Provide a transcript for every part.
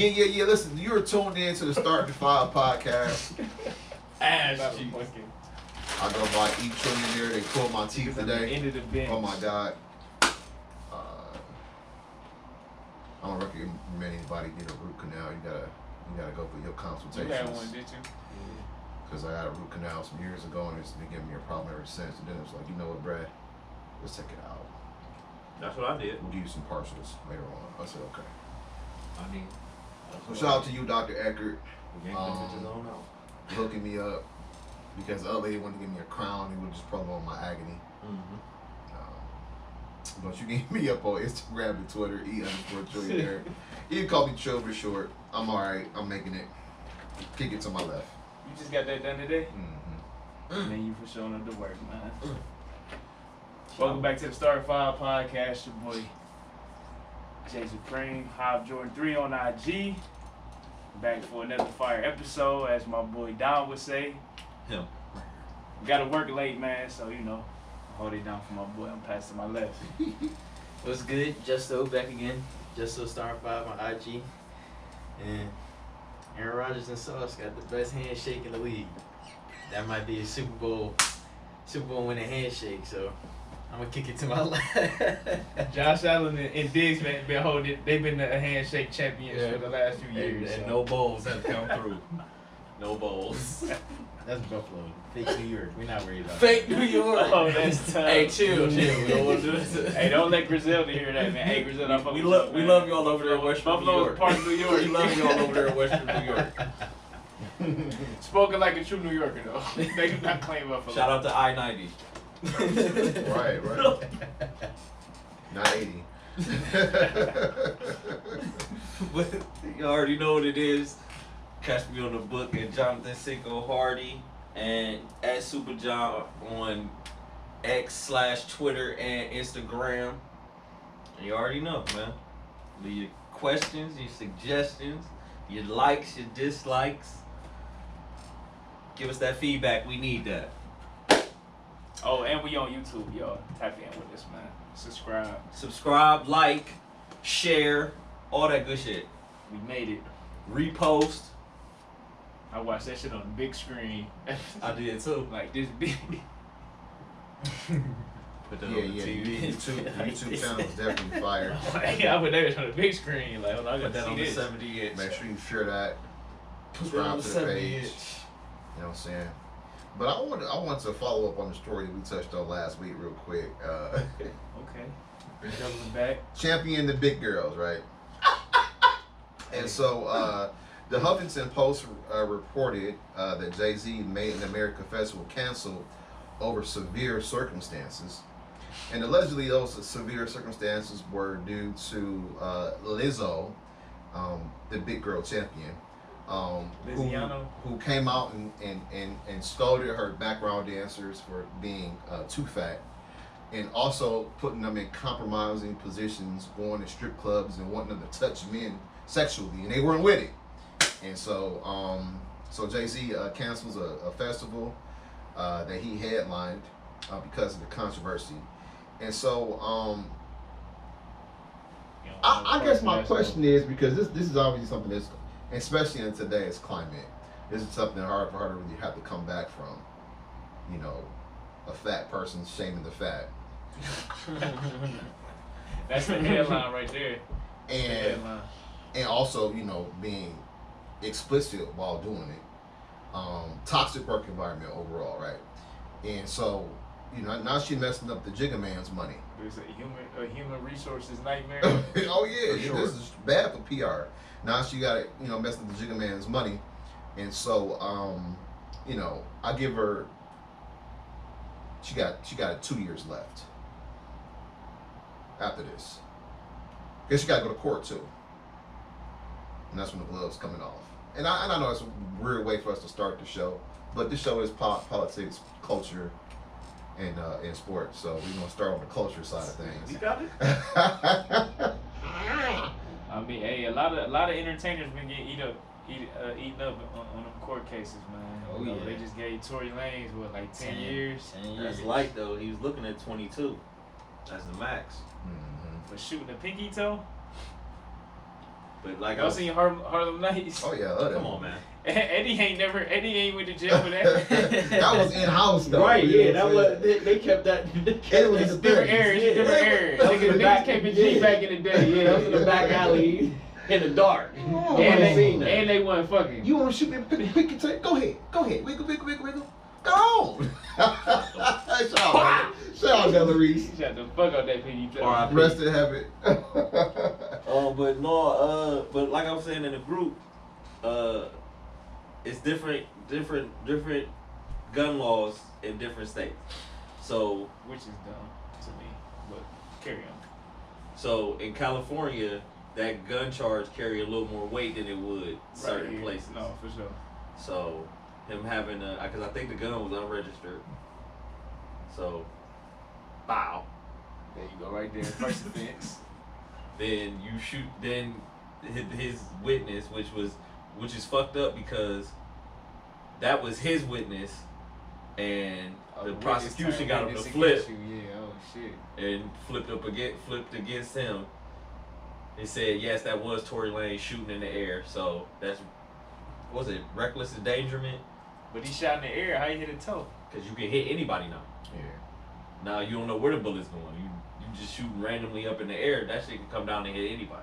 Yeah. Listen, you were tuned in to the Start to Five podcast. Ass I go by Eat Trillionaire. They pulled my teeth today. End of the bench. Oh my God. I don't recommend anybody get a root canal. You gotta go for your consultations. You had one, did you? Because I had a root canal some years ago, and it's been giving me a problem ever since. And then it's like, you know what, Brad? Let's take it out. That's what I did. We'll give you some partials later on. I said, okay. I mean, So shout out to you, Dr. Eckert, we ain't bitches on out. hooking me up. Because the other lady wanted to give me a crown, he would just prolong my agony. Mm-hmm. But you can hit me up on Instagram and Twitter, E_Trillionaire. You can call me Trill for short. I'm alright. I'm making it. Kick it to my left. You just got that done today? Mm-hmm. Thank you for showing up to work, man. Welcome back to the Start 5 podcast. Your boy Jay Supreme, Hive Jordan 3 on IG. Back for another fire episode, as my boy Don would say. Him. Got to work late, man, so you know, hold it down for my boy. I'm passing my left. What's good? Justo back again. Justo Star 5 on IG. And Aaron Rodgers and Sauce got the best handshake in the league. That might be a Super Bowl winning handshake, so I'm gonna kick it to my left. Josh Allen and Diggs been holding it. They've been the handshake champions for the last few years. And so. no bowls have come through. No bowls. That's Buffalo. Fake New York. We're not worried about Fake New York. Oh, that's tough. Hey, chill. We don't want to do this. Hey, don't let Griselda hear that, man. Hey, Griselda, I fuck We with love you, man. y'all over there in Western New Buffalo's York. part of New York. We love y'all over there in Western New York. Spoken like a true New Yorker, though. They do not claim Buffalo. Shout out to I-90. Right. 980. But you already know what it is. Catch me on the book at Jonathan Cinco Hardy and at Super John on X/Twitter and Instagram. And you already know, man. Leave your questions, your suggestions, your likes, your dislikes. Give us that feedback. We need that. Oh, and we on YouTube, y'all. Tap in with us, man. Subscribe, like, share, all that good shit. We made it. Repost. I watched that shit on the big screen. I did too. Like this big. Put that Yeah. on the TV. YouTube channel is definitely fire. Yeah, I put that on the big screen. Like, hold on, I Put gotta that see on the this. 70 inch. Make sure you share that. Subscribe to the page. You know what I'm saying? But I want to follow up on the story that we touched on last week real quick. Okay. Doubling back. Champion the big girls, right? And so the Huffington Post reported that Jay-Z Made in America Festival canceled over severe circumstances. And allegedly those severe circumstances were due to Lizzo, the big girl champion, who came out and scolded her background dancers for being too fat, and also putting them in compromising positions, going to strip clubs and wanting them to touch men sexually, and they weren't with it. And so Jay-Z cancels a festival that he headlined because of the controversy. And so I guess my question is, because this is obviously something that's, especially in today's climate, this is something hard for her to really have to come back from. You know, a fat person shaming the fat. That's the headline right there. And also, you know, being explicit while doing it. Toxic work environment overall, right? And so, you know, now she's messing up the Jigga Man's money. It's a human resources nightmare. Oh yeah, For sure. This is bad for PR. Now she got it, you know, messing up the Jigga Man's money. And so, you know, I give her, she got 2 years left after this. Guess she got to go to court too. And that's when the glove's coming off. And I know it's a weird way for us to start the show, but this show is politics, culture, and sports. So we're gonna start on the culture side of things. You got it? I mean, hey, a lot of entertainers been getting eaten up on them court cases, man. Oh, You know, yeah. They just gave Tory Lanez like 10 years 10 years. That's light though. He was looking at 22. That's the max. Mhm. for shooting a pinky toe. But like I Y'all was, seen Harlem Nights? Oh yeah, I love that. come on, man. Eddie ain't went to jail for that. That was in house though. Right, you yeah, know that what I'm was they kept that. They kept It was that- the Different 30s. areas, Yeah, different areas. that was in the Niggas back- came to G yeah. back in the day. Yeah, that was in the back alley in the dark. Oh, I And ain't seen they, that. and they wasn't fucking. You want to shoot me? Pick your tape. Go ahead. Wiggle. Go on. Shout out, Delarice. Shut the fuck out that PD. R.I.P. Rest in heaven. But no, but like I was saying in the group, it's different gun laws in different states. So Which is dumb to me, but carry on. So in California, that gun charge carry a little more weight than it would certain Right here. places. No, for sure. So him having because I think the gun was unregistered. So, bow. There you go, right there. First offense. Then you shoot. Then his witness, which is fucked up because that was his witness, and the witness prosecution turned got him to witness flip against you. Yeah, oh shit. and flipped against him. They said yes, that was Tory Lanez shooting in the air. So that's was it reckless endangerment? But he shot in the air. How you hit a toe? Because you can hit anybody now. Yeah. Now you don't know where the bullet's going. You just shooting randomly up in the air. That shit can come down and hit anybody.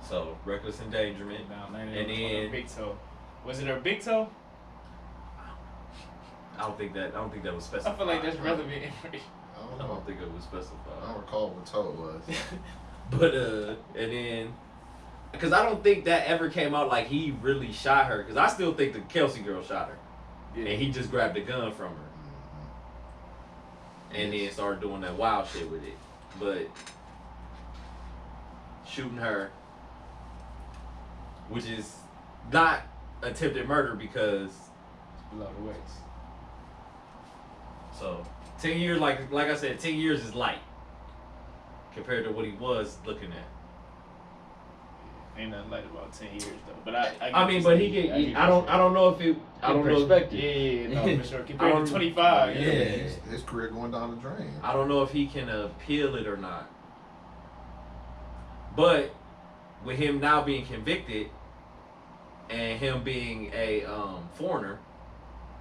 So reckless endangerment. Nah, man, And it was then- a big toe. Was it her big toe? I don't think that was I specified. feel like that's relevant information. I I don't don't know. think it was I specified. don't recall what toe it was. But and then because I don't think that ever came out like he really shot her. Because I still think the Kelsey girl shot her, Yeah. and he just grabbed the gun from her and then started doing that wild shit with it. But shooting her, which is not attempted murder because Below the waist. so 10 years, like I said, 10 years is light compared to what he was looking at. Ain't nothing light about 10 years though. But I I mean, but he can. I don't know if it. I don't know. perspective. Yeah, no, for sure. I Compared don't- to 25. Yeah. His career going down the drain. I don't know if he can appeal it or not. But with him now being convicted and him being a foreigner,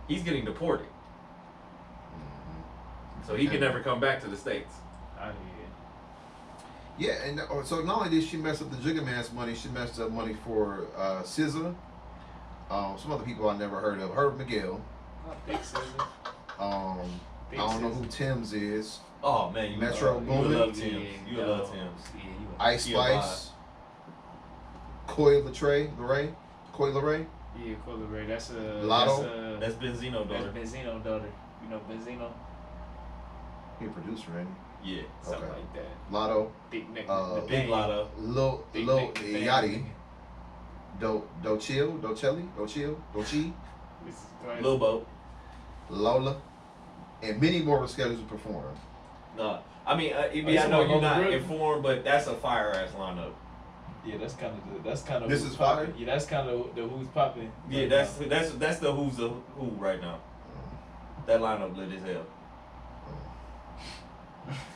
he's getting deported. So he can never come back to the States. I hear. Yeah, and so not only did she mess up the Jigga Man's money, she messed up money for SZA, some other people I never heard of. Herb Miguel. Not big scissor. I Big don't know scissor. who Tim's is. Oh man, you Metro you Boomin. love Tim's. You yo. love Tim's. Yeah, you Ice He alive. Spice. Coy Ray. Coy Leray. Yeah, Cola Ray. That's a Lotto? That's Benzino That's daughter. Benzino daughter. You know Benzino? He a producer, ain't Yeah. Something Okay. like that. he? Lotto. Big neck. Uh, the Big bang. Lotto. Lil Big Lil neck, the bang. Yachty. Dochi. This is crazy. Lil Bo. Lola. And many more were scheduled to perform. No. I mean, EB, you I know talking you're about not Group? informed, but that's a fire ass lineup. Yeah, that's kind of This who's is popping. fire? Yeah, that's kind of the who's popping. Yeah, right that's now. that's the who's the who right now. That lineup lit as hell.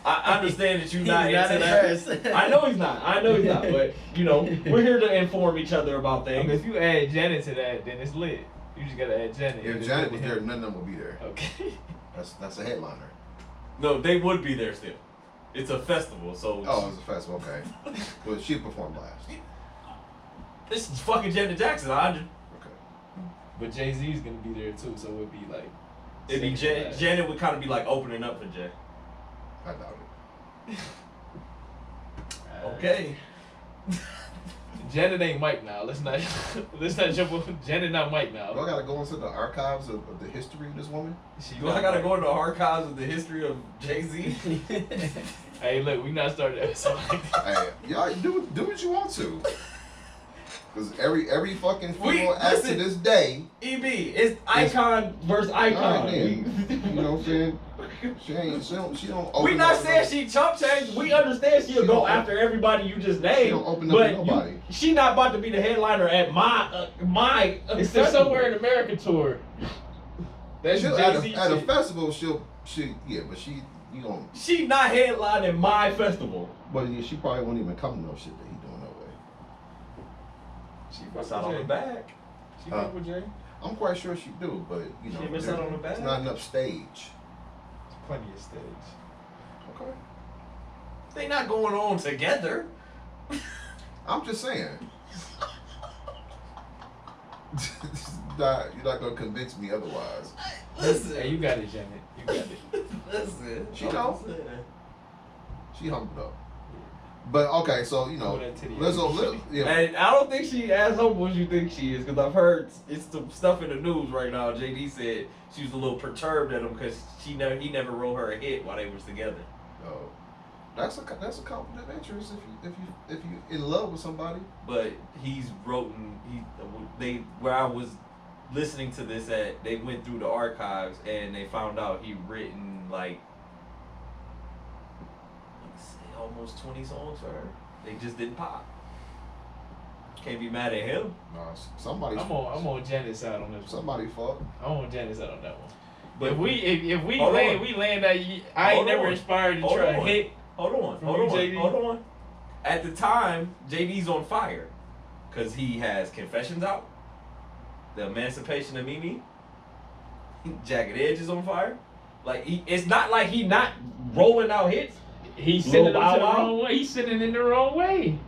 I understand that you're not He's not into that. impressed. I know he's not. But you know, we're here to inform each other about I mean, things. if you add Janet to that, then it's lit. You just gotta add Janet. If Janet was there, none of them would be there. Okay. That's a headliner. No, they would be there still. It's a festival, so Oh, it's a festival, okay. Well, she performed last. this is fucking Janet Jackson. Okay. But Jay Z's gonna be there too, so it'd be like. It'd be second to last. Janet would kind of be like opening up for Jay. I doubt it. Okay. Janet ain't Mike now. Let's not jump on. Janet not Mike now. Do I gotta go into the archives of the history of this woman? She Do not I gotta Mike. go into the archives of the history of Jay-Z? Hey, look, we not starting the episode like that. Hey, y'all do what you want to. Cause every fucking female act to listen. this day, EB, it's icon versus icon. alright then. You know what I'm saying? She don't open We not up saying no- she chump change. We understand she'll She go don't- after everybody you just she named. don't open up but to nobody. she not about to be the headliner at my It's still somewhere in America tour. That's She'll, Jay-Z at a shit. festival, but she you She not headlining my festival. but yeah, she probably won't even come to no shit that he doing no way. She Miss fuck out on with the Jay. back. She fuck with Jay. I'm quite sure she do, but you know, She miss out on the it's bag? not enough stage. There's plenty of stage. Okay. They not going on together. I'm just saying. You're not gonna convince me otherwise. Hey, you got it, Janet. You got it. Listen. She know. She humble though. But okay, so you know, Pull that titty out. Lizzo, yeah, And I don't think she as humble as you think she is, because I've heard it's the stuff in the news right now. JD said she was a little perturbed at him because he never wrote her a hit while they was together. oh, that's a conflict of interest if you in love with somebody. But he's wrote where I was listening to this at, they went through the archives and they found out he written like let's say almost 20 songs for her. They just didn't pop. Can't be mad at him. No, somebody. I'm on Janet's side on this one. Somebody fuck. I'm on Janet's side on that one. But If we Hold land on. we land that I ain't Hold never on. inspired to Hold try to on. hit. Hold on, From hold you, on, JD? hold on. At the time, JD's on fire because he has Confessions out, The Emancipation of Mimi, Jagged Edge is on fire. Like it's not like he not rolling out hits. He's Lil sending them Bow to the Wow? wong way. He's sending in the wrong way.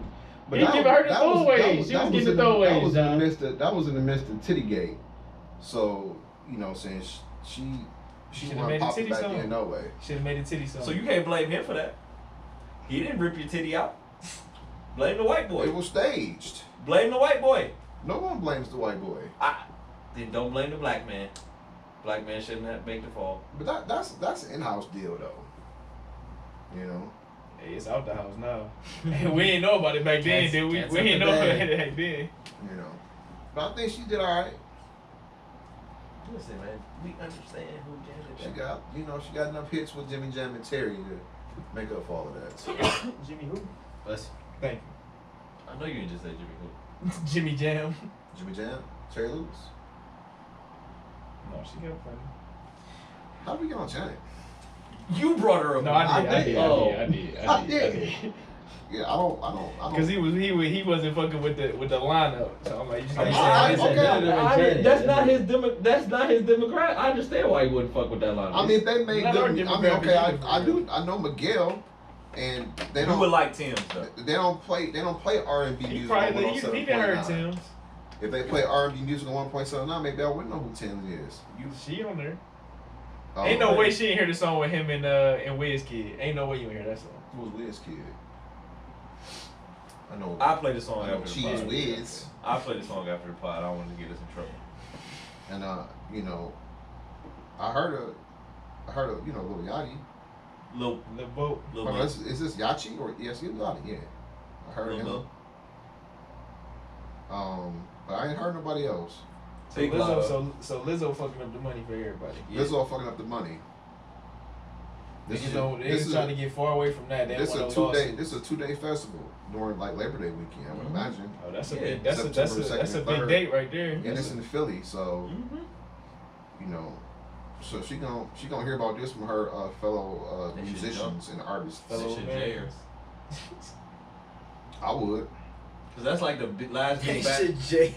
But He that giving was- her the that was- throwaways. that was- She that was was getting in the That throwaways, was in the John. midst of Tittygate. So you know, saying she Should've wasn't made a popping titty back song. in no way. Should have made a titty song. So you can't blame him for that. He didn't rip your titty out. Blame the white It boy. was staged. Blame the white boy. No one blames the white boy. Then don't blame the black man. Black man shouldn't have make the fall. But that's an in-house deal though. You know. Hey, it's out the house now. We ain't know about it back then, Cats- did we? cats We out ain't the know about bag. it back then. You know. But I think she did all right. Listen, man, we understand who She Janet got she got enough hits with Jimmy Jam and Terry to make up for all of that. So, Jimmy who? Bless Thank I know you didn't just say Jimmy Who. you. Jimmy Jam. Jimmy Jam, Terry Lewis. No, she got funny. How we get on Janet? You brought her up. No, I did. Oh. I did. Yeah, I don't. Because he wasn't fucking with the lineup. So I'm like, you just Okay. That's not his That's not his demographic. I understand why he wouldn't fuck with that line. I mean, if they made Not good. our I mean, demographic okay, either. I know Miguel, and they you don't. would like Tim's though. They don't play R&B He music. probably on he done heard 107.9. Tim's. If they play R&B music on 1.79, maybe I wouldn't know who Tim's is. She on there. Oh, Ain't no okay. way she ain't hear the song with him and Wizkid. Ain't no way you ain't hear that song. Who's Wizkid? I know. I play the song I know after the Cheese pod. Wiz. I play the song after the pod. I don't want to get us in trouble. And I heard of Lil Yachty. Lil The boat. Lil Oh, Lil. is this Yachi or yes, Lil Yachty? Yeah, I heard Lil him. Lil. But I ain't heard nobody else. So Big Lizzo, Lotto. so Lizzo fucking up the money for everybody. Yeah. This all fucking up the money. Niggas don't. They trying to get far away from that. They This is want a no 2 day. lawsuit. This is a 2-day festival during like Labor Day weekend. I would Mhm. imagine. Oh, that's a Yeah, big. That's a September 2nd big and 3rd. date right there. And it's in Philly, so Mm-hmm. you know, so she gonna hear about this from her fellow They should musicians and artists. Fellow They should Americans. I would. Cause that's like the last big bash.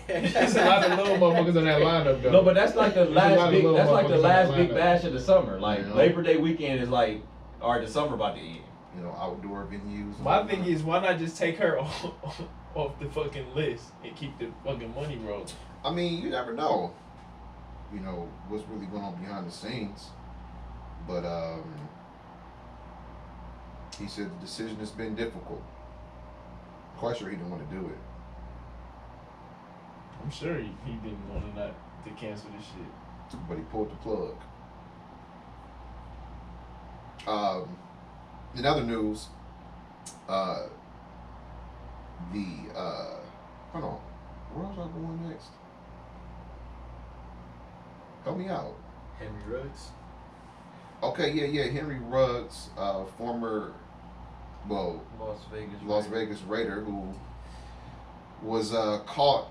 There's a lot of little motherfuckers on that lineup though. No, but that's like the There's a lot last of big. little That's like the motherfuckers last on big that lineup. bash of the summer. Like Yeah. Labor Day weekend is like, all right, the summer about to end. You know, outdoor venues. and My whatnot. thing is, why not just take her off the fucking list and keep the fucking money rolling? I mean, you never know. You know what's really going on behind the scenes, but he said the decision has been difficult. Quite sure he didn't want to do it. I'm sure he didn't want to not to cancel this shit. But he pulled the plug. In other news, hold on, where was I going next? Help me out. Henry Ruggs. Okay, yeah, Henry Ruggs, former, Las Vegas Raider, who was caught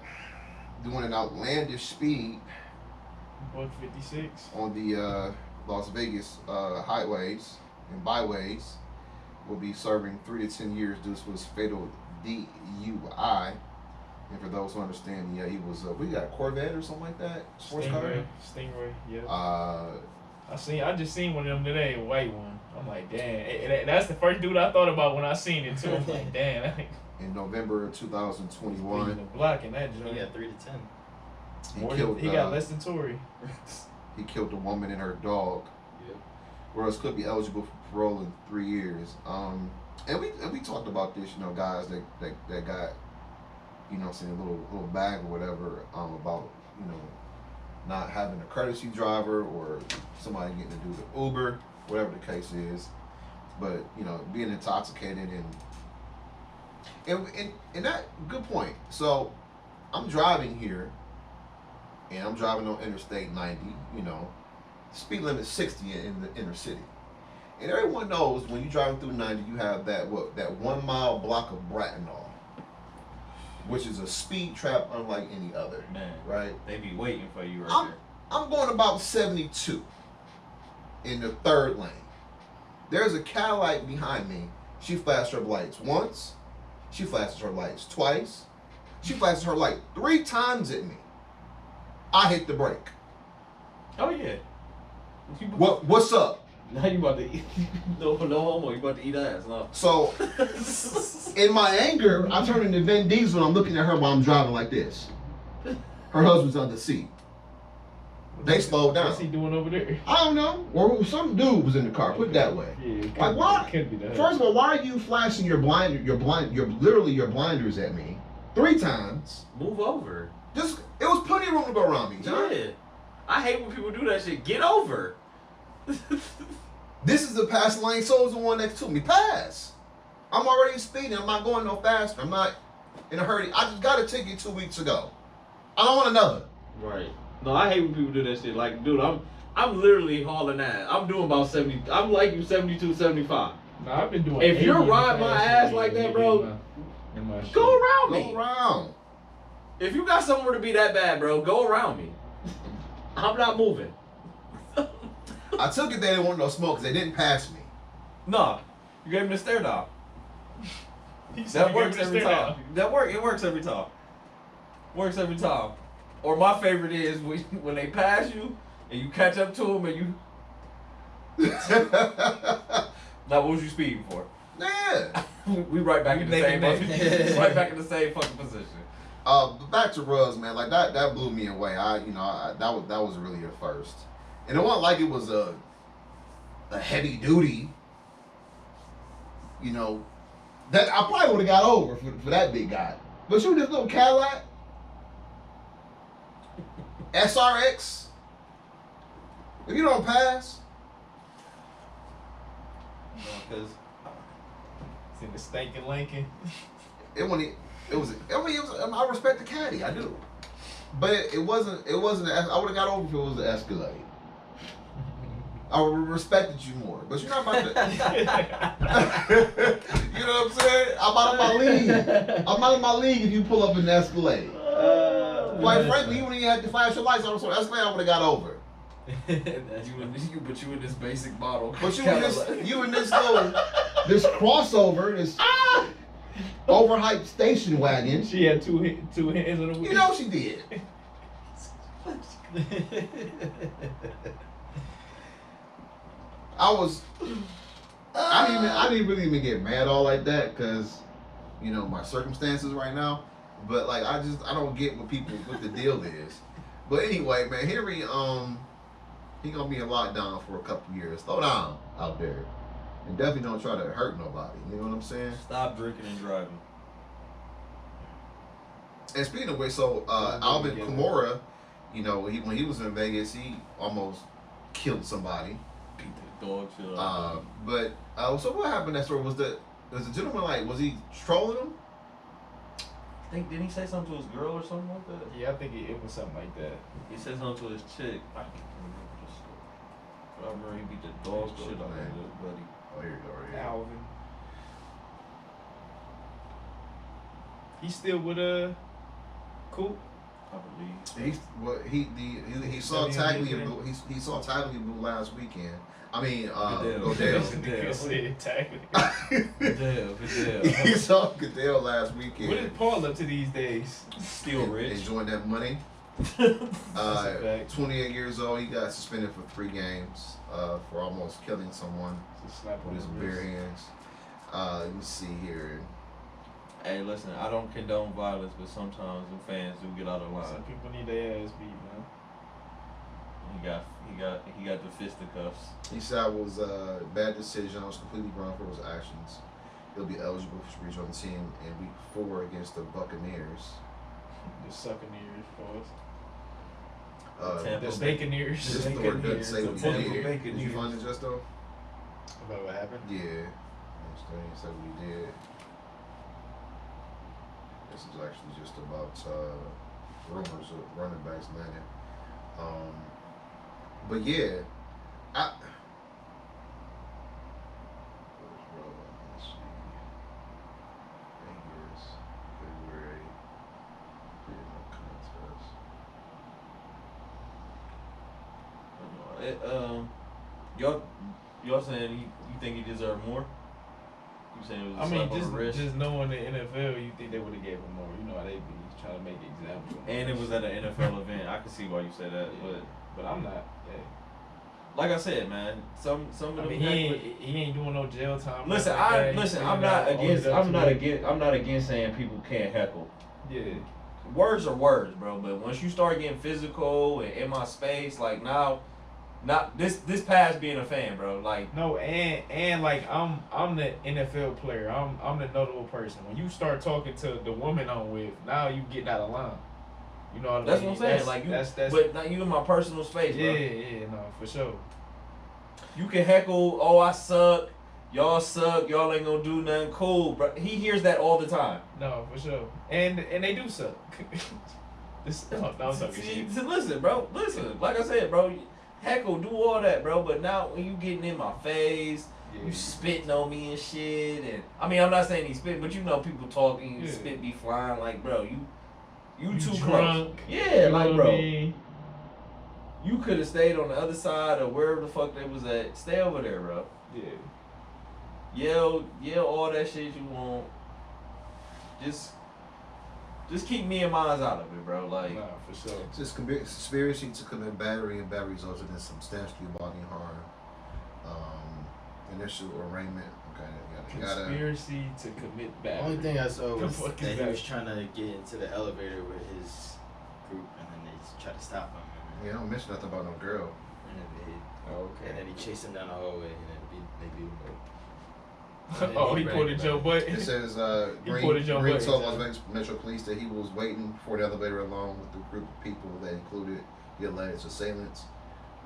doing an outlandish speed Buck 56. on the Las Vegas highways and byways, will be serving 3 to 10 years due to his fatal DUI And for those who understand, yeah, he was. We got a Corvette or something like that, sports car. Stingray, yeah. Uh, I just seen one of them today, a white one. I'm like, damn. And that's the first dude I thought about when I seen it too. I'm like, damn. That in November of nigga 2021, the block in that He joint. got 3 to 10. He got less than Tory. he killed a woman and her dog. Yep. Whereas could be eligible for parole in 3 years. And we talked about this, you know, guys that got, you know, what I'm saying, a little bag or whatever, about, you know, not having a courtesy driver or somebody getting to do the Uber, whatever the case is. But, you know, being intoxicated and that, good point. So I'm driving here and I'm driving on Interstate 90, you know, speed limit 60 in the inner city. And everyone knows when you're driving through 90, you have that 1 mile block of Bracknell, which is a speed trap unlike any other. Man, right? they be waiting for you right I'm, there. I'm going about 72 in the third lane. There's a Cadillac behind me. She flashed her lights once. She flashes her lights twice. She flashes her light 3 times at me. I hit the brake. Oh yeah. What's up? Now you about to eat? No homo. You about to eat ass? No. So, in my anger, I turn into Vin Diesel and I'm looking at her while I'm driving like this. Her husband's on the seat. They slowed down. What's he doing over there? I don't know. Or some dude was in the car. Put it that way. Yeah, it Like, why? could be that. First of all, why are you flashing your blinders at me 3 times? Move over. Just, it was plenty of room to go around me, John. Yeah. I hate when people do that shit. Get over. This is the pass lane, so is the one next to me. Pass. I'm already speeding. I'm not going no faster. I'm not in a hurry. I just got a ticket 2 weeks ago. I don't want another. Right. No, I hate when people do that shit. Like, dude, I'm literally hauling ass. I'm doing about 70. I'm like you 72, 75. Nah, I've been doing. If 80 you're in the riding my past ass year, like that, maybe bro, in my shit. Go around me. Go around. If you got somewhere to be that bad, bro, go around me. I'm not moving. I took it they didn't want no smoke because they didn't pass me. No, you gave me the stare down. He said That he works gave me every the stare time. down. It works every time. Works every time. Or my favorite is when they pass you and you catch up to them and you. Now, what was you speeding for? Yeah. We right back in the same making fucking, right back in the same fucking position. But back to Ruggs, man. Like that blew me away. That was really a first, and it wasn't like it was a heavy duty. You know, that I probably would have got over for that big guy. But you this little Cadillac, SRX. If you don't pass, Because It's in the stinking Lincoln. it wasn't. It was. I mean, it was. I respect the caddy. I do. But it wasn't. It wasn't. I would have got over if it was an Escalade. I would have respected you more. But you're not about to. You know what I'm saying? I'm out of my league. I'm out of my league if you pull up an Escalade. Quite frankly, even when you had to flash your lights on so Escalade, I would have got over. you in this basic model. But you in this little this crossover, this overhyped station wagon. She had two hands on the wheel. You know she did. I didn't really even get mad all like that because, you know, my circumstances right now. But like I don't get what the deal is. But anyway, man, Henry, he gonna be in lockdown for a couple years. Slow down out there. And definitely don't try to hurt nobody. You know what I'm saying? Stop drinking and driving. And speaking of which, so Alvin Kamara, you know, when he was in Vegas, he almost killed somebody. Beat the dog shit out. But so what happened? That story was the gentleman like was he trolling him? I think didn't he say something to his girl or something like that? Yeah, I think it was something like that. He said something to his chick. I can't remember the story. But I remember he beat the dog shit out of his little buddy. Oh, here you go. Right here. Alvin. He's still with Coop. I believe. He saw Tagliabue. He saw Tagliabue last weekend. I mean, Goodell. Nigga said tackling. Goodell. He saw Goodell last What is weekend. Paul up to these days? Still rich. Enjoying that money. a fact. 28 years old. He got suspended for 3 games for almost killing someone Just slap on with his the bare wrist. hands. Let me see here. Hey, listen, I don't condone violence, but sometimes the fans do get out of line. Some people need their ass beat, man. He got the fisticuffs. He said it was a bad decision. I was completely wrong for his actions. He'll be eligible to rejoin the team in week 4 against the Buccaneers. The sucking ears, pause. Tampa The steaking ears. This story doesn't say what Tampa he did. Bacon Did you news. find it, Justo? About what happened? Yeah. This thing said what he did. This is actually just about rumors of running backs landing. But yeah, let's see. Fingers, February, creating a contest. Y'all saying you think he deserved more? You saying it was a I mean, slap on the wrist? just knowing the NFL, you think they would have gave him more. You know how they be trying to make examples. And it was at an NFL event. I can see why you said that, But I'm not. Hey. but like I said, man, some of I them. mean, he ain't doing no jail time. Listen, nothing like that. I'm not against. I'm not against saying people can't heckle. Yeah. Words are words, bro. But once you start getting physical and in my space, like now, not this past being a fan, bro. Like No, and like I'm the NFL player. I'm the notable person. When you start talking to the woman I'm with, now you getting out of line. You know what I mean? that's what I'm saying. Like you, that's but now you in my personal space, bro. yeah, no, for sure. You can heckle. Oh, I suck. Y'all suck. Y'all ain't gonna do nothing. Cool, bro. He hears that all the time. No, for sure. And they do suck. I'm talking See, shit. listen, bro. Listen, like I said, bro. Heckle, do all that, bro. But now when you getting in my face, Yeah. you spitting on me and shit. And I mean, I'm not saying he spit, but you know, people talking, Yeah. spit be flying. Like, bro, you You too drunk. close. Yeah, You know like, what bro. I mean? You could have stayed on the other side or wherever the fuck they was at. Stay over there, bro. Yeah. Yell all that shit you want. Just keep me and mines out of it, bro. Like, Nah, for sure. It's just conspiracy to commit battery and battery resulted in substantial bodily harm. Initial arraignment. Okay, gotta. Conspiracy to commit The battery. only thing I saw The was fuck is that he that? was trying to get into the elevator with his group, and then they just tried to stop him. Yeah, don't mention nothing about no girl. And then Oh, and then he chased him down the hallway, and then they beat him up. Oh, he pulled a Joe Butt. It says He pulled a Joe Green Budden, told huh? Las Vegas Metro Police that he was waiting for the elevator along with a group of people that included the alleged assailants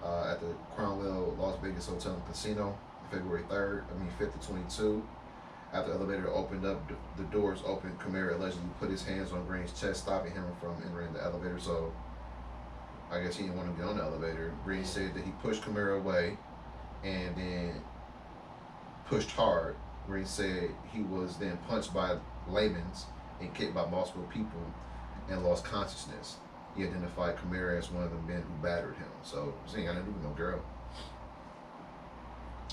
at the Cromwell Las Vegas Hotel and Casino on February 5th to 22. After the elevator opened up, the doors opened. Kamara allegedly put his hands on Green's chest, stopping him from entering the elevator. So I guess he didn't want to get on the elevator. Green said that he pushed Kamara away and then pushed hard. Green said he was then punched by layman's and kicked by multiple people and lost consciousness. He identified Kamara as one of the men who battered him. So he ain't got nothing to do with no girl.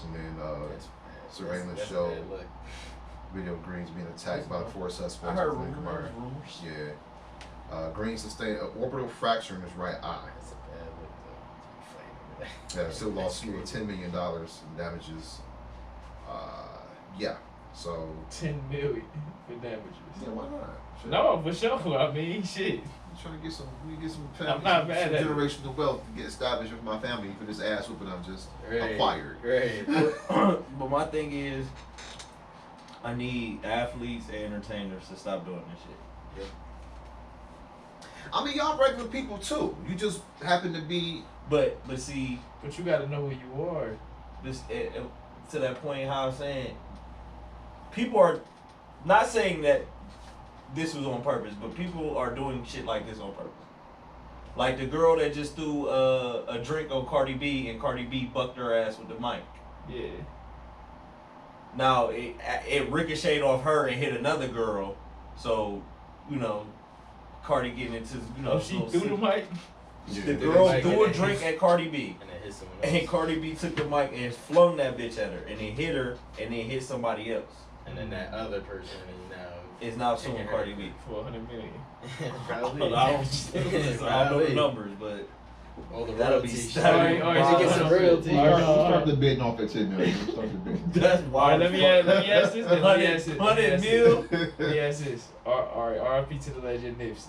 And then surveillance that's show a bad look. video of Green's being attacked by the 4 suspects. I heard including rumors. Kamara. Yeah. Green sustained an orbital fracture in his right eye. That's a bad look, though. Fighting over that. Yeah, still lost $10 million in damages. Yeah. So. $10 million for damages. Yeah, why not? Shit. No, for sure. I mean, shit. You trying to get some family, I'm not mad some at it. generational wealth to get established with my family for this ass whooping I've just Right. acquired. Right. but my thing is, I need athletes and entertainers to stop doing this shit. I mean, y'all regular people too. You just happen to be. But see, But you gotta know who you are. this to that point, how I'm saying, people are not saying that this was on purpose, but people are doing shit like this on purpose. Like the girl that just threw a drink on Cardi B and Cardi B bucked her ass with the mic. Yeah. Now it ricocheted off her and hit another girl, so you know Cardi getting into She little threw the mic. The girl Like, threw a and drink at Cardi B, And then hit someone else. and Cardi B took the mic and flung that bitch at her, and then hit her, and then hit somebody else. And then that other person Is now Taking suing her. Cardi B. For 100 million. Probably. I don't know the numbers, but All the that'll be royalties. that'll be All right, She wild. gets some royalties. Start the bidding off at 10 million. Start the bidding. That's All wild. right, let me ask this. Let me ask this. 100 mil. Let me ask this. All right, RIP to the legend Nipsey.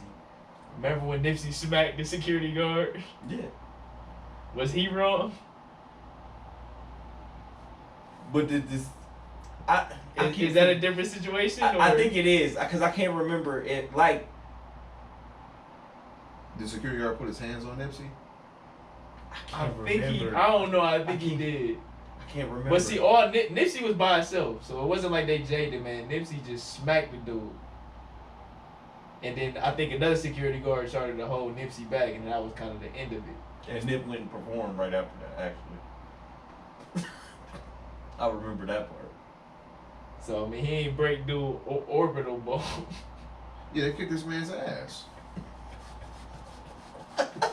Remember when Nipsey smacked the security guard? Yeah, Was he wrong? but this, I Is can't that a think- different situation? I or- think it is because I can't remember it. Like Did security guard put his hands on Nipsey? I can't think he. remember. I don't know. I think he did. I can't remember. But see, all Nipsey was by himself, so it wasn't like they jaded, man. Nipsey just smacked the dude. And then I think another security guard started to hold Nipsey back, and that was kind of the end of it. And Nip went and performed right after that. Actually, I remember that part. So I mean, he ain't break dude orbital bone. Yeah, they kicked this man's ass.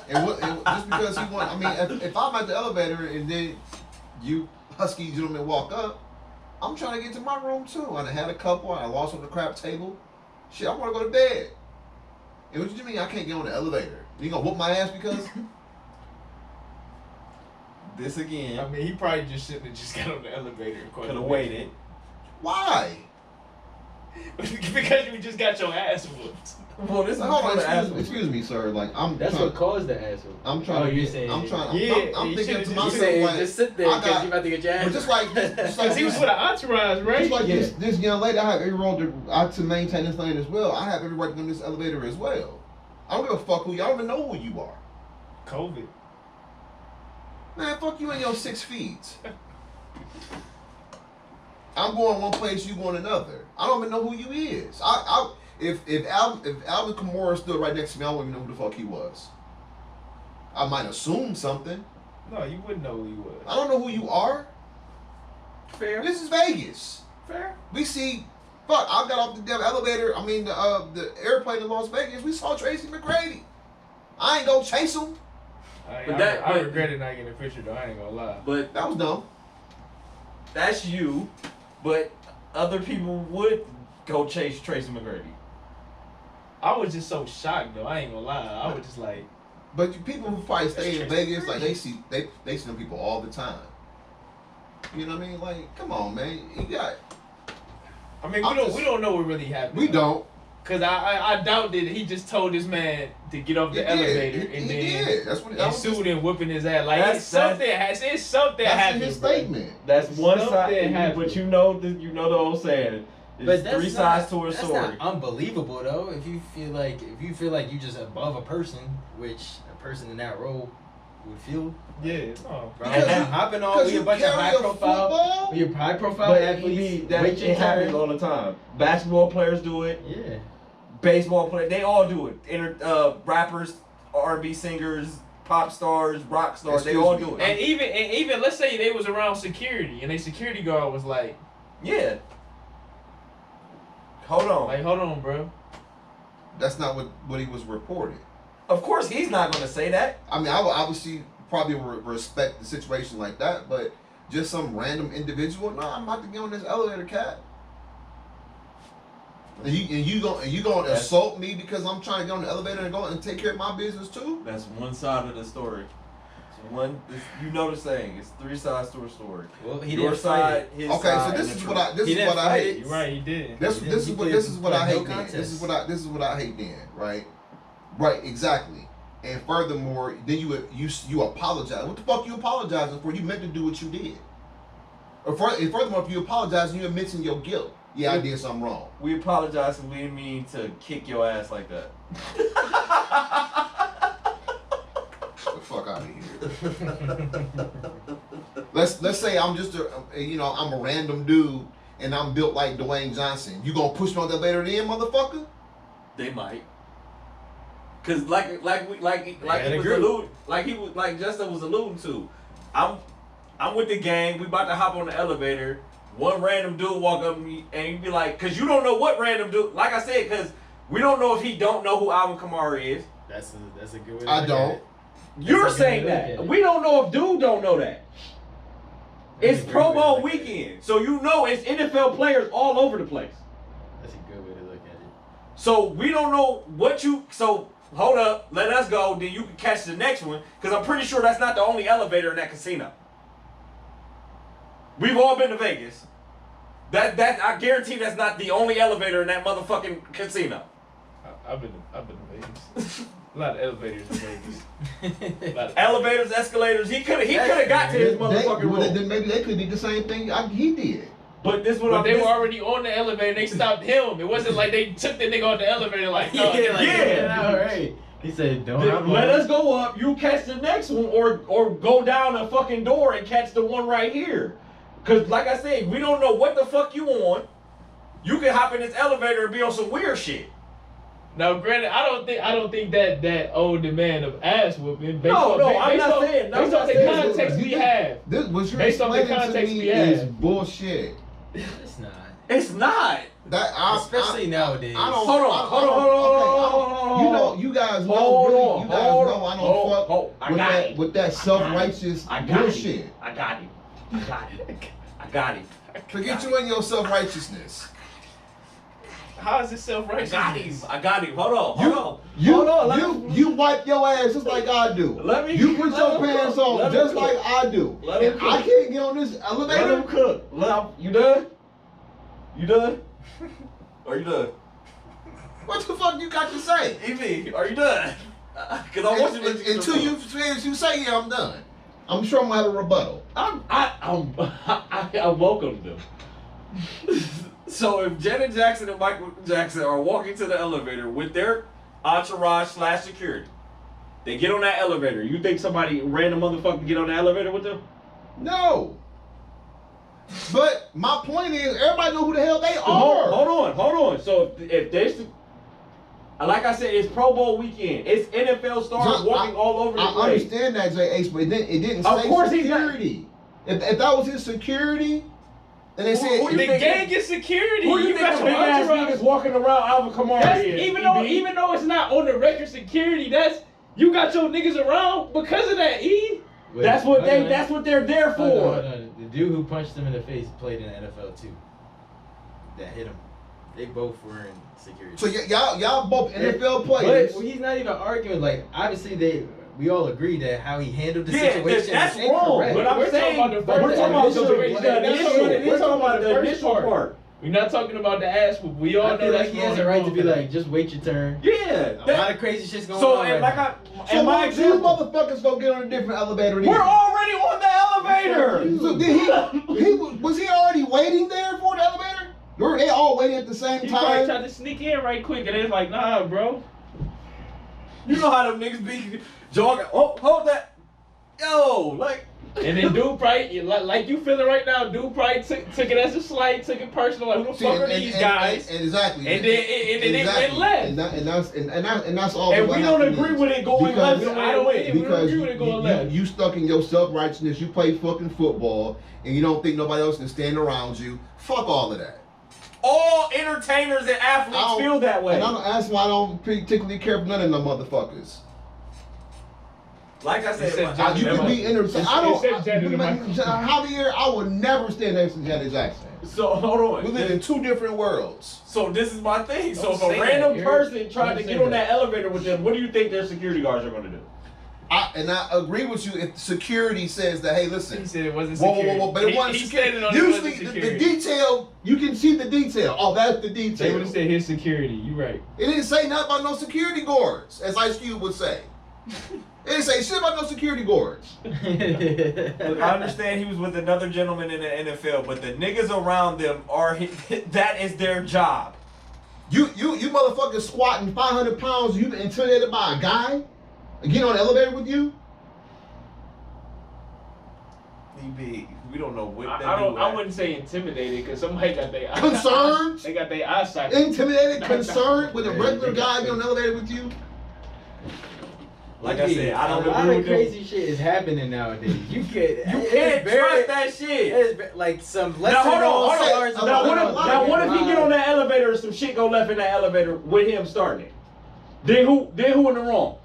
And just because he want, I mean, if I'm at the elevator and then you husky gentlemen walk up, I'm trying to get to my room too. I done had a couple. I lost on the crap table. Shit, I want to go to bed. And what you mean I can't get on the elevator? You gonna whoop my ass because? This again. I mean, he probably just shouldn't have just got on the elevator. Could have waited. Why? Because you just got your ass whooped. Well, this is Hold on, the excuse me, sir. Like I'm. That's trying, what caused the asshole. I'm trying Oh, to you're get. saying. I'm trying. Yeah, I'm you thinking should've to just- You myself saying like, just sit there I because got- you about to get your ass. but just like Because he was with an entourage, right? Just like Yeah. this young lady, I have every role to maintain this lane as well. I have every right to go in this elevator as well. I don't give a fuck who you. I don't even know who you are. COVID. Man, fuck you and your 6 feet. I'm going one place, you going another. I don't even know who you is. If Alvin Kamara stood right next to me, I wouldn't even know who the fuck he was. I might assume something. No, you wouldn't know who he was. I don't know who you are. Fair. This is Vegas. Fair. We see. Fuck, I got off the damn elevator. I mean, the airplane in Las Vegas. We saw Tracy McGrady. I ain't gonna chase him. I But regretted not getting a picture though. I ain't gonna lie. But That was dumb. that's you. But other people would go chase Tracy McGrady. I was just so shocked though. I ain't gonna lie. I was just like, But people who probably stay in That's Vegas, like they see them people all the time. You know what I mean? Like, come on, man. You got. I mean, I'm just- we don't know what really happened. We don't. Cause I doubt that he just told this man to get off He the did. elevator He and then did. That's what. That and was sued his, and whipping his ass. Like That's- it's something that's happened. his bro. statement. That's one Something side, happened. but you know the old saying. It's But that's three not, sides to a that's story. not unbelievable though. If you feel like you just above a person, which a person in that role would feel. Yeah, no. Bro, Because you- hopping on Because with you a bunch of carry high a profile, football. with your high profile But athletes, that wait your it happens turn. all the time. Basketball players do it. Yeah. Baseball players, they all do it. Rappers, R&B singers, pop stars, rock stars, they Excuse all me. do it. And even let's say they was around security and a security guard was like, Yeah. Hold on. hold on, bro. That's not what he was reported. Of course, he's not going to say that. I mean, I would obviously probably respect the situation like that, but just some random individual. No, I'm about to get on this elevator, cat. And you gonna That's- assault me because I'm trying to get on the elevator and go and take care of my business too? That's one side of the story. You know the saying. It's three sides to a story. Well, he Your didn't side, fight it. his Okay, side, so this and is the what truth. I this He is didn't what I fight hate. You're right, he did. This He is did- what he this is what I played no hate then. This contest. is what I hate then, right? Right, exactly. And furthermore, then you apologize. What the fuck you apologizing for? You meant to do what you did. And furthermore, if you apologize, you admitting your guilt. Yeah, I did something wrong. We apologize and we didn't mean to kick your ass like that. Get the fuck out of here. Let's say I'm just I'm a random dude and I'm built like Dwayne Johnson. You gonna push me on the elevator then, motherfucker? They might. Cause like he was like Justin was alluding to. I'm with the gang. We about to hop on the elevator. One random dude walk up to me and you be like, cause you don't know what random dude. Like I said, cause We don't know if he don't know who Alvin Kamara is. That's a good way to I look don't. at it. You're That's a good saying way to look that. at it. We don't know if dude don't know that. That's It's a good Pro way to Bowl look at it. weekend. So you know it's NFL players all over the place. That's a good way to look at it. So we don't know what you. So hold up, let us go. Then you can catch the next one because I'm pretty sure that's not the only elevator in that casino. We've all been to Vegas. That I guarantee that's not the only elevator in that motherfucking casino. I've been to Vegas. A lot of elevators in Vegas. A lot of Elevators, escalators. He could have got to his motherfucking room. Then maybe they could be the same thing he did. But this what But I'm. they were this- already on the elevator. They stopped him. It wasn't like they took the nigga on the elevator. Like, no, yeah. All right. He said, "Don't have Let us go up. You catch the next one, or go down a fucking door and catch the one right here. Cause like I said, we don't know what the fuck you on. You can hop in this elevator and be on some weird shit. Now, granted, I don't think that old demand of ass whooping. Based No, on, no, based I'm not on, saying- I'm Based not on the saying- context we have. This what you're Based on the explaining to context me we is have. bullshit. It's not. It's not. Especially nowadays. I don't. Hold on, I- hold on, hold on, okay, hold I on, don't- hold on. You know, you guys know. Hold really, on, you guys hold know. on, I don't hold, fuck hold. I with got that it. with that self-righteous I got bullshit. it. I got it. I got it. I got it. Forget you and your self-righteousness. How is it I self-righteous? got him. I got him. Hold on. You, Hold on. you, Hold on. Let me- you wipe your ass just like I do. Let me- You put let your him pants cook. on Let him just cook. like I do. Let him And cook. I can't get on this Let elevator. him cook. You done? You done? Are you done? What the fuck you got to say? Evie, are you done? Because I want you to let you Until you say yeah, I'm done. I'm sure I'm gonna have a rebuttal. I welcome them. So if Janet Jackson and Michael Jackson are walking to the elevator with their entourage / security, they get on that elevator. You think somebody random motherfucker get on the elevator with them? No. But my point is, everybody know who the hell they are. Hold on. So if there's, like I said, it's Pro Bowl weekend. It's NFL stars John, walking all over the I place. understand that, J.H., but it didn't Of say course he's not- security. If that was his security, and they said Who you The think- gang is security. Who you got think the big your ass entourage. niggas walking around Alvin Kamara That's, is? even though it's not on the record security, that's you got your niggas around because of that. Wait, That's what hold on. that's what they're there Hold for. on, hold on. The dude who punched him in the face played in the NFL too. That hit him. They both were in security. so. Y'all both NFL players. But he's not even arguing. Like obviously we all agree that how he handled the Yeah, situation that's is wrong. incorrect. But I'm We're talking saying, about the but we're first talking about part. the We're initial. talking We're talking about the first initial part. part. We're not talking about the ass whoop. We all I know feel that's like he has a wrong. right to be like, just wait your turn. Yeah. A lot of crazy shit's going So on. and right like now. I, and my you example, motherfuckers gonna get on a different elevator. than we're you. already on the elevator. So did he was he already waiting there for the elevator? Were they all waiting at the same He probably time? tried to sneak in right quick, and they was like, "Nah, bro." You know how them niggas be jogging. Oh, hold that. Yo, like. And then dude probably, like you feeling right now, dude probably took it as a slight, took it personal. Like, who the See, fuck are these guys? exactly. And then it went left. And that's all. And what we don't happened agree is. with it going Because- left. So I don't win. agree. We don't Because agree with it going left. you stuck in your self-righteousness. You play fucking football, and you don't think nobody else can stand around you. Fuck all of that. All entertainers and I athletes don't- feel that way. And that's why I don't particularly care for none of them motherfuckers. Like I said, It said my- Janet You can be entertained. I It said Janet in my- don't. Javier, I would never stand next to Janet Jackson. so hold on. We live in two different worlds. So this is my thing. So Don't if a say that, random Eric. person tried Don't to say get on that. that elevator with them, what do you think their security guards are going to do? I agree with you if security says that, hey, listen. He said it wasn't Whoa, security. whoa, whoa, but it wasn't he security. stated on it Usually, wasn't the security. detail, you can see the detail. Oh, that's the They detail. would have said his security. You right. It didn't say nothing about no security guards, as Ice Cube would say. It didn't say shit about no security guards. Look, I understand he was with another gentleman in the NFL, but the niggas around them are that is their job. You motherfuckers squatting 500 pounds, you intimidated by a guy? Get on the elevator with you? We don't know what they I wouldn't say intimidated because somebody got their Concerned? They got their eyesight. Intimidated, concerned with a regular guy get on the elevator with you? Like I said, I don't a lot agree of with them. crazy shit is happening nowadays. You Can't trust that shit. It's like some Now hold on, hold stars. on. Now what if he get on that? that elevator and some shit go left in that elevator with him starting it? Then who in the wrong?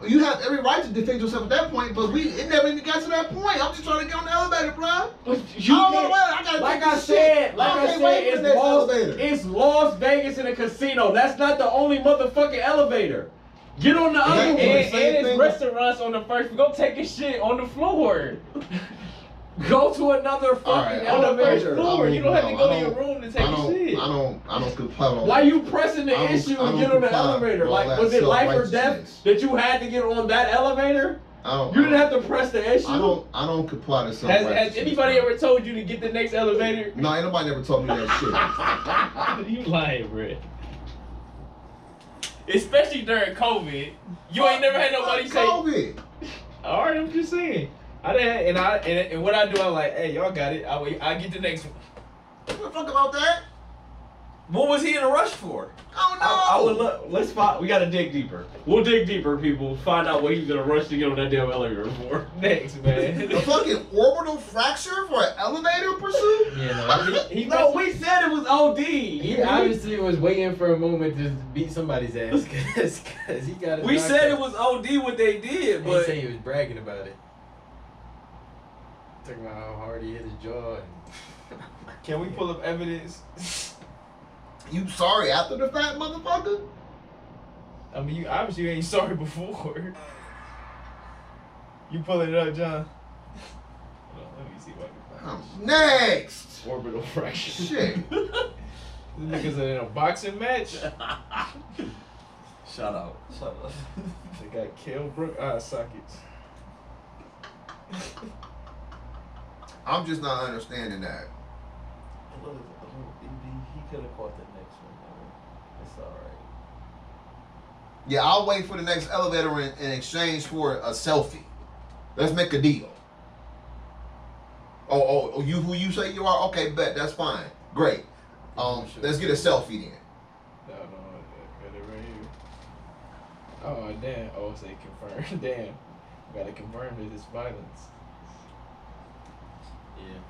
You have every right to defend yourself at that point, but it never even got to that point. I'm just trying to get on the elevator, bro. But I you don't can't- wanna wait. I gotta like take I this said, shit. it's Las Vegas in a casino. That's not the only motherfucking elevator. Get on the other And- one. and- Same it's thing. restaurants on the first. Go take a shit on the floor. Go to another fucking Alright, On the first elevator. floor. You don't have to No, go I to your don't- room to take a shit. I don't comply with all Why that. you pressing the I don't- issue I and don't get on the comply elevator? with all Like, that was it life or death self-righteousness. that you had to get on that elevator? You didn't have to press the issue. I don't comply to self Has anybody ever told you to get the next elevator? No, ain't nobody ever told me that shit. You lying, bro. Especially during COVID. You ain't never had nobody say. COVID. Alright, I'm just saying. I didn't, and what I do, I'm like, hey, y'all got it. I get the next one. What the fuck about that? What was he in a rush for? I don't know. Let's find. We gotta dig deeper. We'll dig deeper, people. Find out what he was in a rush to get on that damn elevator for. Next, man. A fucking orbital fracture for an elevator pursuit? Yeah, he No, must- we said it was OD. he obviously was waiting for a moment to beat somebody's ass because he got his We knocked said out. it was OD what they did, He but said he was bragging about it. Talking about how hard he hit his jaw. And Can we pull up evidence? You sorry after the fact, motherfucker? I mean, you obviously ain't sorry before. You pulling it up, John? Hold on, let me see if I can find Next! orbital fracture. Shit. These niggas are in a boxing match. shut up. They got Kell Brook eye sockets. I'm just not understanding that. He could have caught the next one. It's all right. Yeah, I'll wait for the next elevator in exchange for a selfie. Let's make a deal. Oh, you who you say you are? Okay, bet, that's fine. Great. Let's get a selfie then. No, I got it right here. Oh, damn. Oh, say confirm. Damn. Gotta confirm that it's violence. yeah.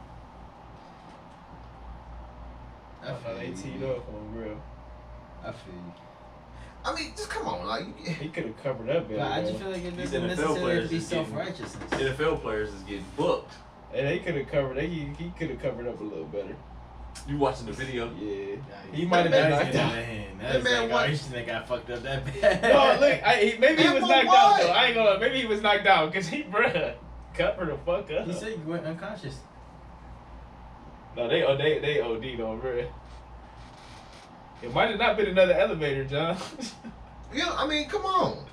I know they teed up on real. I feel you. I mean, just come on, like He could have covered up better. But I though. just feel like it These doesn't NFL necessarily players have to be is getting- self-righteousness. NFL players is getting booked. And they could have covered. He could have covered up a little better. You watching the video? Yeah. Nah, He might have been That knocked out. That man like, what- oh, you think I fucked up that bad? No, look. Maybe he And was for knocked what? out though. I ain't gonna. Maybe he was knocked out because he, bruh, covered the fuck up. He said you went unconscious. No, they OD'd on bruh. It might have not been another elevator, John. yeah, I mean, come on.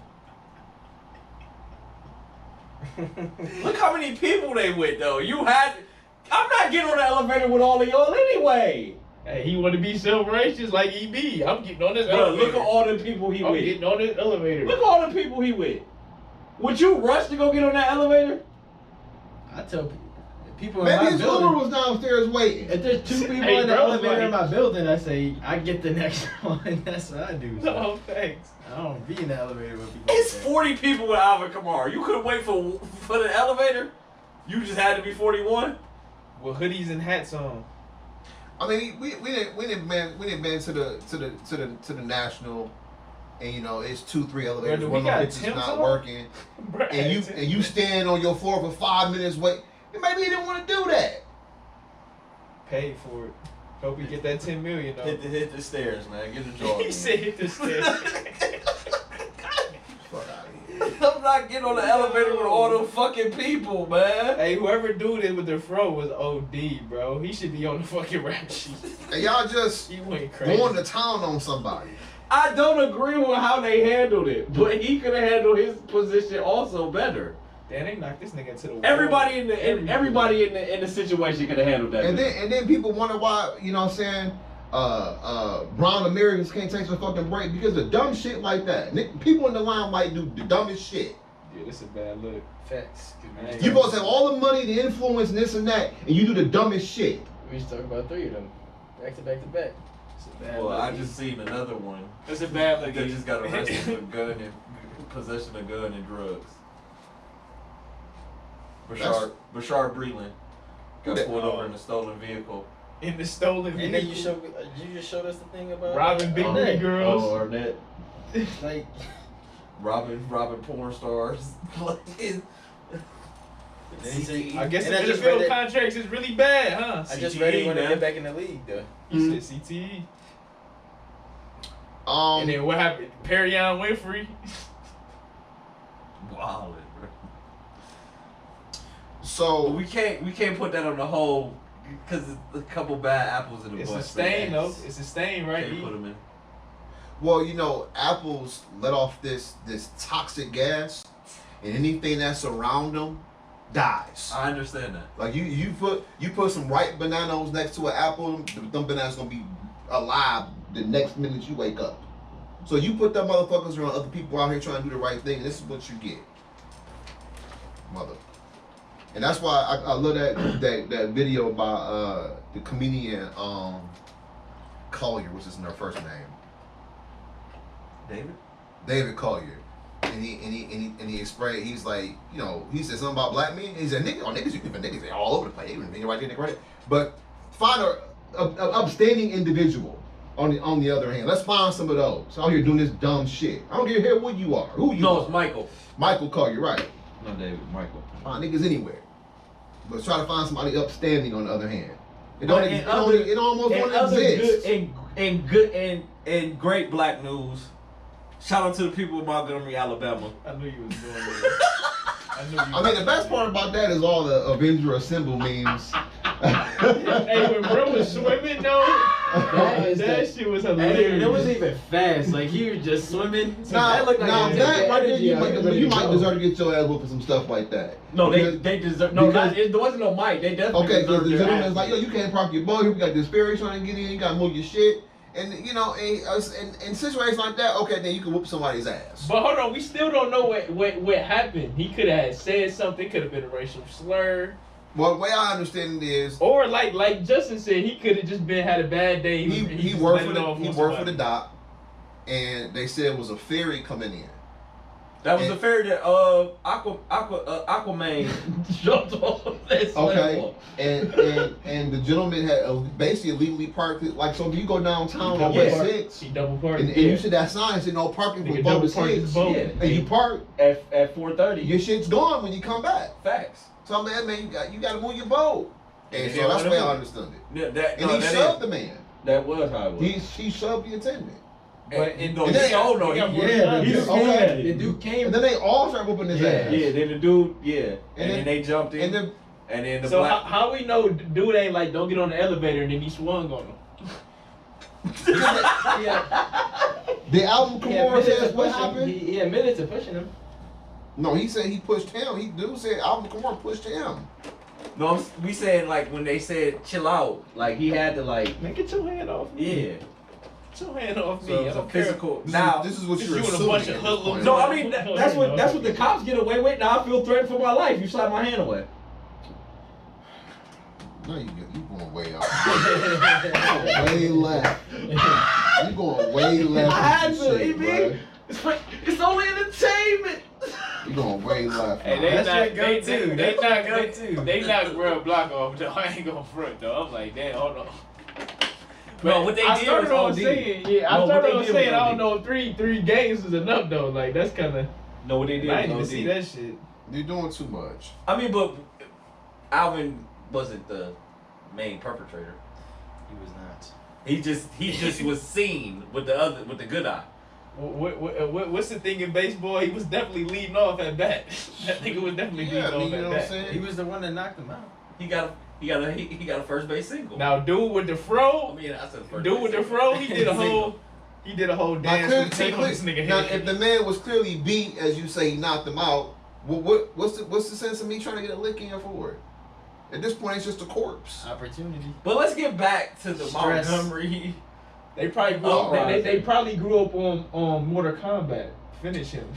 Look how many people they with though. I'm not getting on the elevator with all of y'all anyway. Hey, he want to be self-righteous like he be. I'm getting on this Bruh, elevator. look at all the people he I'm with. getting on this elevator. Look at all the people he with. Would you rush to go get on that elevator? I tell people in Maybe my his building. Uber was downstairs waiting. If there's two people Hey, in the bro, elevator like- in my building, I say I get the next one. That's what I do. So. No, thanks. I don't be in the elevator with people. It's like that. 40 people with Alvin Kamara. You couldn't wait for the elevator? You just had to be 41? With hoodies and hats on. I mean, we didn't been to the national, and you know it's 2-3 elevators. Bro, do we one of got them bitches Tim's not on? working, Bruh, and you stand on your floor for 5 minutes wait. And maybe he didn't want to do that. paid for it. Hope we get that 10 million though. Hit the stairs, man. Get the jaw. He said hit the stairs. Fuck out of here. I'm not getting on the elevator with all them fucking people, man. Hey, whoever do this with the fro was OD, bro. He should be on the fucking rap sheet. And y'all just He went crazy. going to town on somebody. I don't agree with how they handled it, but he could have handled his position also better. Damn, they knocked this nigga into the wall. Everybody in the situation could have handled that. And then people wonder why, you know what I'm saying, brown Americans can't take some fucking break because of dumb shit like that. People in the line might do the dumbest shit. Yeah, this a bad look. Facts. 'Cause we You supposed to have all the money, the influence, and this and that, and you do the dumbest shit. We just talk about three of them, back to back to back. It's a bad Well, look. I just seen another one. It's a bad look. They just got arrested with a gun possession of gun and drugs. That's- Bashar Breeland Who got that? pulled over in a stolen vehicle. In the stolen And then vehicle. you just showed us the thing about Robbing big Arnett. booty girls. Oh, Arnett. Like, Robbing porn stars. and he said- I guess and the I just read NFL it- contracts is really bad, huh? I just read it when CTE, they man. get back in the league, though. You said CTE. Um, And then what happened? Perrion Winfrey. Wildin', bro. But so we can't put that on the whole because it's a couple bad apples in the It's butt. a stain, though. Yes. It's a stain, right? Can't put them in. well, you know, apples let off this toxic gas, and anything that's around them dies. I understand that. Like you put some ripe bananas next to an apple, them bananas gonna be alive the next minute you wake up. So you put them motherfuckers around other people out here trying to do the right thing. This is what you get, mother. And that's why I love that video by the comedian Collier, which is their first name, David Collier. And he explained, he's like, you know, he said something about black men. He said, niggas, you can niggas they all over the place. They even right there, right there. But find a upstanding individual on the other hand. Let's find some of those out here doing this dumb shit. I don't give a hell what you are, who you No, are. it's Michael. Michael Collier, right? No, David. Michael. Find niggas anywhere. But try to find somebody upstanding on the other hand. It But don't. in It, other- it almost And don't other exist. and great black news. Shout out to the people of Montgomery, Alabama. I knew you was doing that. I knew you. I mean, the best part about that is all the Avenger Assemble memes. Hey, when bro was swimming though, that shit was hilarious. And it wasn't even fast. Like, he was just swimming. Now, that looked like now he took that the right there, energy you out. might, He was ready you to might go. deserve to get your ass whooped for some stuff like that. No, Because- they deserve. No, because- there wasn't no mic. They definitely Okay, because deserved the their gentleman's ass like, yo, you can't park your boat. You got this ferry trying to get in. You got to move your shit. And, you know, in situations like that, okay, then you can whoop somebody's ass. But hold on, we still don't know what happened. He could have said something, could have been a racial slur, Well, the way I understand it is, or like Justin said, he could have just had a bad day. he just worked let for it off the on dock, somebody. and they said it was a ferry coming in. That was the ferry that Aquaman jumped off that Okay, and the gentleman had basically illegally parked it. Like, so if you go downtown on Yeah. West 6, He double parked. and you see that sign saying no parking for Nigga boat double parked his 6, boat. Yeah. and you park, at 4:30. your shit's gone when you come back. Facts. So I'm like, man, you got to move your boat. And And so then that's the way I whatever. understood it. Yeah, that, And no, he that shoved is- the man. That was how it was. He shoved the attendant. But And no, then- he showed no. he got He, more yeah, shots. he Okay. scared The it. dude came. And then they all started whooping his Yeah. ass. Yeah, then the dude, and then- then they jumped in, And then and then the So black. how we know dude ain't like don't get on the elevator and then he swung on him? the album He admitted Kamora to says what pushing- happened. He admitted to pushing him. No, he said he pushed him. He dude said album Kamora pushed him. No, we said like when they said chill out, like he had to like, Man, get your hand off me. yeah. Get your hand off me. So I it's a don't care. physical. This Now, is what this you're you and a assuming. bunch of at this hoodlums. point. no, I mean that's what the cops get away with. Now I feel threatened for my life. You slap my hand away. No, you going way up. Way left. You going way left. I had with to, this shit, EB. bruh. It's only entertainment. You going way left. Hey, now. they That's not, your they, go-to. they That's not, your they, go-to. they knocked Real Block off though. I ain't gonna front though. I'm like, damn, hold on. No, what they I did started was on OD. saying, No, I what started they on did saying, was I don't OD. know, three games is enough though. Like that's kind of. No, what they did I didn't even was see OD. that shit. You're doing too much. I mean, but Alvin wasn't the main perpetrator. He was not. He just was seen with the good eye. What's the thing in baseball? He was definitely leading off at bat. That nigga was definitely Yeah, leading you off know at what I'm bat. saying? He was the one that knocked him out. He got a first base single. Now, dude with the I fro, mean, I said first dude base with the single. fro, he did a whole Now, dance clearly, routine on this nigga now, head. if the man was clearly beat, as you say, he knocked him out. What's the sense of me trying to get a lick in for it? At this point, it's just a corpse. Opportunity. But let's get back to the Stress. Montgomery. They probably grew up. They probably grew up on Mortal Kombat. Finish him.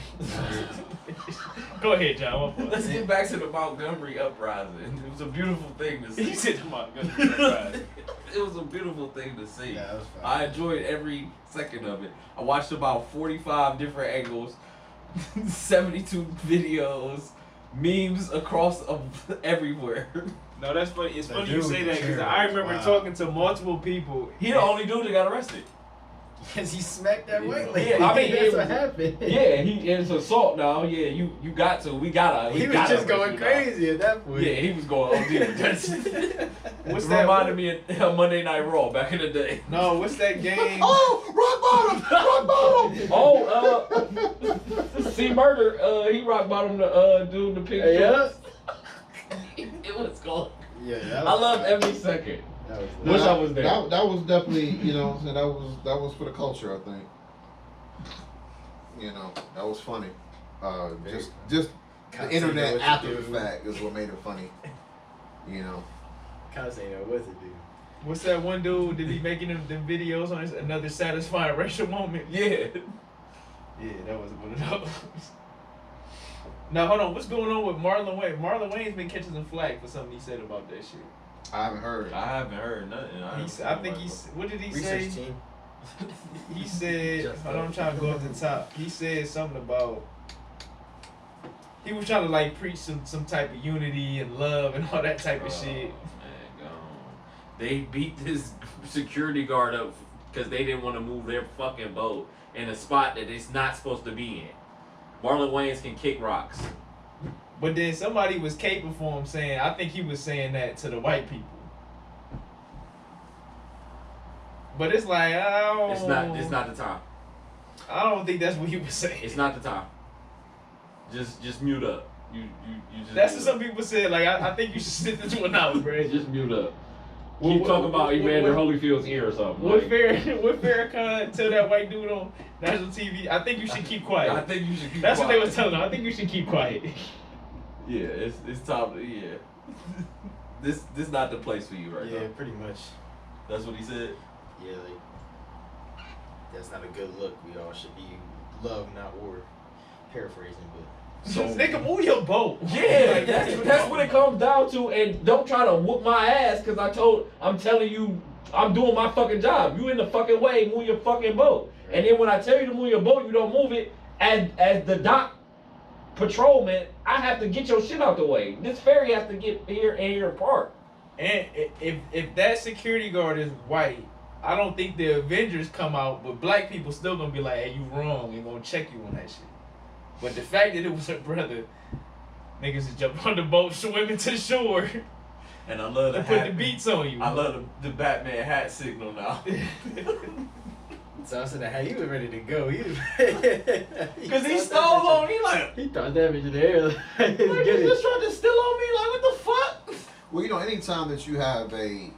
Go ahead, John. Let's get back to the Montgomery uprising. It was a beautiful thing to see. He said the Montgomery. It was a beautiful thing to see. Yeah, that was fun. I enjoyed every second of it. I watched about 45 different angles. 72 videos, memes across everywhere. No, that's funny. It's The funny you dude say that because was I remember wild. talking to multiple people. He the only dude that got arrested. Because he smacked that white Yeah, lady. I mean, that's it what was- happened. Yeah, it's assault now. Yeah, you got to. We gotta. He was just going crazy at that point. Yeah, he was going OD with that. What's It that? reminded me of Monday Night Raw back in the day. No, what's that game? Oh, rock bottom, rock bottom. See Murder, he rock bottom the dude in the pink Yeah. It was going. Yeah, that I was loved wild. every second. That was Wish I was there. That was definitely, you know, so that was for the culture, I think. You know, that was funny. Just the Cops internet ain't know what to after the do. fact is what made it funny. You know. Cops ain't know what to do. What's that one dude that be making them videos on another satisfying racial moment? Yeah. Yeah, that was one of those. Now hold on, what's going on with Marlon Wayne? Marlon Wayne's been catching some flack for something he said about that shit. I haven't heard. I haven't heard nothing. I think he's. What did he say? Research team. He said, Just hold on, I'm trying to go up the top. He said something about he was trying to like preach some type of unity and love and all that type of shit. Man, gone. They beat this security guard up because they didn't want to move their fucking boat in a spot that it's not supposed to be in. Marlon Wayans can kick rocks. But then somebody was caping for him saying, I think he was saying that to the white people. But it's like, It's not the time. I don't think that's what he was saying. It's not the time. Just mute up. You just That's mute what some up. people said. Like, I think you should sit this one out, bro. Just mute up. What- Keep what- talking about what- Evander what- Holyfield's ear or something. What like- Farrakhan tell that white dude on national TV? I think you should keep quiet. I think you should keep That's what they quiet. was telling him. I think you should keep quiet. Yeah, it's time to This not the place for you right Yeah, now. pretty much. That's what he said. Yeah, like that's not a good look. We all should be love, not war. Paraphrasing, but So Nigga, move your boat. yeah, Like, that's what it comes down to. And don't try to whoop my ass because I'm telling you I'm doing my fucking job. You in the fucking way, move your fucking boat. And then when I tell you to move your boat, you don't move it. As the dock patrolman, I have to get your shit out the way. This ferry has to get here and here apart. And if that security guard is white, I don't think the Avengers come out, but black people still gonna be like, hey, you wrong, and gonna check you on that shit. But the fact that it was her brother, niggas just jump on the boat, swimming to the shore, And I love to the put hat. the beats on you. I love the Batman hat signal now. so I said, "Hey, you was ready to go." Cause he stole on me like He thought that bitch in the air. he just tried to steal on me like what the fuck? Well, you know, anytime that you have a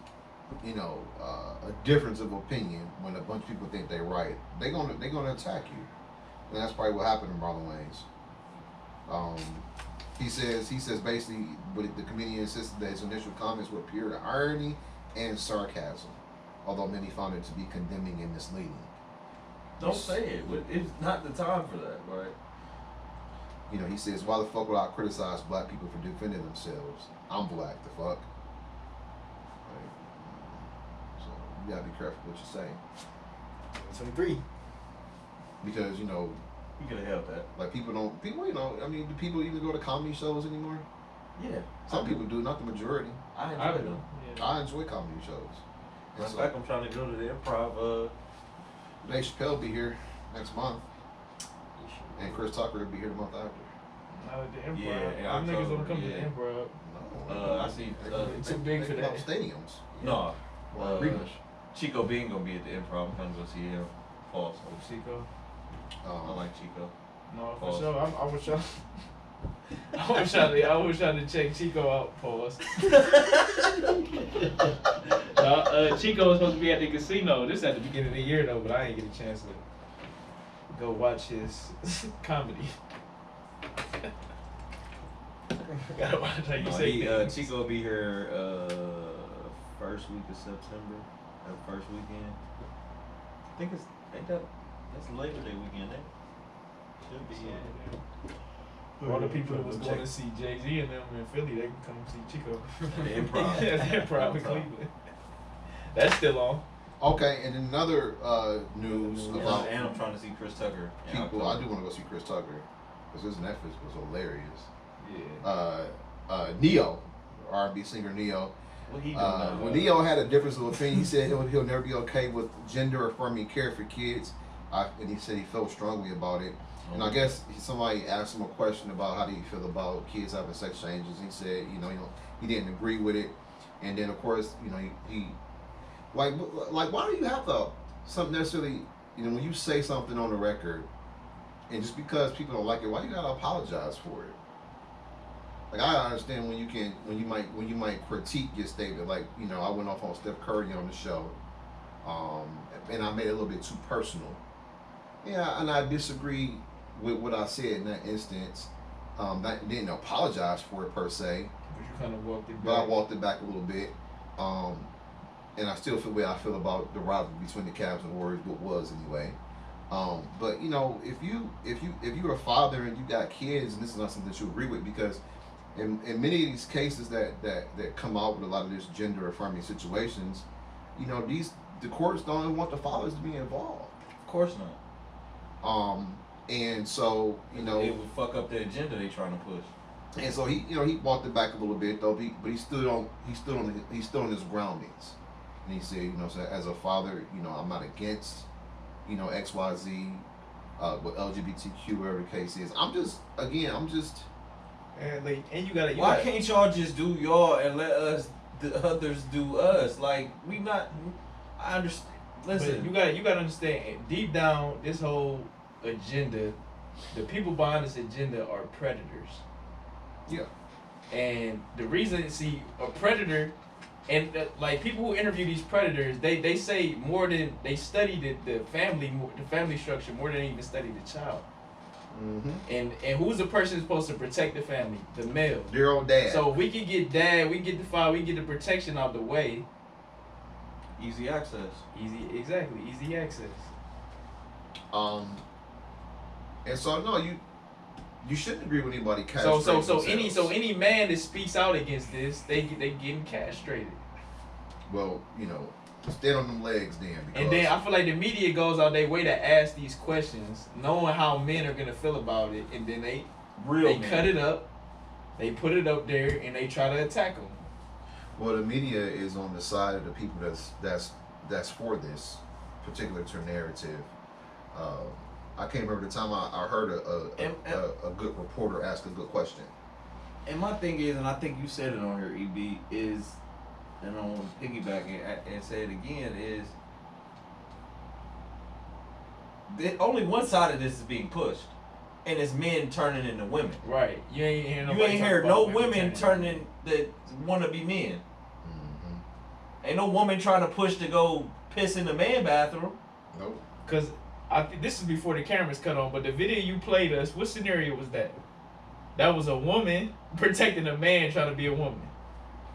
difference of opinion, when a bunch of people think they're right, they're gonna attack you, and that's probably what happened to Marlon Wayans. He says basically, but the comedian insisted that his initial comments were pure irony and sarcasm, although many found it to be condemning and misleading. Don't say it. It's not the time for that, right? You know, he says, why the fuck would I criticize black people for defending themselves? I'm black, the fuck. Right? So you gotta be careful what you say. 23. Because, you know, You could have helped that. like people, you know, I mean, do people even go to comedy shows anymore? Yeah. Some people do, not the majority. I I enjoy don't them. know. I enjoy comedy shows. And Matter of so, fact, I'm trying to go to the improv. Dave Chappelle will be here next month, and Chris Tucker will be here the month after. Not at the improv. Yeah, in Them niggas don't come to October, the yeah. improv. No, I see. It's too big for that. Stadiums. No. Or arenas. Chico Bean gonna be at the improv. I'm trying to go see him. Pause. Chico. I like Chico. No, for Pause. sure. I wish y'all. I wish y'all to check Chico out. Pause. Chico was supposed to be at the casino. This at the beginning of the year though, but I ain't get a chance to go watch his comedy. Gotta watch how you say things. Chico will be here first week of September. First weekend. I think that's Labor Day weekend, eh? Should be, yeah. All the people that was going to see Jay-Z and them in Philly, they can come see Chico. The improv. Yeah, the improv in Cleveland. That's still on. Okay, and another news And about I'm trying to see Chris Tucker. in people. I October. do want to go see Chris Tucker. because his Netflix was hilarious. Yeah. Neo, R&B singer Neo. What he doing now? When Neo had a difference of opinion, he said he'll never be okay with gender affirming care for kids, and he said he felt strongly about it. And I guess somebody asked him a question about how do you feel about kids having sex changes. He said, he didn't agree with it. And then of course, he like why do you have to something necessarily, when you say something on the record, and just because people don't like it, why you gotta apologize for it? Like I understand when you might critique your statement, like I went off on Steph Curry on the show, and I made it a little bit too personal. Yeah, and I disagree with what I said in that instance. I didn't apologize for it per se, But you kind of walked it back. but I walked it back a little bit. And I still feel the way I feel about the rivalry between the Cavs and Warriors, what was anyway. But if you're a father and you got kids, and this is not something that you agree with, because in many of these cases that come out with a lot of this gender affirming situations, the courts don't even want the fathers to be involved. Of course not. And so it would fuck up the agenda they trying to push. and so he walked it back a little bit though, but he stood on his groundings, and he said, so as a father, I'm not against, XYZ, with LGBTQ, whatever the case is. I'm just. And you gotta. Why can't y'all just do y'all and let us, the others, do us? Like we not. I understand. Listen, But you gotta understand. Deep down, this whole agenda, the people behind this agenda are predators. Yeah. And the reason, a predator, and like people who interview these predators, they say more than they study the family structure more than they even study the child. Mm-hmm. And who's the person who's supposed to protect the family? The male. Dear old dad. So we can get dad, we get the father, we get the protection out the way. easy access. Easy access. And so no, you shouldn't agree with anybody So castrating any man that speaks out against this, they getting castrated. well, stand on them legs then. Because And then I feel like the media goes out their way to ask these questions, knowing how men are gonna feel about it, and then they cut it up, they put it up there, and they try to attack them. well, the media is on the side of the people that's for this particular narrative. I can't remember the time I heard a good reporter ask a good question. And my thing is, and I think you said it on here, EB, is, and I want to piggyback and say it again, is only one side of this is being pushed, and it's men turning into women. Right. You ain't hear You ain't heard no women turning that want to be men. Mm-hmm. Ain't no woman trying to push to go piss in the man bathroom. Nope. Because I think this is before the cameras cut on, but the video you played us, what scenario was that? That was a woman protecting a man trying to be a woman.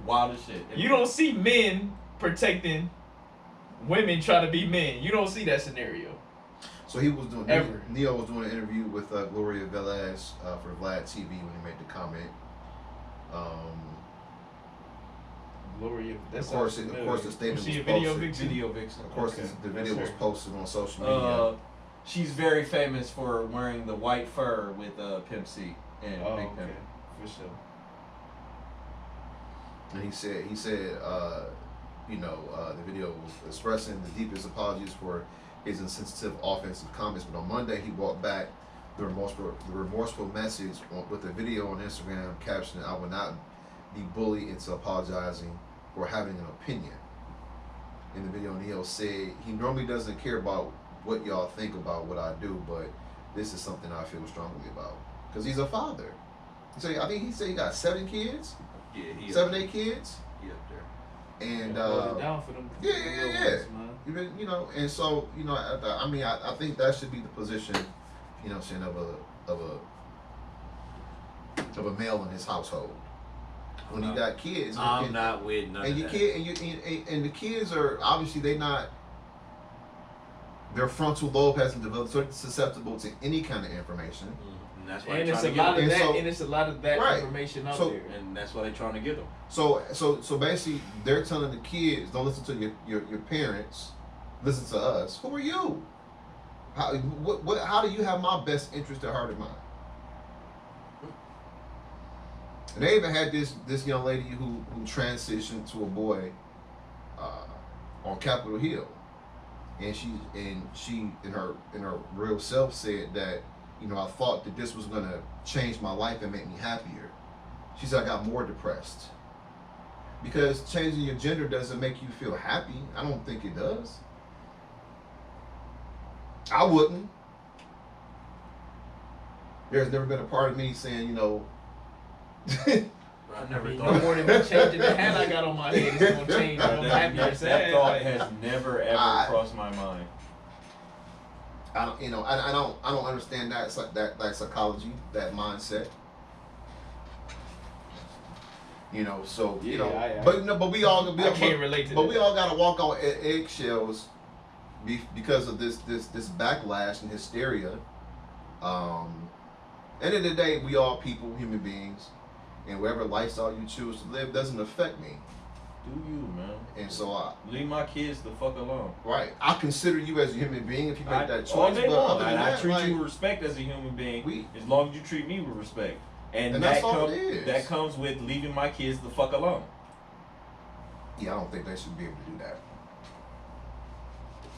Wild as shit. You don't see men protecting women trying to be men. You don't see that scenario. So he was doing. Ever. Neo was doing an interview with Gloria Velez for Vlad TV when he made the comment. Gloria, Of course, the statement Was she a was video posted. vixen? Video vixen. Of course, Okay. the video was That's her. posted on social media. She's very famous for wearing the white fur with Pimp C and Oh, Big okay. Pimp. For sure. And he said, the video was expressing the deepest apologies for his insensitive offensive comments. But on Monday, he walked back the remorseful message with a video on Instagram captioning, "I will not be bullied into apologizing for having an opinion." In the video, Neo said he normally doesn't care about what y'all think about what I do, but this is something I feel strongly about. Because he's a father. I think he said he got 7 kids? Yeah, he 7, 8 kids? He up there. And Hold it down for them. yeah. Ones, man. even and so I think that should be the position, saying of a male in his household. When you got kids, I'm not with none and of your that. kid and the kids are obviously their frontal lobe hasn't developed, so it's susceptible to any kind of information. And that's why And they're it's trying a to get lot them. of And that, so- and it's a lot of that Right. information out So- there. And that's why they're trying to get them. So basically, they're telling the kids, don't listen to your parents, listen to us. Who are you? How do you have my best interest at heart in mind? And they even had this young lady who transitioned to a boy on Capitol Hill, and she in her real self said that, you know, I thought that this was gonna change my life and make me happier. She said I got more depressed because changing your gender doesn't make you feel happy. I don't think it does. I wouldn't. There's never been a part of me saying, you know. I never No thought. more than me changing the hat I got on my head is gonna change. I'm happy or That sad. thought Like, has never ever crossed my mind. I don't, you know, I don't understand that that psychology, that mindset. You know, so you Yeah, know, I- but no, but we all, I can't relate to but that. we all gotta walk on eggshells because of this backlash and hysteria. End of the day, we all people, human beings, and whatever lifestyle you choose to live doesn't affect me. Do you, man? And so Leave my kids the fuck alone. right, I consider you as a human being if you make that All choice. day But long. other than And I that, treat like, you with respect as a human being, we- as long as you treat me with respect. And And that that's all it is. that comes with leaving my kids the fuck alone. yeah, I don't think they should be able to do that.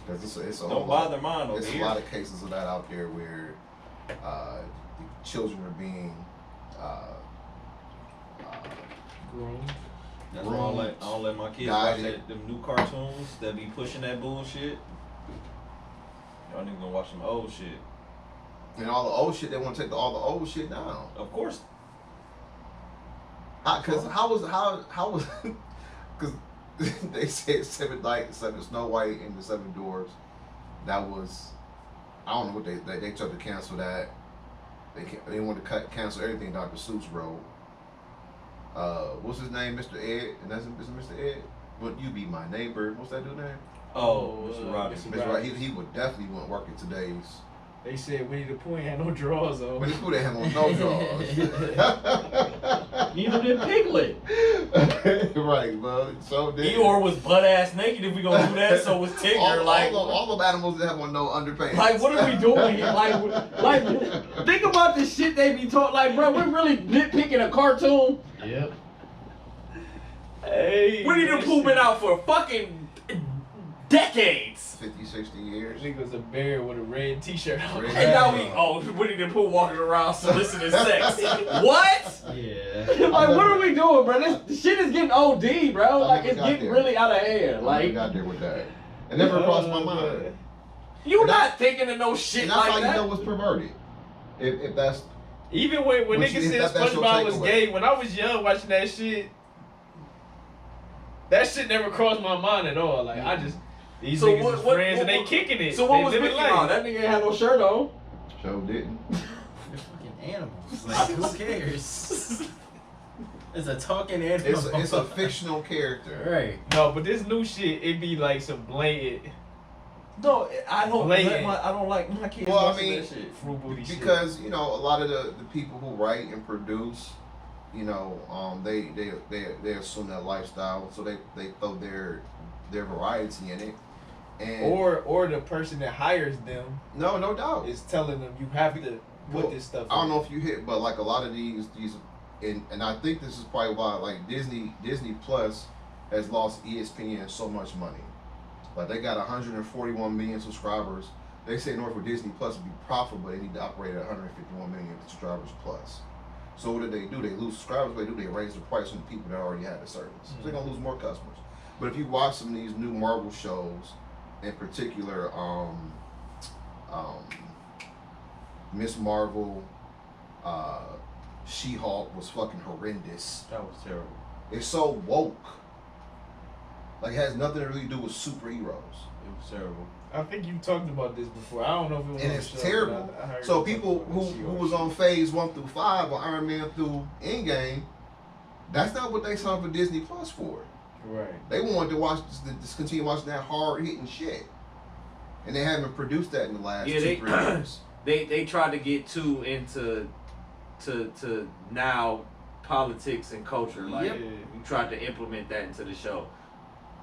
Because it's a whole Don't lot- bother mine over There's here. a lot of cases of that out there where the children are being groomed. That's why I don't let my kids Guided. watch them new cartoons that be pushing that bullshit. Y'all niggas gonna watch some old shit. and all the old shit. They want to take all the old shit down. Of course. Because how was because they said seven Snow White and the Seven Dwarfs. That was, I don't know what they tried to cancel that. They wanted to cancel everything Dr. Seuss wrote. What's his name, Mr. Ed? And that's Mr. Ed. Would you be my neighbor? What's that dude name? Oh, Mr. Rogers. Mr. Mr. Right. He would definitely wouldn't work in today's. They said Winnie the Pooh ain't had no drawers on. But he put him on no drawers. Neither did Piglet. Right, bro. So did Eeyore was butt ass naked if we gonna do that. So was Tigger. all the animals that have on no underpants. Like, what are we doing here? Like, think about the shit they be talking. Like, bro, we're really nitpicking a cartoon. Yep. Hey, Winnie the Pooh been out for fucking decades. 50, 60 years. Nigga was a bear with a red t-shirt on. Red. And now Winnie the Pooh walking around soliciting sex. What? Yeah. Like, what are we doing, bro? This shit is getting OD, bro. Like, never it's got getting there. really out of hand. I never Like, got there with that. It never crossed my mind. you And not thinking of no shit And that's like how that. you know it's perverted. If that's Even when What niggas you- said that's your SpongeBob was takeaway. gay, when I was young watching that shit never crossed my mind at all. Like I just these So niggas what- is what- friends and they what- kicking it. So what They was living Mickey life. on? That nigga ain't had no shirt on. show didn't. They're fucking animals. Like, who cares? It's a talking animal. It's a fictional character. Right. No, but this new shit, it be like some blatant No, I don't. Blatant. I don't like my kids Well, I watching mean, that shit. fruit booty shit. Because you know a lot of the people who write and produce, you know, they assume that lifestyle, so they throw their variety in it. And Or the person that hires them no doubt. is telling them you have to put Well, this stuff. I don't in. know if you hit, but like a lot of these, and I think this is probably why like Disney Plus has lost ESPN so much money. Like they got 141 million subscribers. They say in order for Disney Plus to be profitable, they need to operate at 151 million subscribers plus. So what do? They lose subscribers. What they raise the price on the people that already have the service. So they're gonna lose more customers. But if you watch some of these new Marvel shows, in particular, Miss Marvel, She-Hulk was fucking horrendous. That was terrible. It's so woke. Like it has nothing to really do with superheroes. It was terrible. I think you talked about this before. I don't know if it was And on it's the show, terrible. but I heard So you people talking who about this was shit. on phase 1 through 5 or Iron Man through Endgame, that's not what they signed for Disney Plus for. Right. They wanted to watch just continue watching that hard hitting shit. And they haven't produced that in the last Yeah, 2-3 years. They tried to get too into to now politics and culture. Like Yep. you tried to implement that into the show.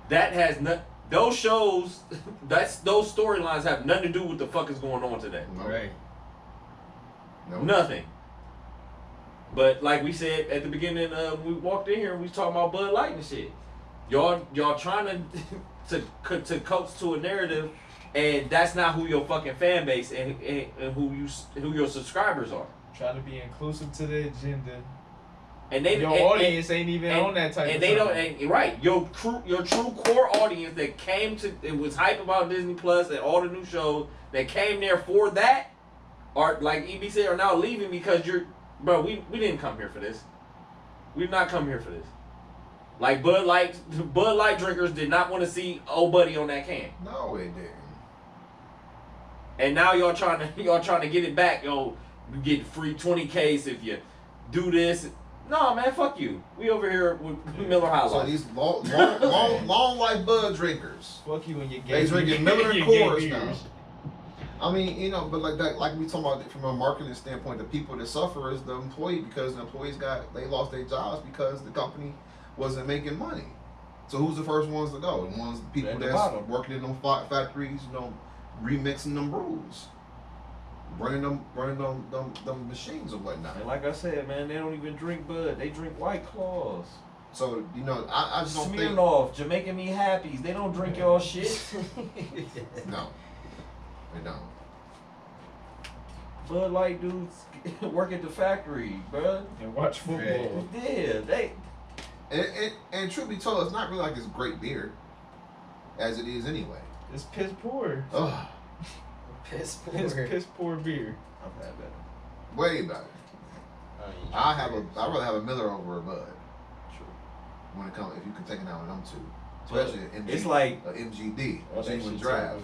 That has not those shows. Those storylines have nothing to do with the fuck is going on today. No, Right. no. Nothing. But like we said at the beginning, we walked in here and we was talking about Bud Light and shit. Y'all trying to coax to a narrative, and that's not who your fucking fan base and who your subscribers are. Trying to be inclusive to the agenda. And they Your and- audience ain't even on that type and of they something. don't right. Your true core audience that came to it was hype about Disney Plus and all the new shows that came there for that are like EB said are now leaving because we didn't come here for this. We did not come here for this. Like Bud Light drinkers did not want to see old buddy on that can. No, it didn't. And now y'all trying to get it back. Yo, you get free 20Ks if you do this. No, man, fuck you. We over here with Miller High So Life. these long life Bud drinkers, Fuck you and your they gay drinking Miller and your gay Coors now. beers. I mean, you know, but like that, like we talking about from a marketing standpoint, the people that suffer is the employee because the employees they lost their jobs because the company wasn't making money. So who's the first ones to go? The ones people At the that's bottom. working in them factories, you know, remixing them brews, running them machines or whatnot. And like I said, man, they don't even drink Bud. They drink White Claws. So you know, I just don't think Smirnoff, Jamaican Me Happies. They don't drink y'all shit. no, they don't. Bud Light dudes work at the factory, bruh. And watch football. Yeah, they. And truth be told, it's not really like it's great beer, as it is anyway. It's piss poor. Ugh, Piss It's poor. piss poor beer. I've had better. way better. I I'd rather have a Miller over a Bud. When it comes, if you can take it out of them two, especially an MG, It's like MGD, Oh, that genuine shit draft.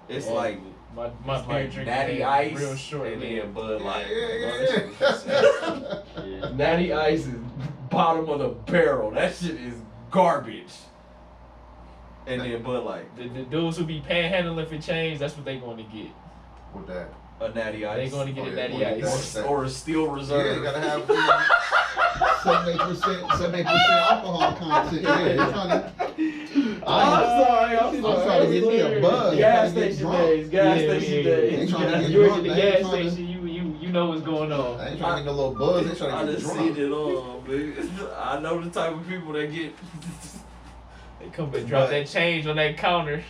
it's Yeah. like My it's beer like drinking Natty game Ice real short. and man. then Bud Light. Yeah. Yeah. Natty Ice is bottom of the barrel. That shit is garbage. And then Bud Light, The dudes who be panhandling for change, that's what they going to get. With that, a Natty Ice, They going to get Oh, a yeah, natty boy, ice. that's- or a Steel yeah, Reserve. you gotta have 78% alcohol content. Yeah, you're trying to. I'm trying to get me a Bud. Gas I'm trying to get station drunk. days. Gas Yeah, station yeah, days. They trying to get You work drunk. at the They ain't gas trying to- station, you know what's going on. I ain't trying to get no little buzz. They I trying to done get seen drunk. it all, man. I know the type of people that get. They come and drop that change on that counter.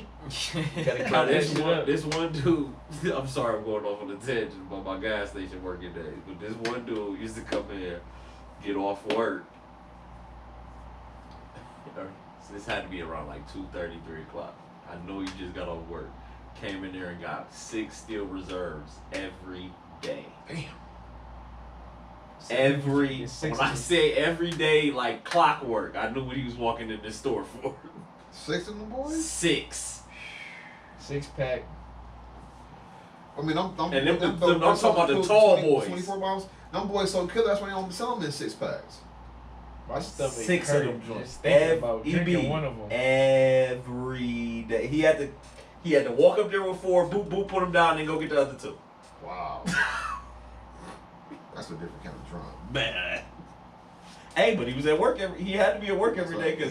Gotta Now, count that this shit one, up. this one dude, I'm sorry I'm going off on a tangent about my gas station working days, but this one dude used to come in here, get off work. So this had to be around like 2:30, 3 o'clock. I know he just got off work. Came in there and got 6 Steel Reserves every day. Damn. Every, It's six when I of them. say every day, like clockwork, I knew what he was walking in the store for. 6 of them boys. 6. 6-pack. I mean, I'm And them I'm talking about the tall boys. 24 bottles. Them boys so killer. That's why they don't sell them in 6-packs. My stomach 6 of hurt them joints. just thinking about drinking EB, one of them. every day. He had to walk up there with 4, boop boop, put them down, and go get the other 2. Wow. That's a different kind of drunk. Man. Hey, but he was at work he had to be at work every day because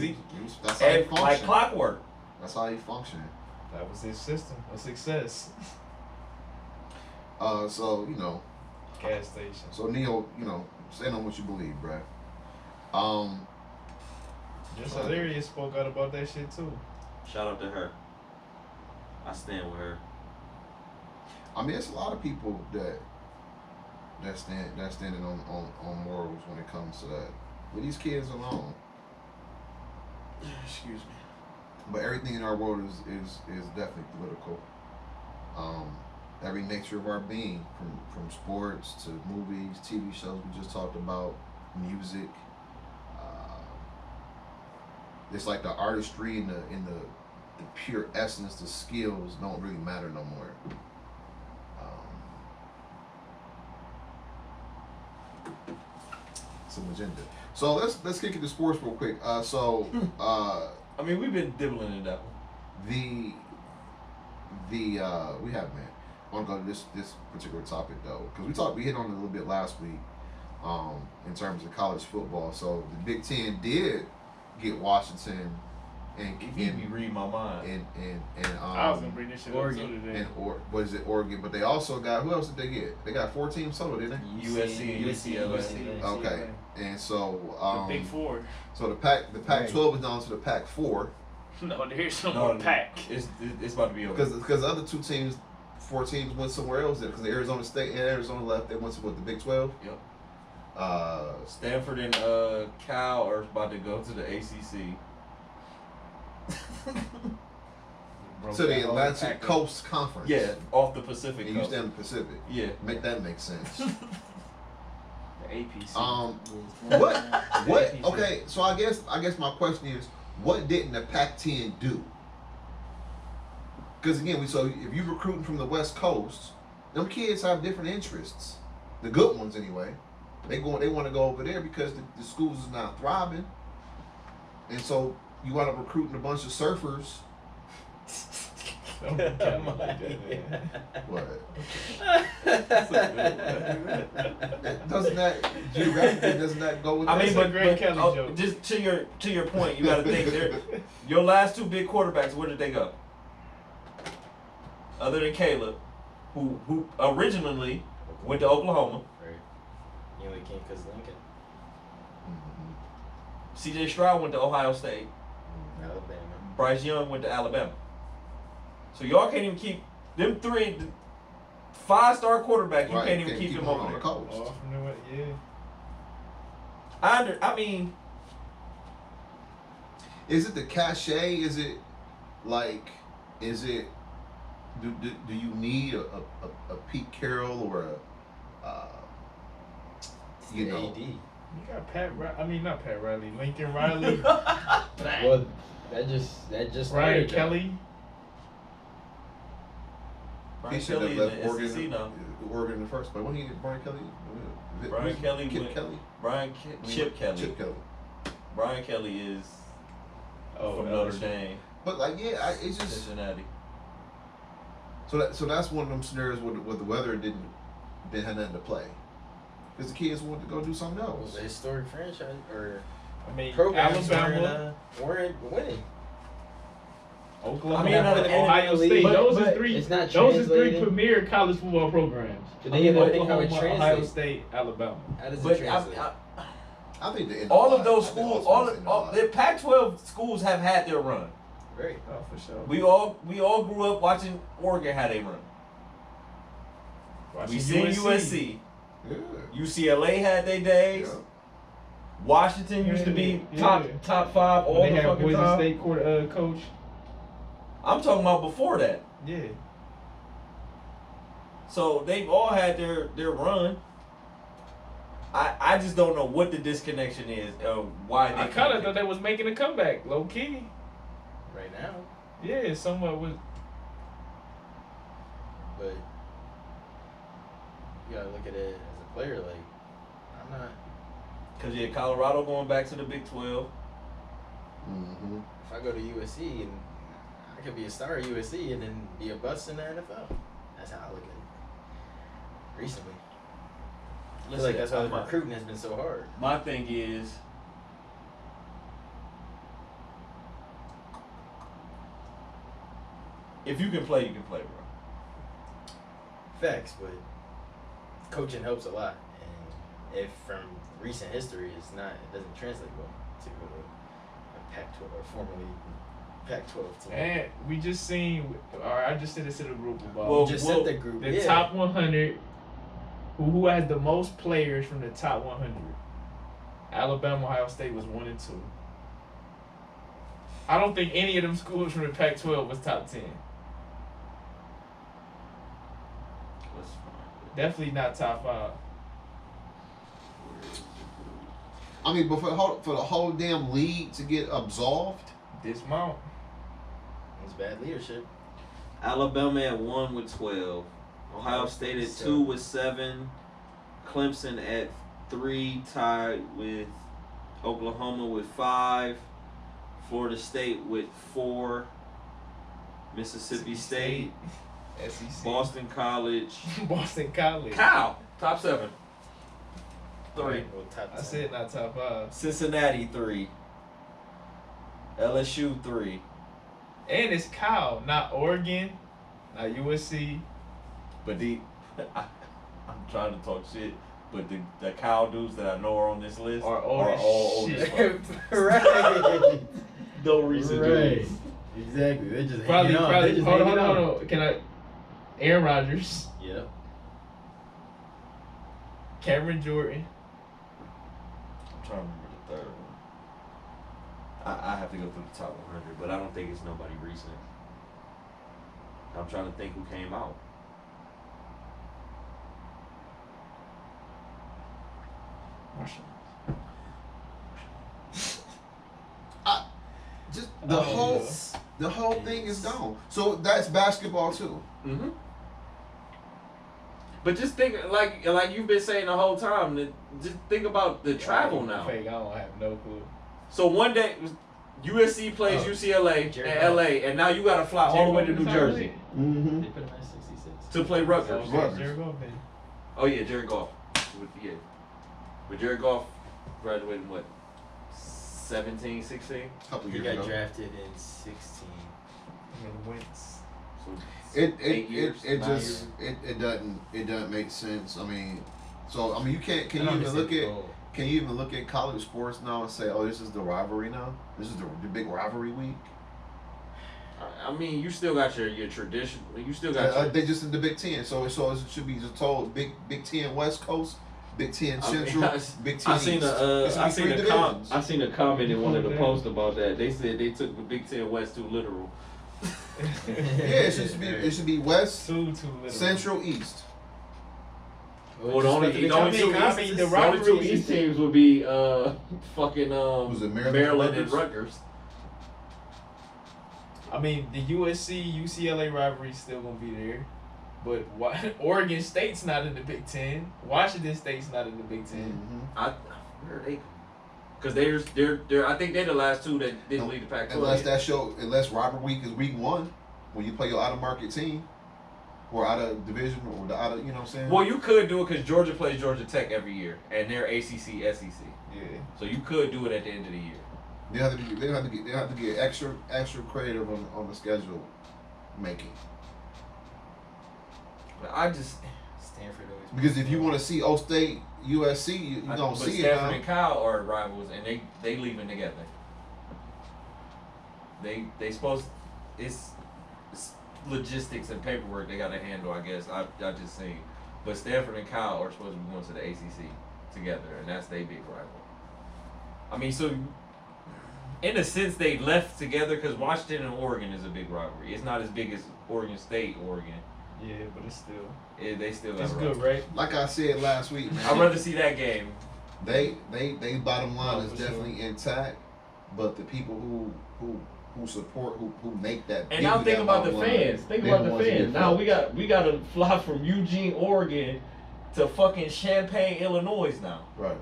That's how he like functioned. clockwork. That's how he functioned. That was his system of success. So you know, Gas station. so Neil, you know, stand on what you believe, bruh. Just Hilarious spoke out about that shit too. Shout out to her. I stand with her. I mean, it's a lot of people that's standing on morals when it comes to that. With these kids alone. Excuse me. But everything in our world is definitely political. Every nature of our being, from sports to movies, TV shows we just talked about, music. It's like the artistry and the pure essence, the skills don't really matter no more. Some agenda. So let's kick it to sports real quick. I mean, we've been dibbling in that one. We have, man. I want to go to this particular topic though, because we hit on it a little bit last week, in terms of college football. So the Big Ten did get Washington and He be reading my mind. I was gonna bring this shit up Oregon. today. and or what is it, Oregon? But they also got, who else did they get? They got 4 teams total, didn't they? USC and UCLA. Okay, and so The Big Four. so the Pac-12 is down to the Pac-4 No, there's no No, more pack. It's about to be over. because the other 2 teams, 4 teams went somewhere else. Because Arizona State and Arizona left, they went to what, the Big 12. Yep. Stanford Stanford and Cal are about to go to the ACC. to the Atlantic Coast Conference. Yeah, off the Pacific And you Coast. stand in the Pacific. Yeah. Make that make sense. The APC. What? Okay, so I guess my question is, what didn't the Pac-10 do? Because again, so if you're recruiting from the West Coast, them kids have different interests. The good ones, anyway. They want to go over there because the schools is not thriving, and so you wind up recruiting a bunch of surfers. Don't be counting like that, man. What? Doesn't that geographically doesn't that go with? I that? mean, That's a but, great Kelly joke. just to your point, you got to think there. Your last 2 big quarterbacks, where did they go? Other than Caleb, who originally went to Oklahoma. Right. You only came because Lincoln. Mhm. C.J. Stroud went to Ohio State. Alabama. Bryce Young went to Alabama. So y'all can't even keep them 3 5-star quarterbacks. You Right, can't even keep them over on there. the coast. Oh, from the way, yeah. I mean, Is it the cachet? Is it do you need a Pete Carroll or you know? AD. You got not Pat Riley, Lincoln Riley, Well, that just Ryan started, Kelly. Brian He should Kelly have is left in the SEC Oregon, now. Oregon in the first place. When he Brian Kelly, Brian Kelly Kip went- Kelly, Chip Kelly. Chip Kelly. Brian Kelly is Oh, from Notre Dame, But like, yeah, it's just Cincinnati. so that's one of them scenarios where the weather didn't have nothing to play because the kids wanted to go do something It was else. a historic franchise or I mean, programs Alabama, weren't winning. Oklahoma, I mean, Ohio State. but- Those but are 3. it's not Those are 3 translating. premier college football programs. But they even think how it Oklahoma, Ohio translates. State, Alabama. How does it But translate? I think all of those schools, all the Pac-12 schools have had their run. Right. Oh, for sure. We all grew up watching Oregon had a run. Watching We seen USC. Yeah. UCLA had their days. Yeah. Washington used to be Yeah. top 5 all When the they had fucking Boise time. State coach. I'm talking about before that. Yeah. So they've all had their run. I just don't know what the disconnection is. Why they I kind of thought they was making a comeback, low key. Right now, Yeah, somewhat was. but you gotta look at it as a player. Like, I'm not. Because Colorado going back to the Big 12. Mm-hmm. If I go to USC and I could be a star at USC and then be a bust in the NFL. That's how I look at it. Recently, I feel like that's why the recruiting has been so hard. My thing is, if you can play, bro. Facts, but coaching helps a lot. And if from recent history, it doesn't translate well to go to a Pac-12 or formerly Pac-12 team. And we just seen. All right, I just said this to the group about Well, You just said the group. the yeah. top 100. Who has the most players from the top 100? Alabama, Ohio State was 1 and 2. I don't think any of them schools from the Pac-12 was top 10. Definitely not top 5. I mean, but for the whole damn league to get absolved, Dismount. It's bad leadership. Alabama at 1 with 12. Ohio State at 2 with 7. Clemson at 3, tied with Oklahoma with 5. Florida State with 4. Mississippi State. SEC. Boston College. Boston College. Cal, top 7. 3. Well, top I 10. said not top 5. Cincinnati 3. LSU 3. And it's Cal, not Oregon, not USC. But I'm trying to talk shit. But the Cal dudes that I know are on this list Are are old as all old as shit. fuck. Right. No reason Right. to. Exactly. They're just Probably. hanging on. They're just Hold hanging on. on. Can I? Aaron Rodgers, Yep. Cameron Jordan. I'm trying to remember the third one. I have to go through the top 100, but I don't think it's nobody recent. I'm trying to think who came out. Just Oh, the whole thing is gone. So that's basketball too. Mm-hmm. But just think, like you've been saying the whole time, that just think about the travel now. Fake, I don't have no clue. So one day, USC plays UCLA Jared and LA, and now you got to fly all the way to New Jersey Mm-hmm. They put him at 66. to play Rutgers. Rutgers. Jared Goff, then. Oh yeah, Jared Goff. Yeah, but Jared Goff graduated in what, 17, 16? Couple He years got ago. drafted in 16. And Wentz. So It 8 years, 9 it doesn't make sense. I mean, so I mean you can't I don't understand. can you even look at college sports now and say, oh, this is the rivalry now? This is the big rivalry week. I mean, you still got your tradition. You still got. Your, They just in the Big Ten, so it should be just told Big Ten West Coast, Big Ten I mean, Central, Big Ten I seen East. a It should be three divisions. I seen a comment in one of the Yeah. posts about that. They said they took the Big Ten West too literal. Yeah, it should be West, Too little. Central, East. Well, the only two East teams would be fucking Was it Maryland Maryland and and Rutgers. I mean, the USC UCLA rivalry is still gonna be there, but Oregon State's not in the Big Ten. Washington State's not in the Big 10 Mm-hmm. Where are they? Because they're I think they're the last two that didn't lead the Pac-12. Unless Robert Week is week 1, when you play your out of market team, or out of division, or the out of, you know what I'm saying? Well, you could do it because Georgia plays Georgia Tech every year, and they're ACC, SEC. Yeah. So you could do it at the end of the year. They have to get extra creative on the schedule making. But I just Stanford always. Because if you want to see O State, USC, you but don't see it Stanford now. and Kyle are rivals, and they leaving together. They supposed it's logistics and paperwork they got to handle. I guess I just seen, but Stanford and Kyle are supposed to be going to the ACC together, and that's their big rival. I mean, so in a sense they left together because Washington and Oregon is a big rivalry. It's not as big as Oregon State, Oregon. Yeah, but it's still. They still got It's a good, rivalry. right? Like I said last week, man. I'd rather see that game. They bottom line Oh, is for sure. definitely intact, but the people who support who make that. And now think about the fans. Think about the fans. Now we got. got to fly from Eugene, Oregon, to fucking Champaign, Illinois now. Right.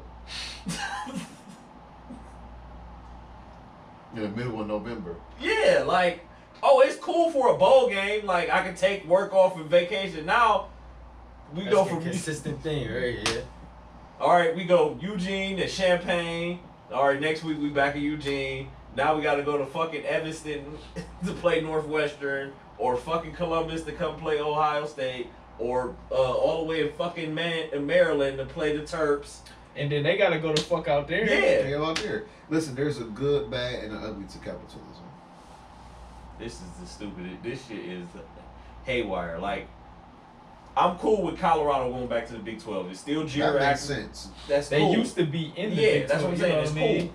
In the middle of November. Yeah, like, oh, it's cool for a bowl game. Like, I can take work off and vacation. Now we That's go a from consistent thing, right? Yeah. all right, we go Eugene to Champaign. All right, next week we back in Eugene. Now we got to go to fucking Evanston to play Northwestern, or fucking Columbus to come play Ohio State, or all the way to fucking Maryland to play the Terps. And then they gotta go the fuck out there. Yeah. They out there. Listen, there's a good, bad, and an ugly to capitalism. This is the stupidest. This shit is haywire. Like, I'm cool with Colorado going back to the Big 12. It's still That Jared makes Axel. sense. That's They cool. used to be in the Yeah, Big that's what I'm 12, saying. you It's know what I cool. mean?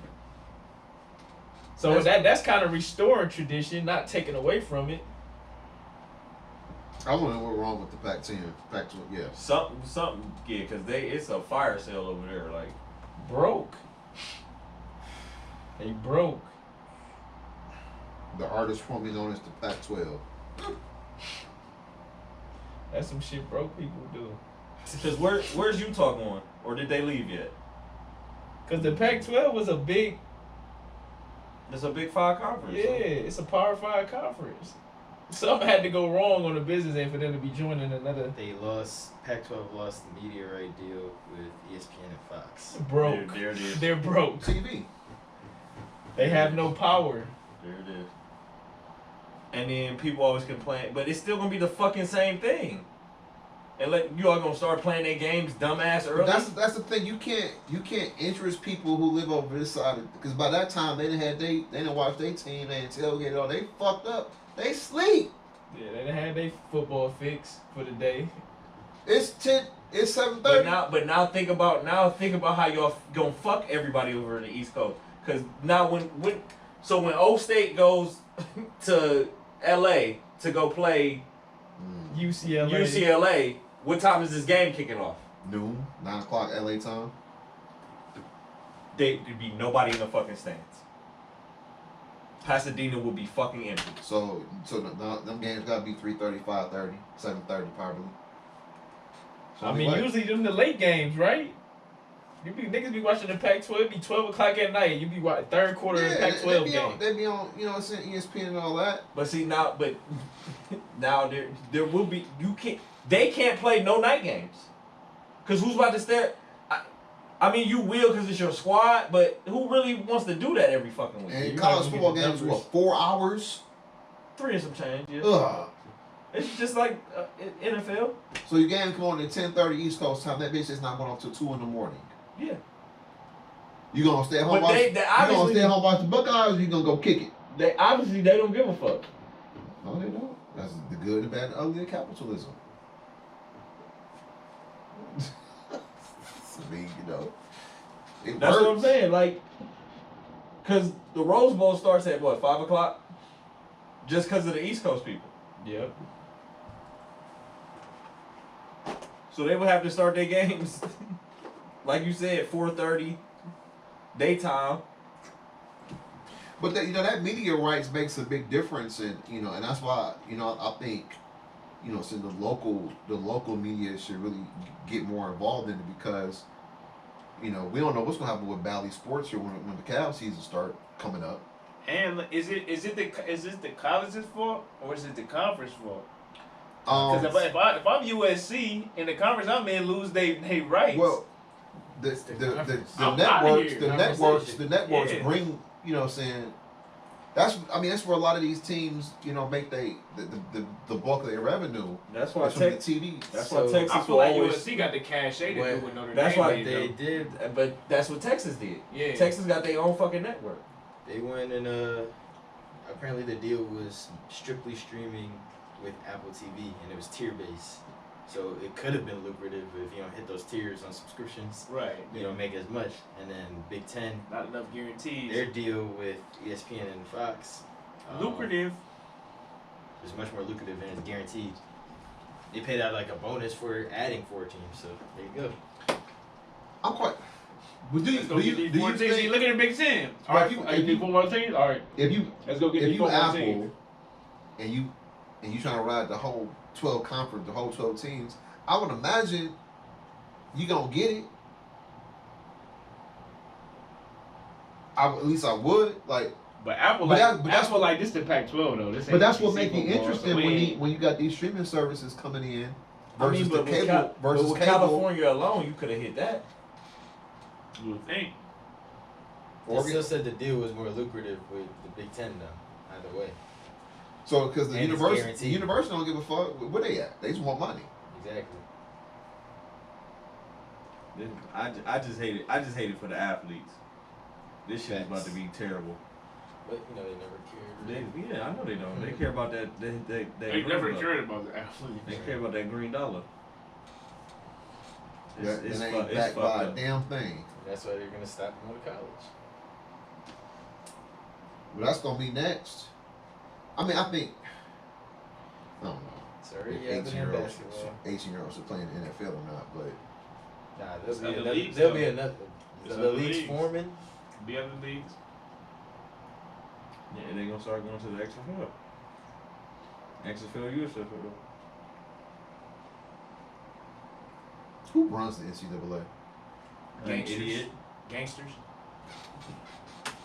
So that's kind of restoring tradition, not taking away from it. I want to know what's wrong with the Pac-10, Pac-12. Yeah. Something, yeah, because it's a fire sale over there. Like, Broke. They broke. The artist formerly known as the Pac-12. That's some shit broke people do. because where's Utah going? Or did they leave yet? Cause the Pac-12 was a big, It's a Big Five conference. yeah, it's a Power 5 conference. Something had to go wrong on the business end for them to be joining another. They lost. Pac-12 lost the media right deal with ESPN and Fox. Broke. There it is. They're broke. TV. They have no power. There it is. And then people always complain, but it's still gonna be the fucking same thing. And you all gonna start playing their games dumbass early. That's the thing. You can't interest people who live over this side because by that time they didn't watch their team, they didn't tailgate all. They fucked up. They sleep. Yeah, they done had their football fix for the day. It's 7:30. But now think about how y'all gonna fuck everybody over in the East Coast. Cause now when O State goes to LA to go play UCLA, what time is this game kicking off? Noon, 9 o'clock LA time. There'd be nobody in the fucking stands. Pasadena will be fucking empty. So them games gotta be 3:30, 5:30, 7:30 probably. So I mean, usually them the late games, right? Niggas be watching the Pac-12. It be 12 o'clock at night. You be watching third quarter of the Pac-12 game. They be on, it's ESPN and all that. But see now there will be they can't play no night games. Cause who's about to stare? I mean, you will because it's your squad, but who really wants to do that every fucking week? And college football games, what, 4 hours? 3 and some change. Yeah. Ugh. It's just like NFL. So your game come on at 10:30 East Coast time. That bitch is not going on till 2 in the morning. Yeah. You gonna stay at home? But You gonna stay at home watch the Buckeyes, or you gonna go kick it? They don't give a fuck. No, they don't. That's the good, the bad, and ugly of capitalism. I mean, it That's works. what I'm saying. Like, cause the Rose Bowl starts at what, 5 o'clock? Just cause of the East Coast people. Yep. So they would have to start their games, like you said, 4:30 daytime. But that media rights makes a big difference, and and that's why I think so the local media should really get more involved in it because we don't know what's gonna happen with Bally Sports here when the Cavs season start coming up. And is this the college's fault or is it the conference fault? Because if I'm USC and the conference I'm in lose they rights. Well, the networks Yeah. bring saying that's where a lot of these teams make the bulk of their revenue. That's why from the TV. That's So, why Texas I feel will like always. USC got the cachet to do with Notre Dame. That's why did, They though. did. But that's what Texas did. Yeah. Texas got their own fucking network. They went and apparently the deal was strictly streaming with Apple TV and it was tier based. So it could have been lucrative if you don't hit those tiers on subscriptions. Right. You don't make as much. And then Big Ten, Not enough guarantees. their deal with ESPN and Fox Lucrative. is much more lucrative and it's guaranteed. They paid out like a bonus for adding 4 teams. So there you go. I'm quite. But do Let's go get these 4 teams. think Look at the Big Ten. But All right, if you- are you 4 more teams? All right, if you let's go get if these you 4 more Apple teams. and you trying to ride the whole 12 conference, the whole 12 teams, I would imagine you gonna get it. At least I would like. But Apple But like that- but that's Apple like this the Pac-12 though. This ain't But that's SEC what makes it football, interesting so we when ain't- when you got these streaming services coming in I versus mean, the but with cable versus with cable. California alone, you could have hit that. You would think. They still said the deal was more lucrative with the Big Ten though. Either way. So because the And it's university guaranteed. don't give a fuck where they at. They just want money. Exactly. I just hate it. I just hate it for the athletes. This shit is about Facts. to be terrible. But they never cared. I know they don't. They care about that. They Never green dollar. cared about the athletes. They care about that green dollar. That It's ain't fucked backed by a up. damn thing. That's why they're gonna stop them going to college. But that's gonna be next. I mean, I think. I don't know. It's already If happening in basketball. 18-year-olds are playing in the NFL or not, but Nah, There's other leagues, there'll be though. another. There's The other leagues leagues. forming. Be other leagues. Yeah, they gonna start going to the XFL. XFL, USFL. who runs the NCAA? Gangsters. Idiot. Gangsters.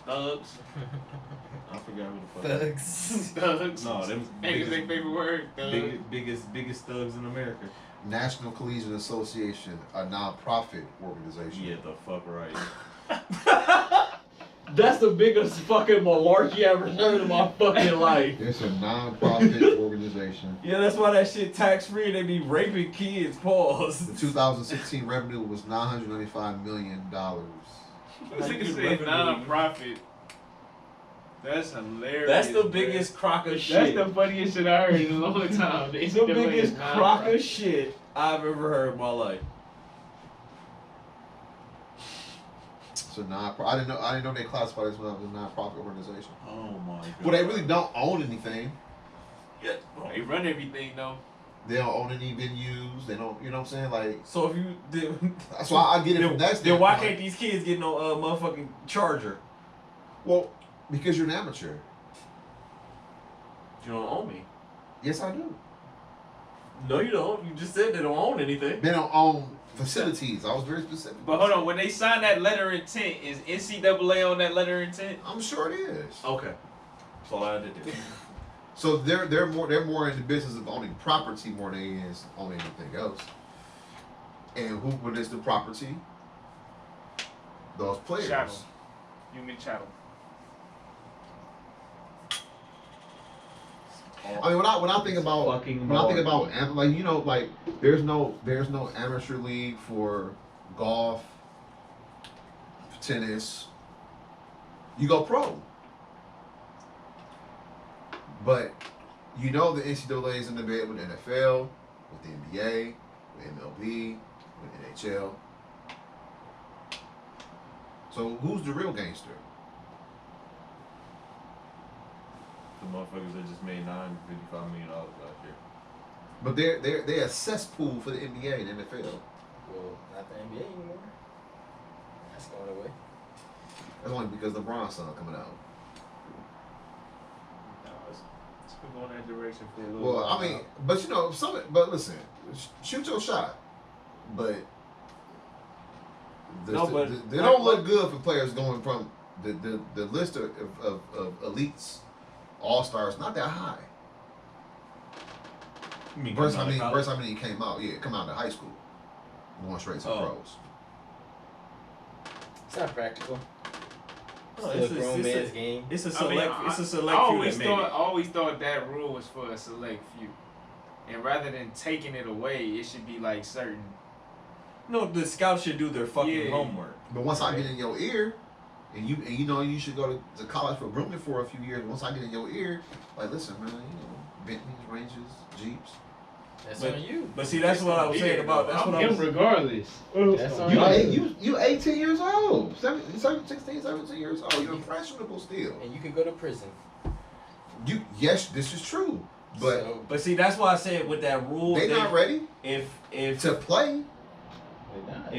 Thugs. I forgot who the fuck. Thugs. Thugs. No, them Ain't his biggest, favorite word. Thug. biggest thugs in America. National Collegiate Association, a non-profit organization. Yeah, the fuck right. That's the biggest fucking malarkey I ever heard in my fucking life. It's a non-profit organization. Yeah, that's why that shit tax free. They be raping kids. Pause. The 2016 revenue was $995 million. This nigga said non-profit. That's hilarious. That's the bruh. biggest crock of That's shit. the funniest shit I heard in a long time. the biggest crock of shit I've ever heard in my life. So I didn't know they classified this one as a non-profit organization. Oh my god. Well, they really don't own anything. Yeah. They run everything though. They don't own any venues. They don't. You know what I'm saying? Like So if you did, that's why I get it from that then why standpoint. can't these kids get no motherfucking charger? Well, because you're an amateur. You don't own me. Yes, I do. No, you don't. You just said they don't own anything. They don't own facilities. I was very specific. But hold on, when they sign that letter of intent, is NCAA on that letter of intent? I'm sure it is. Okay. That's all I had to do. So they're more in the business of owning property more than they is owning anything else. And what is the property? Those players. Chattel. You mean chattel. I mean, when I think about Fucking when I think malarkey. about like you know like there's no amateur league for golf, tennis. You go pro. But you know the NCAA is in the bed with the NFL, with the NBA, with MLB, with NHL. So who's the real gangster? The motherfuckers that just made $955 million last year. But they're a cesspool for the NBA and NFL. Well, not the NBA anymore. That's going away. That's only because LeBron's son coming out. No, it's been going that direction for a little Well, while. I mean, but you know, but listen, shoot your shot. But they don't look good for players going from the list of elites, all-stars, not that high. You mean Versus coming out of versus college? how many came out? Yeah, come out of high school, going straight to the Oh. pros. It's not practical. No, Still a grown man's game. It's a I select. mean, it's a I select few always that made thought, it. always thought that rule was for a select few, and rather than taking it away, it should be like certain. No, the scouts should do their fucking Yeah. homework. But once I get in your ear, and you know you should go to college for grooming for a few years. Once I get in your ear, like listen, man, you know, Bentleys, Rangers, Jeeps. That's But- on you. But see, that's what I was saying about. That's I'm what I was. him regardless. That's on You 18 years old, 16, 17 years old. You're impressionable still. And you can go to prison. Yes, this is true, but So, But see, that's why I said with that rule. they not ready If to play. they're not.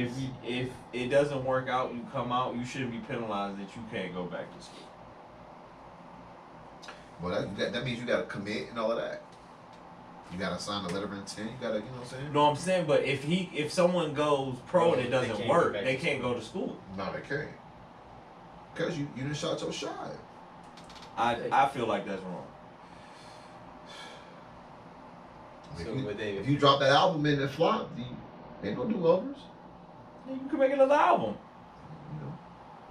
if it doesn't work out, you come out. You shouldn't be penalized that you can't go back to school. Well, that means you got to commit and all of that. You got to sign a letter of intent. You got to, you know what I'm saying? You know what I'm saying? But if someone goes pro and it They doesn't can't work, go back they to can't school. go to school. No, they can't. Because you didn't shot your shot. I feel like that's wrong. So If you, would they? if you drop that album and it flop, ain't no do-overs. Yeah, you can make another album. You know?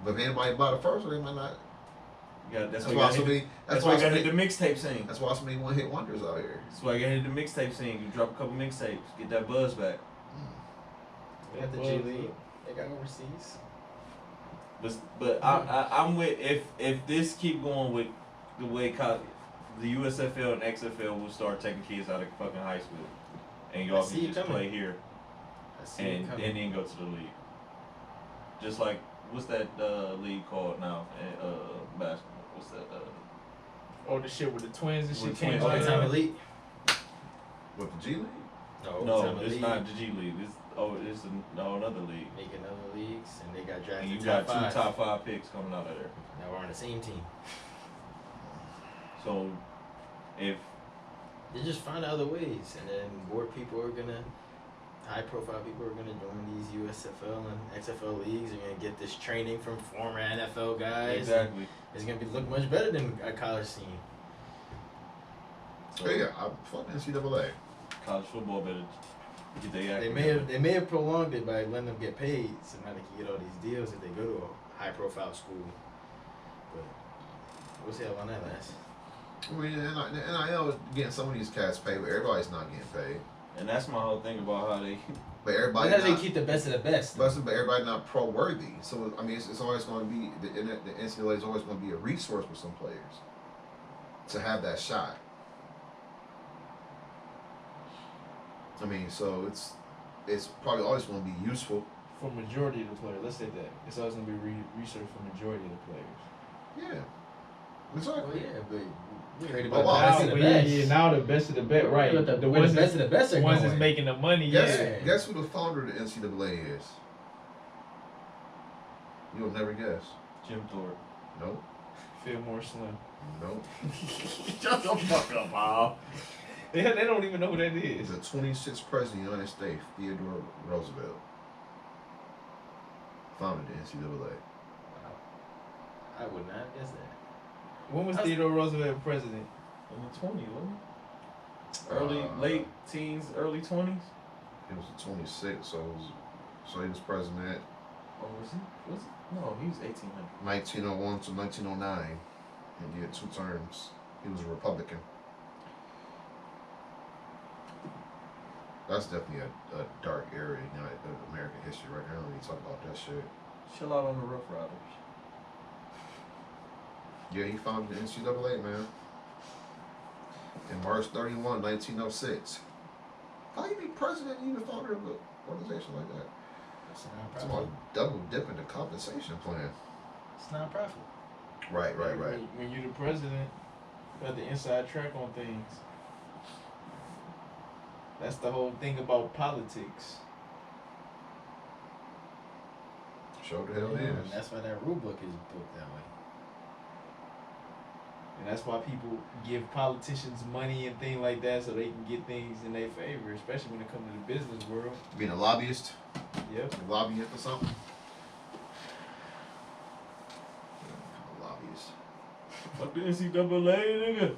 But if anybody buy the first one, they might not. You got, that's That's why why you so got many. that's That's why why you so got to hit many. the mixtape scene. That's why so many one-hit wonders out here. That's why you got to hit the mixtape scene. You drop a couple mixtapes, get that buzz back. They got the G League. They got overseas. But I'm with if this keep going with the way the USFL and XFL will start taking kids out of fucking high school, and y'all I see can it just coming. play here I see it and coming. then go to the league. Just like what's that league called now? Basketball. What's that? Oh, the shit with the twins and With shit the came twins, out. Overtime elite. With the G League? No, No, overtime it's elite. not the G League. It's another league. Making other leagues, and they got And drafted you top got five. two top 5 picks coming out of there. Now we're on the same team. So if They just find other ways, and then more people are gonna, high-profile people are gonna join these USFL and XFL leagues. They're gonna get this training from former NFL guys. exactly. It's gonna look much better than a college scene. So Yeah, I'm fucking NCAA. college football better get their act They may have prolonged it by letting them get paid, so now they can get all these deals if they go to a high-profile school. But we'll see how long that lasts. I mean, NIL is getting some of these cats paid, but everybody's not getting paid. And that's my whole thing about how they. But everybody Because they not, keep the best of the best. but everybody not pro worthy. So I mean, it's always going to be the NCAA is always going to be a resource for some players to have that shot. I mean, so it's probably always going to be useful. For majority of the players, let's say that it's always gonna be research for majority of the players. Yeah, Well, exactly. yeah, but we heard But about why- the best of the best. now the best of the best, right? But The where ones the best of the best are the ones going. that's making the money, Guess yeah. guess who the founder of the NCAA is? You'll never guess. Jim Thorpe. Nope. Fillmore Slim. Nope. Shut the fuck up, Al. They don't even know who that He's is. the 26th president of the United States, Theodore Roosevelt. Founded the NCAA. I would not guess that. When was Theodore Roosevelt president? In the 20s, wasn't he? Late teens, early 20s? He was the 26th, so he was president Or was he? No, he was 1800. 1901 to 1909. And he had 2 terms. He was a Republican. That's definitely a dark area in American history right now when you talk about that shit. Chill out on the Rough Riders. Yeah, he founded the NCAA, man. In March 31, 1906. How you be president and you the founder of an organization like that? It's a It's non-profit. about double dipping the compensation plan. It's non-profit. Right. When you're the president, you have the inside track on things. That's the whole thing about politics. Show the hell Yeah, is. and that's why that rule book is booked that way. And that's why people give politicians money and things like that so they can get things in their favor, especially when it comes to the business world. Being a lobbyist, Yep. a lobbyist or something. A lobbyist. Fuck the NCAA, nigga.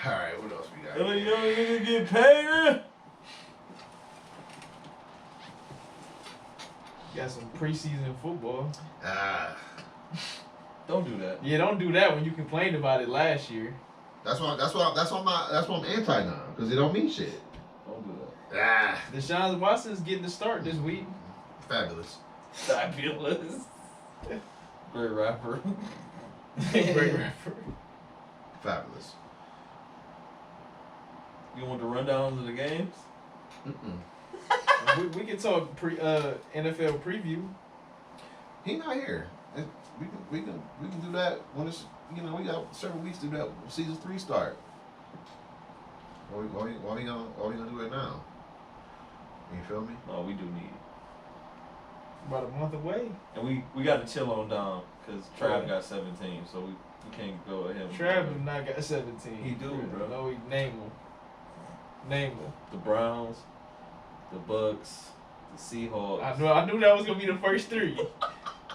All right, what else we got? Them young niggas get paid, man. Got some preseason football. Ah, Don't do that. Yeah, don't do that when you complained about it last year. that's why I'm anti now because it don't mean shit. Don't do Ah, Deshaun Watson's getting the start this week. fabulous. that. Fabulous. Great rapper. Great rapper. Fabulous. You want the rundowns of the games? Mm-mm. we can talk NFL preview. He not here. We can do that when it's we got several weeks to do that when season 3 start. Why we gonna do it now? You feel me? No, we do need it. About a month away. And we got to chill on Dom because Trav Right. got 17, so we can't go ahead. Trav do not got 17. He do, bro. No, he name him. Name him. The Browns, the Bucks, the Seahawks. I knew that was gonna be the first 3.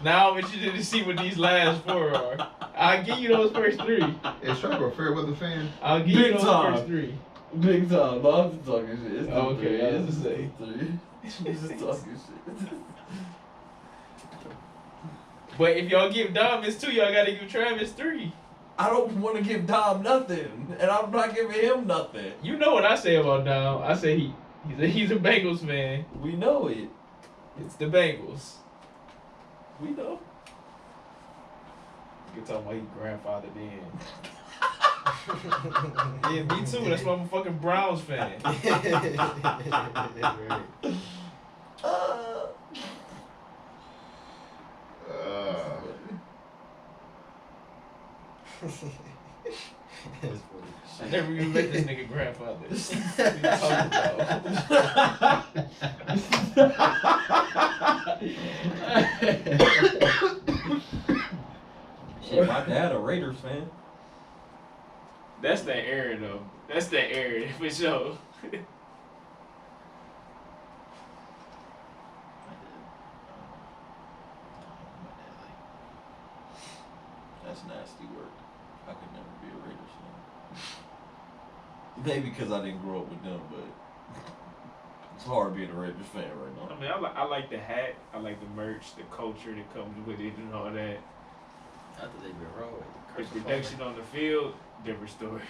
Now I'm interested to see what these last 4 are. I'll give you those first 3. Is Trevor a fair weather fan? I'll give you Big those time. first 3. Big time. No, I'm just talking shit. It's Oh, okay, I was just to say. Just talking shit. But if y'all give Dom his 2, y'all gotta give Travis 3. I don't want to give Dom nothing, and I'm not giving him nothing. You know what I say about Dom. I say he's a Bengals fan. We know it. It's the Bengals. We know. You can talk about he grandfathered in. Yeah, me too. That's why I'm a fucking Browns fan. That's I never even met this nigga grandfather. What you talking about? Shit, my dad a Raiders fan. That's that area though. That's that area for sure. That's nasty work. I could never be a Raiders fan. Maybe because I didn't grow up with them, but It's hard being a Raiders fan right I now. mean, I like the hat. I like the merch, the culture that comes with it, and all that. Not that they've been wrong with The it. production on the field, different story.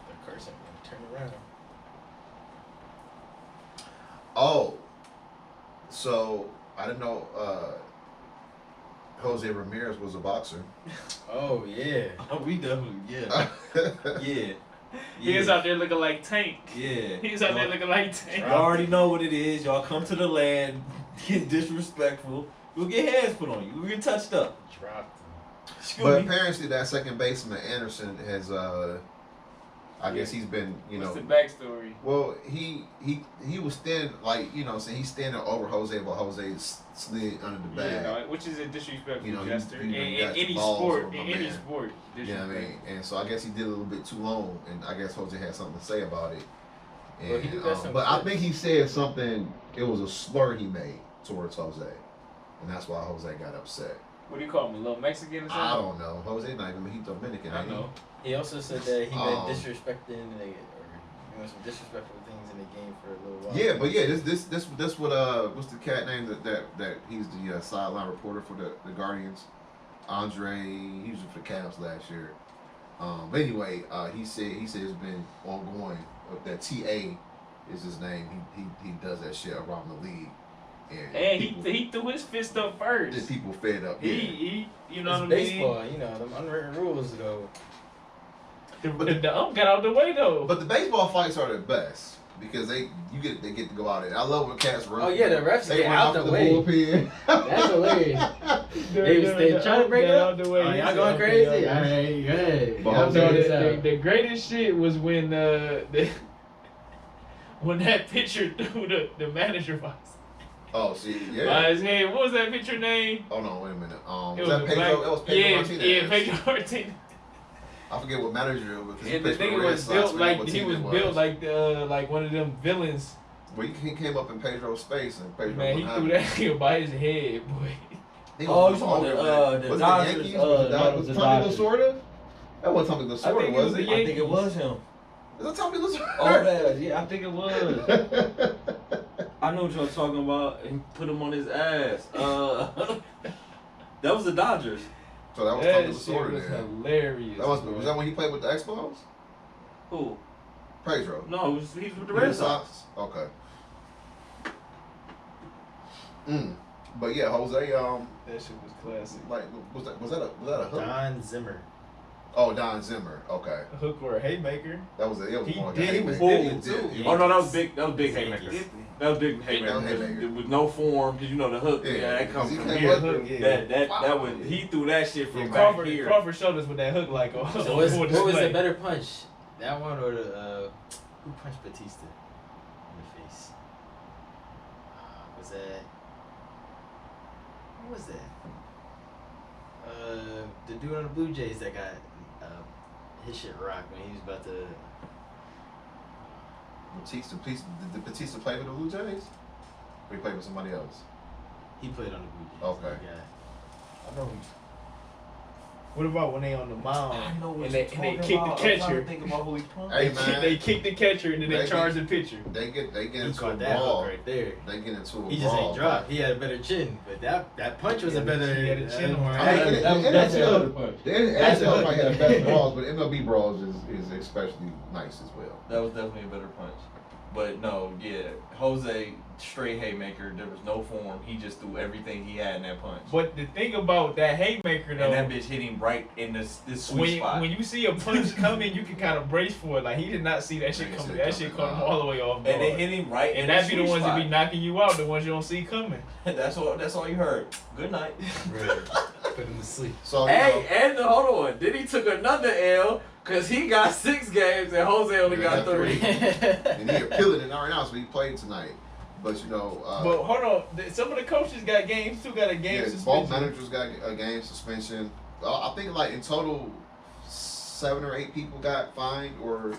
The curse ain't gonna turn around. Oh, so I didn't know Jose Ramirez was a boxer. Oh yeah. We definitely, yeah. Yeah. He is out there looking like Tank. Yeah. He's out there looking like Tank. Y'all already know what it is. Y'all come to the land, get disrespectful. You'll get hands put on you. You'll get touched up. Dropped Excuse But me. apparently that second baseman Anderson has I guess he's been, you What's know, the backstory? well, he was standing like, you know, saying he's standing over Jose, but Jose slid under the bag. Yeah, no, which is a disrespectful You know, gesture you in got any balls sport. over In my any man. sport, You know what I disrespect. mean? And so I guess he did a little bit too long, and I guess Jose had something to say about it. And, Well, he do got some but I clips. think he said something. It was a slur he made towards Jose, and that's why Jose got upset. What do you call him? A little Mexican or something? I don't know. Jose not even he's Dominican. I ain't he? know. He also said that he been Um, disrespecting or doing some disrespectful things in the game for a little while. Yeah, but yeah, this what's the cat name that he's the sideline reporter for the Guardians, Andre. He was for the Cavs last year. But anyway, he said it's been ongoing. That TA is his name. He does that shit around the league, And people, he threw his fist up first. just people fed up. Yeah. He you know It's what I mean? baseball, you know, them unwritten rules though. The ump got out the way though. But the baseball fights are the best because they get to go out there. I love when cats run. Oh yeah, the refs They get run out off the way. bullpen. That's hilarious. They trying to break Got up. out the way. Oh, He y'all said, going "Okay, crazy? y'all All go." right, good. Ball Y'all game. No, figure this out. the greatest shit was when when that pitcher threw the manager by Oh, see, by yeah. his head. What was that pitcher name? Oh no, wait a minute. It Was that a Pedro? black- It was Pedro yeah, Martinez. Yeah, Pedro Martinez. I forget what manager it was. 'cause he And the pitched for nigga Red was Sox, built forget like what he team was it built like one of them villains. Well, he came up in Pedro's space and Pedro. Man, he went threw out. that nigga by his head, boy. He Oh, was you talking about older, the was Dodgers, it the Yankees? no, Was it was it the Tommy Dodgers. Lasorda? That wasn't Tommy I Lasorda, think it was was the it? I think it was him. Is that Tommy Lasorda? Oh, man, yeah, I think it was. I know what y'all talking about, and put him on his ass. That was the Dodgers. So that was That Tommy shit Lasorda was there. hilarious. That was boy. that when he played with the Expos? Who? Pedro. No, he's with the Red Sox. Okay. But yeah, Jose. That shit was classic. Like, was that a hook? Don Zimmer. Oh, Don Zimmer. Okay, A hook or a haymaker. that was it. It was He more like did- a he was haymaker. dipping, too. He Oh did. no, that was big. That was big haymaker. Dipping. That was big That haymaker. was haymaker. There was no form because you know the hook. Yeah, Yeah, that comes he from came here. up- Hook, yeah. That was he threw that shit from Yeah, back Crawford, here. Crawford showed us what that hook like on So on what full was the display. better punch? That one or the who punched Batista in the face? Was that? What was that? The dude on the Blue Jays that got his shit rocked when he was about to. Did Batista play with the Blue Jays? Or he played with somebody else? He played on the Blue Jays. Okay. That guy. I know. What about when they on the mound I know what and you're they talking kick the about. I'm trying catcher? to think about who he punched. Hey, They man. they kick the catcher and then they They charge get- the pitcher. They get He into a caught that brawl. hook right there. They get into a He just brawl. ain't dropped. He had a better chin, but that punch was He a had a- better. he had a chin on I him. mean, That's a NFL good punch. The That's NFL a- might have the best brawls, but MLB brawls is especially nice as well. That was definitely a better punch. But no, yeah, Jose straight haymaker. There was no form. He just threw everything he had in that punch. But the thing about that haymaker though, And that bitch hit him right in this sweet spot. when you see a punch coming, you can kind of brace for it. Like he did not see that shit He coming. didn't That see it shit caught him coming. all the way off guard. and they hit him right in And that be the sweet ones that spot. be knocking you out, the ones you don't see coming. That's all you heard. Good night. Right. Put him to sleep. So you Hey, know, and hold on. Then he took another L because he got 6 games and Jose only Yeah, got 3. and he appealing it right now, so he played tonight. But you know, But hold on, some of the coaches got games too. Got a game yeah, both suspension. managers got a game suspension. I think like in total, 7 or 8 people got fined or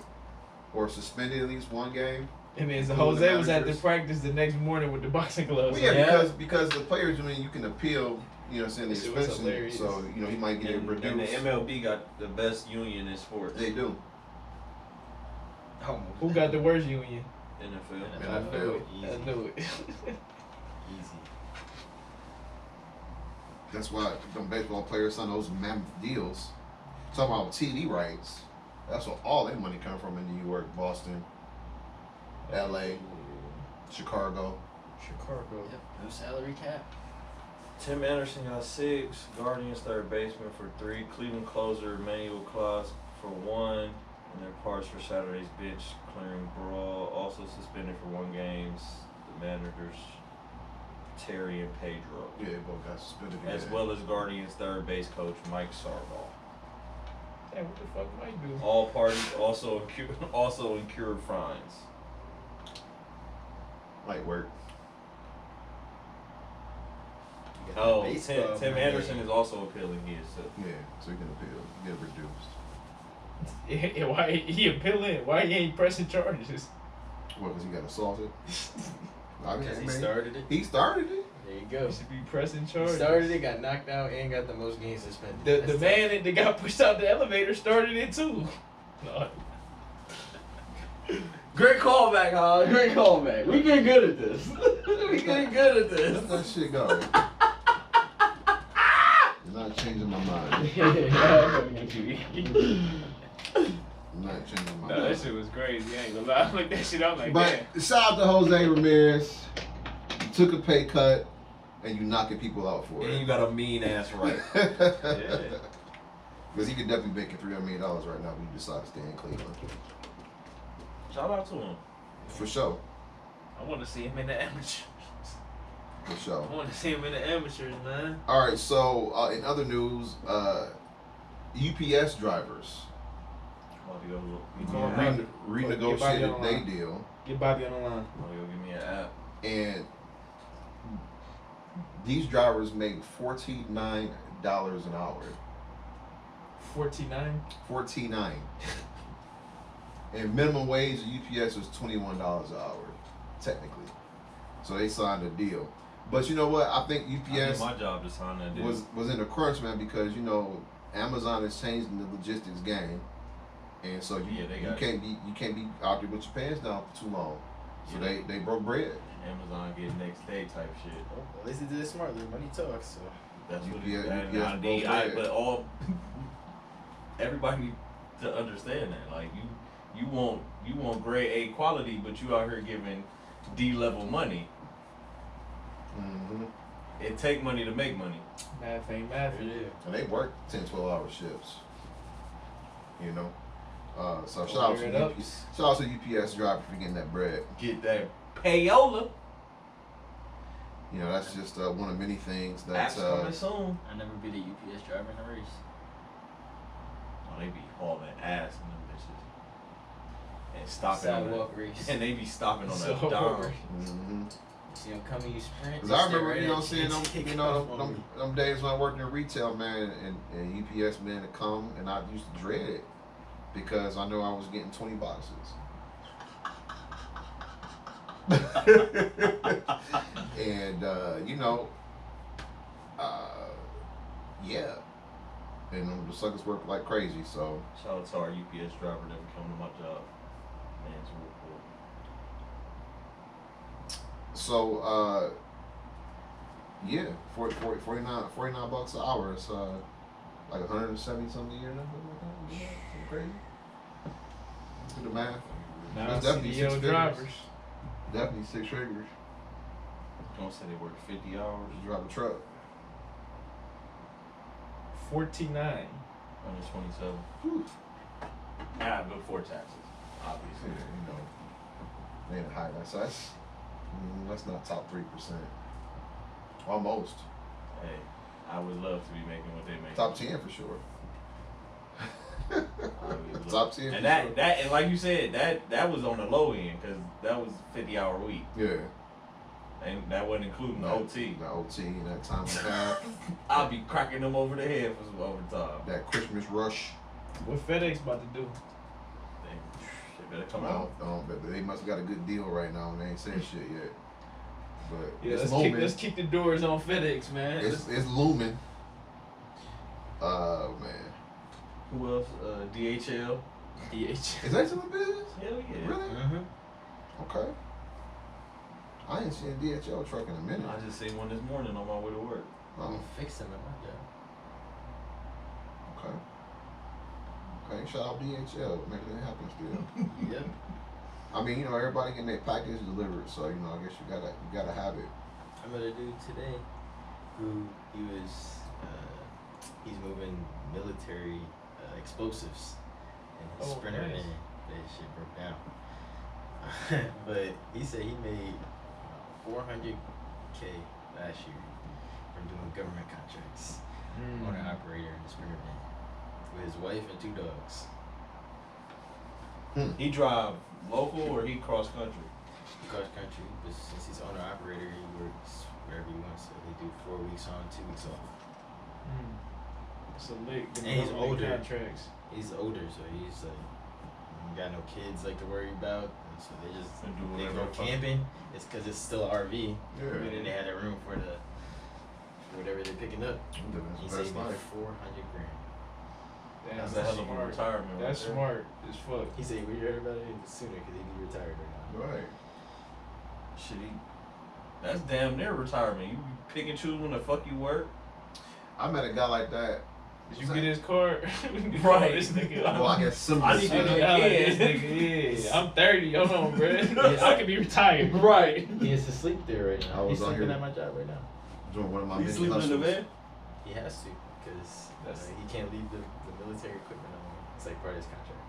suspended at least one game. And then so Including the Jose was at the managers. practice the next morning with the boxing gloves. Well, yeah, on. because the players, I mean, you can appeal. You know, what I'm saying the That shit was suspension, hilarious. so you know he might get it And reduced. the MLB got the best union in sports. They do. Oh, Who got the worst union? NFL. I knew it. I Easy. knew it. Easy. That's why them baseball players sign those mammoth deals. Talking about TV rights. That's where all their money come from in New York, Boston, LA, Chicago. Chicago. Yep, no salary cap. Tim Anderson got 6. Guardians third baseman for 3. Cleveland closer Emmanuel Claus for 1. And their parts for Saturday's bench clearing brawl. Also suspended for 1 game. The managers Terry and Pedro. Yeah, they both got suspended. As again. well as Guardians third base coach Mike Sarval. Hey, what the fuck Mike do? All parties also incurred fines. Light work. You got Oh, that baseball Tim money. Anderson is also appealing his. So. Yeah, so he can appeal, get it reduced. Yeah, why he appealing? Why he ain't pressing charges? What? Because he got assaulted. I mean, Because he man, started it. He started it. There you go. He should be pressing He charges. started it, got knocked out, and got the most games suspended. The That's man that got pushed out the elevator started it too. No. Great callback, huh? Great callback. We getting good at this. We getting good at this. Let that shit go. You're not changing my mind. You're not changing my No, that mind. shit was crazy. I ain't gonna lie. Like that shit, I'm like, But damn. shout out to Jose Ramirez. You took a pay cut and you knocking people out for And you it. got a mean ass right. Because he could definitely make it $300 million right now if he decide to stay in Cleveland. Shout out to him. For sure. I want to see him in the amateurs. For sure. I want to see him in the amateurs, man. All right, so in other news, UPS drivers About to go Yeah. renegotiated their deal, Get Bobby on the line. give me an app. and these drivers make $49 an hour. 49. $14.9. And minimum wage at UPS was $21 an hour, technically. So they signed a deal. But you know what? I think I need UPS my job to sign that deal. was in a crunch, man, because you know Amazon is changing the logistics game, and so Yeah, they got you can't be out there with your pants down for too long. So Yeah. they broke bread. Amazon get next day type shit. Well, at least he did it smartly. Money talks. So. That's what UPS it, I broke need. bread. But everybody needs to understand that. Like you want grade A quality, but you out here giving D level money. Mm-hmm. It take money to make money. Math ain't math. And they work 10, 12-hour shifts. You know. So shout out Clear to it up. UPS. Shout out to UPS driver for getting that bread. Get that payola. You know, that's just one of many things That's that coming soon. I never beat a UPS driver in a race. Oh, they be hauling ass in them bitches. And stopping on Sidewalk race. that. And they be stopping on So- that dime. mm-hmm. See him coming, you sprint. Cause you I stay remember, right you know, at seeing them, take you know, off on them days when I worked in retail, man, and UPS man to come, and I used to dread it because I know I was getting 20 boxes. And you know, yeah, and the suckers work like crazy. So Shout out to our UPS driver that be coming to my job. Man's real cool. so yeah, 49 bucks an hour. It's like 170 something a year now. Something like that. Yeah, something crazy. Do the math. Now That's definitely CDL 6 figures. drivers. Definitely 6 figures. Don't say they work 50 hours. To drive a truck. 49. 127. Whew. Ah, before taxes, Yeah, obviously. you know, they in the high. So that's not top 3%. Almost Hey, I would love to be making what they make. top 10 for sure. I would love- Top 10. And for that sure. and like you said, that was on the low end because that was 50-hour week, Yeah. and that wasn't including the OT. The OT and that time and a half. I'll be cracking them over the head for some overtime. That Christmas rush. What FedEx about to do? They better come I out. don't, but they must have got a good deal right now and they ain't saying shit yet. But Yeah, it's let's looming. kick the doors on FedEx, man. It's looming. Man. Who else? DHL. DH. Is that still in business? Hell yeah. Really? Mm-hmm. Okay. I ain't seen a DHL truck in a minute. I just seen one this morning on my way to work. Oh, Fix them at my job. okay. Okay, shout out DHL, making it happen still. Yep. I mean, everybody getting their package delivered, so I guess you gotta have it. I met a dude today who he's moving military explosives in his Sprinter nice. van. That shit broke down. But he said he made $400K last year from doing government contracts. Owner operator in the Sprinter van with his wife and 2 dogs. He drive local or he cross country? Cross country, but since he's owner operator, he works wherever he wants. So they do 4 weeks on, 2 weeks off. So lick the And he's government older. contracts. He's older, so he's like, got no kids like to worry about. And so they just And do they whatever go the fuck. camping. It's because it's still an RV, Yeah. and then they had a room for whatever they're picking up. I'm living He his said best he made life. 400 grand. That's a hell of a smart. retirement. That's right there. smart as fuck. He said we heard about it sooner because he'd be retired right now. Right. Shit, that's damn near retirement. You pick and choose when the fuck you work. I met a guy like that. Did you get his card? Right. This nigga. Well, I guess some I of need this to shit. know. I like this nigga, yeah. I'm 30. Hold on, bro. I could be retired. Right. He has to sleep there right now. I was He's on sleeping here- at my job right now. doing one of my You many sleeping in the hustles. van? He has to because That's- he can't leave the military equipment on. It's like part of his contract.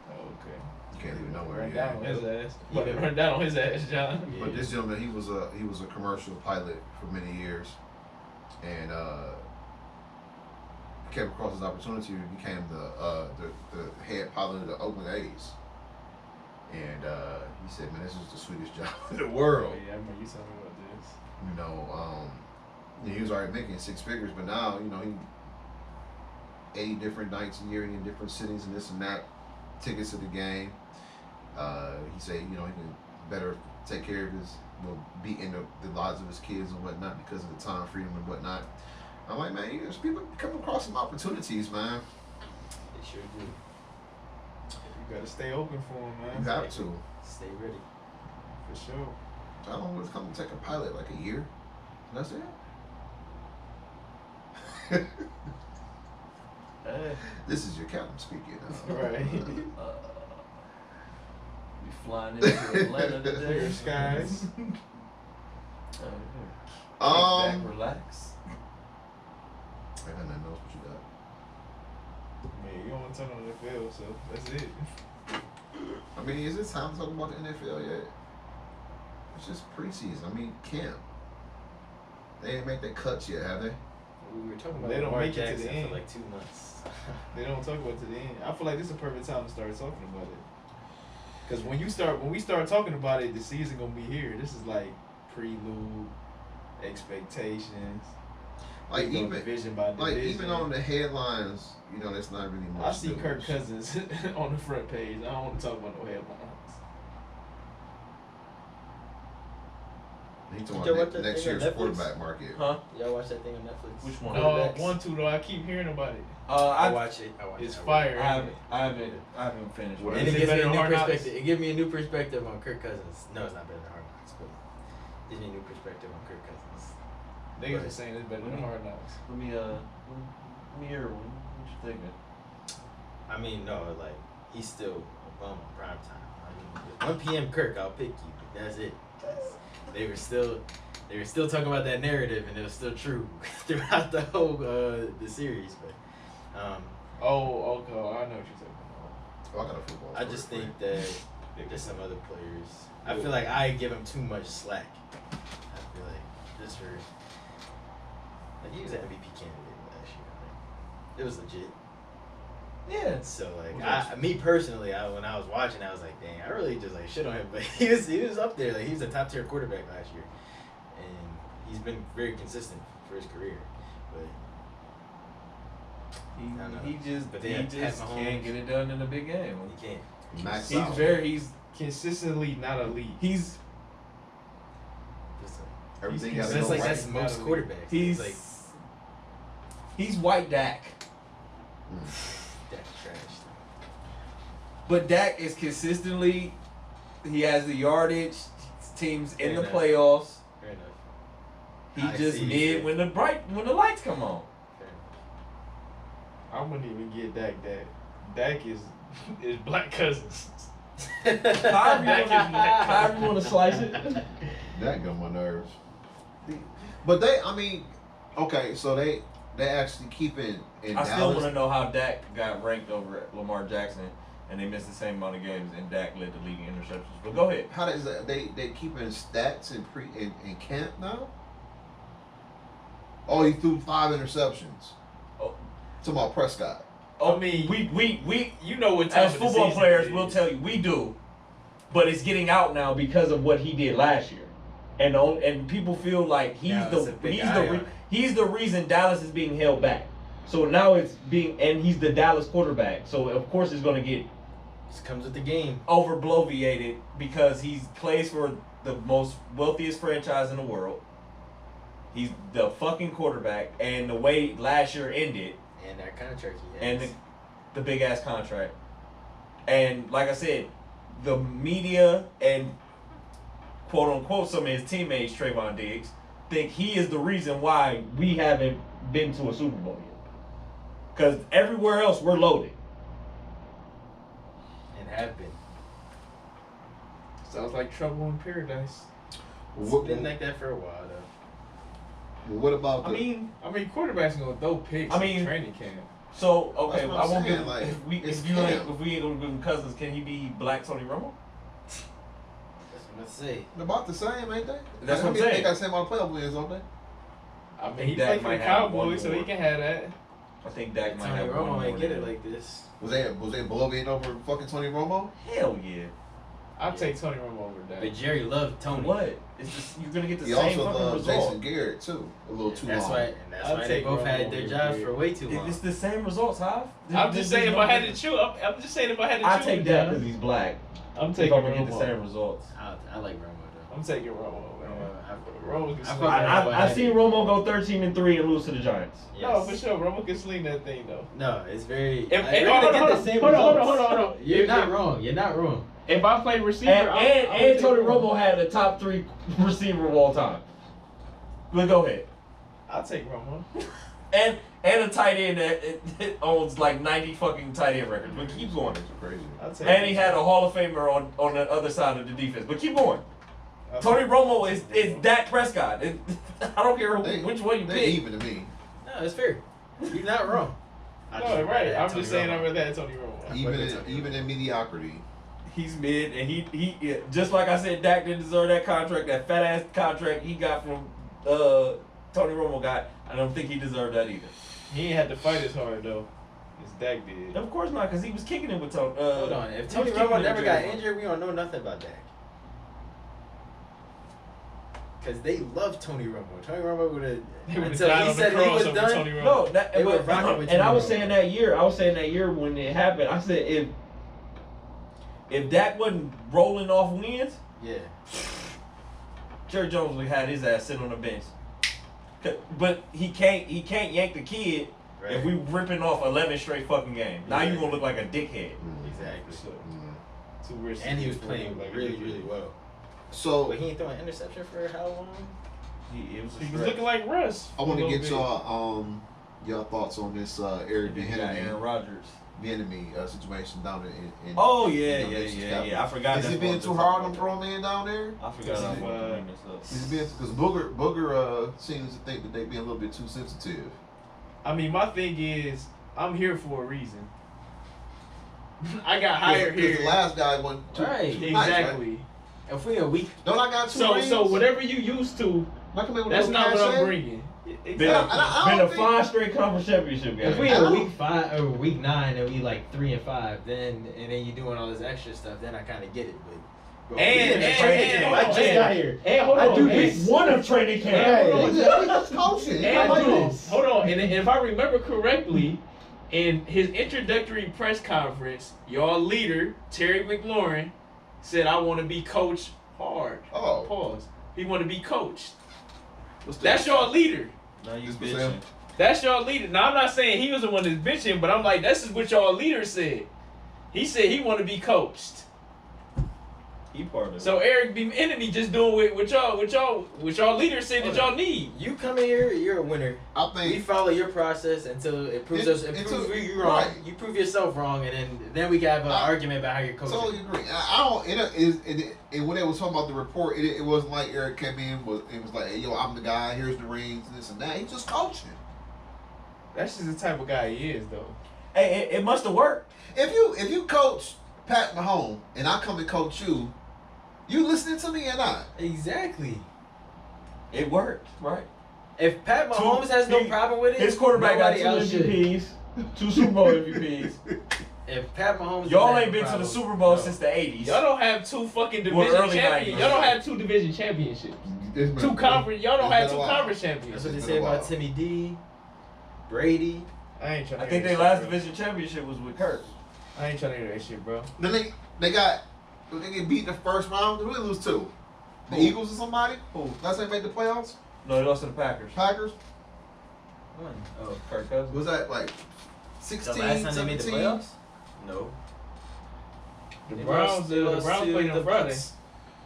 Oh, okay. You can't even know where Run he down on at. his ass. Yeah. About to run down on his ass, John. Yeah. But this gentleman, he was a commercial pilot for many years, and came across his opportunity and became the head pilot of the Oakland A's. And he said, "Man, this is the sweetest job in the Oh, world." yeah, I remember you telling me about this. You know, he was already making 6 figures, but now he 80 different nights a year in different cities and this and that, tickets to the game. He said, he can better take care of his, be in the lives of his kids and whatnot because of the time freedom and whatnot. I'm like, man, there's people coming across some opportunities, man. They sure do. You gotta stay open for him, man. You have to. Stay ready. For sure. How long would it come to take a pilot? Like a year? That's it? This is your captain speaking. Right. We flying into Atlanta today. Clear skies. Kick back, Um, relax. I got nothing else. What you got? Man, you don't want to turn on the field, so that's it. I mean, is it time to talk about the NFL yet? It's just preseason. I mean, camp. They ain't make their cuts yet, have they? We were talking about They don't Lamar make it to the Jackson end. for like 2 months. They don't talk about it to the end. I feel like this is a perfect time to start talking about it. Because when we start talking about it, the season gonna be here. This is like prelude, expectations. Like we go even division by like division. even on the headlines, that's not really much. I see news. Kirk Cousins on the front page. I don't want to talk about no headlines. He Did talking y'all about watch that next thing on year's Netflix? quarterback market. Huh? Y'all watch that thing on Netflix? Which one? Quarterbacks? One, two though. I keep hearing about it. I I watch it. I watch It's it. fire. I haven't finished. What And Is it it gives me better a than new Hard Knocks? perspective. It gives me a new perspective on Kirk Cousins. No, it's not better than Hard Knocks, but it gives me a new perspective on Kirk Cousins. Niggas Right. are saying it's better than Hard Knocks. Let me hear what you thinking. I mean, no, like he's still a bum on prime time. I mean, 1 p.m. Kirk, I'll pick you. But that's it. They were still talking about that narrative, and it was still true throughout the whole the series. But Oh, okay. I know what you're talking about. Oh, I got a football. I just think that there's some other players. I feel like I give him too much slack. I feel like just for like he was an MVP candidate last year. Like, it was legit. Yeah. So like Who me personally, when I was watching, I was like, dang, I really just like shit on him, but he was up there. Like he was a top tier quarterback last year, and he's been very consistent for his career. But I don't know. He just But they had Pat Mahomes. can't get it done in a big game. he can't. Max He's out. Consistently not elite. he's Just like, Everything he's got to that's go like right. that's most Not quarterbacks. he's It's like he's white Dak. that's trash. But Dak is consistently He has the yardage. Teams in the Fair enough. playoffs. Fair enough. He I just see. mid when the lights come on. Fair I wouldn't even get Dak that. Dak is Black Cousins. However you want to slice it. That got on my nerves. But okay, so they actually keep it in I still Dallas. want to know how Dak got ranked over Lamar Jackson, and they missed the same amount of games, and Dak led the league in interceptions. But go ahead. How does that? They keeping stats in camp now? Oh, he threw 5 interceptions. Oh. Talking about Prescott. Oh, I mean, we You know what time as of the football season players, it we'll is. tell you we do, but it's getting out now because of what he did last year, and people feel like Now it's a big eye on it. he's the reason Dallas is being held back. So now it's being, and he's the Dallas quarterback. So of course it's going to get This comes with the game. overbloviated because he plays for the most wealthiest franchise in the world. He's the fucking quarterback, and the way last year ended, And that contract he has. and the big ass contract, and like I said, the media and quote unquote some of his teammates, Trayvon Diggs, think he is the reason why we haven't been to a Super Bowl yet. Because everywhere else we're loaded. and have been. Sounds like trouble in paradise. It's What, been like that for a while though. what about I the? mean, Quarterbacks gonna throw picks I mean- in training camp. so okay, That's what I I'm won't saying, give. like, it's If camp. we ain't gonna give him cousins, can he be Black Tony Romo? That's what I'm say. About the same, ain't they? That's what I'm They saying. got the same amount of playoff wins, don't they? I mean, he Dak played for the might have one Cowboys, so he more. can have that. I think Dak might Tony have one Romo more ain't get than it him. like this. Was they bloviating over fucking Tony Romo? Hell yeah. I'll take Tony Romo over Dak. But Jerry loved Tony. What? It's just you're gonna get the He same also fucking loved result. Jason Garrett too. A little too That's long. why. And that's I'll why they take both Romo had their over jobs Jerry. for way too long. It's the same results, Hav. I'm just saying if I had to choose, I'm just saying if I had to I choose. take that because he's black. I'm If taking I'm gonna get the Romo. same results. I like Romo though. I'm taking Romo. Man. Romo can I sling fuck that. with I've seen Romo go 13-3 and lose to the Giants. No, for sure. Romo can sling that thing though. No, it's very. If- we're hold gonna on, get the same hold on, results. hold on. You're If- not wrong. You're not wrong. If I play receiver, And I would Tony take Romo had the top 3 receiver of all time. But go ahead. I'll take Romo. And a tight end that owns like 90 fucking tight end records. But keep going. It's crazy. I'll take And he had a Hall of Famer on the other side of the defense. But keep going. I'll Tony take- Romo is Dak Prescott. I don't care which one you They pick. even to me. No, it's fair. You're not wrong. I just No, rather right. have I'm Tony just saying Romo. over that Tony Romo. Even in mediocrity. He's mid, and he just like I said, Dak didn't deserve that contract, that fat ass contract he got from Tony Romo got. I don't think he deserved that either. He ain't had to fight as hard though, as Dak did. Of course not, because he was kicking it with Tony. Hold on. If he was Tony kicking Romo it never with got Jerry. injured, we don't know nothing about Dak. Because they love Tony Romo. Tony Romo would have. He would have Until died he on the said he cross was over done. Tony Romo. No, that, They were but, rocking with and I Tony was Romo. saying that year when it happened, I said if Dak wasn't rolling off wins, Yeah. Jerry Jones would have had his ass sitting on the bench. But he can't yank the kid Right. if we ripping off 11 straight fucking games. Now you gonna look like a dickhead. Exactly. Too risky. And he was playing really, really well. So But he ain't throwing an interception for how long? It was a He was stretch. looking like Russ. I want a to little get bit. y'all thoughts on this Eric And then you got Aaron Bieniemy Rodgers. situation down in Oh yeah, you know, yeah, Nation's yeah, capital. yeah. I forgot. Is that's he being what too I'm hard on talking Pro Man down there? about. I forgot I was going to bring this up. Is he being because Booger seems to think that they being a little bit too sensitive. I mean, my thing is, I'm here for a reason. I got hired Because here. the last guy went too, Right. too nice, right? Exactly. If we a week. Don't I got two So rings? whatever you used to, Why come in with that's a not what cachet? I'm bringing. Been, Exactly. I been don't a think- 5 straight conference championship game. If we I in don't- week 5 or week 9 and we like 3 and 5, then and then you doing all this extra stuff, then I kind of get it. But I just got here. And hold I on. do and- this. One of training camp. Hey. hold on. He's just coaching. He And like hold on, this. hold on. And if I remember correctly, in his introductory press conference, y'all leader, Terry McLaurin, said, I want to be coached hard. Oh. Pause. He want to be coached. What's that? That's y'all leader. Now you This was bitching. him. That's y'all leader. Now, I'm not saying he was the one that's bitching, but I'm like, this is what y'all leader said. He said he want to be coached. He part of it. So Eric B. Enemy just doing what y'all leaders said that y'all need. You come in here, you're a winner. I We think follow your process until it proves you wrong. right. You prove yourself wrong, and then we can have an argument about how you're coaching. totally agree. I don't. And when they was talking about the report, it wasn't like Eric came in. It was like, hey, yo, I'm the guy. Here's the rings, this and that. He's just coaching. That's just the type of guy he is, though. Hey, it must have worked. If you coach Pat Mahomes and I come and coach you, you listening to me or not? Exactly. It worked, right? If Pat Mahomes has no problem with it, His quarterback got nobody two else should. MVPs, 2 Super Bowl MVPs. If Pat Mahomes, Y'all doesn't ain't have been a to the problem, Super Bowl no. since the 80s. Y'all don't have 2 fucking Well, division early champions. 90s. Y'all don't have 2 division championships. It's been- 2 conference. Y'all don't it's have been 2 a while. conference That's champions. what they It's say been a about while. Timmy D, Brady. I ain't trying. I think their last division championship was with Kurt. I ain't trying to hear that shit, bro. Then they get beat in the first round. They really lose 2. The Who? Eagles or somebody. Who? Last time they made the playoffs. No, they lost to the Packers. Packers. One. Oh, Kirk Cousins. Was that like The 16, last time they made the 17? playoffs? No. The They Browns, lost- the they lost Browns to played on the Friday. Bucks.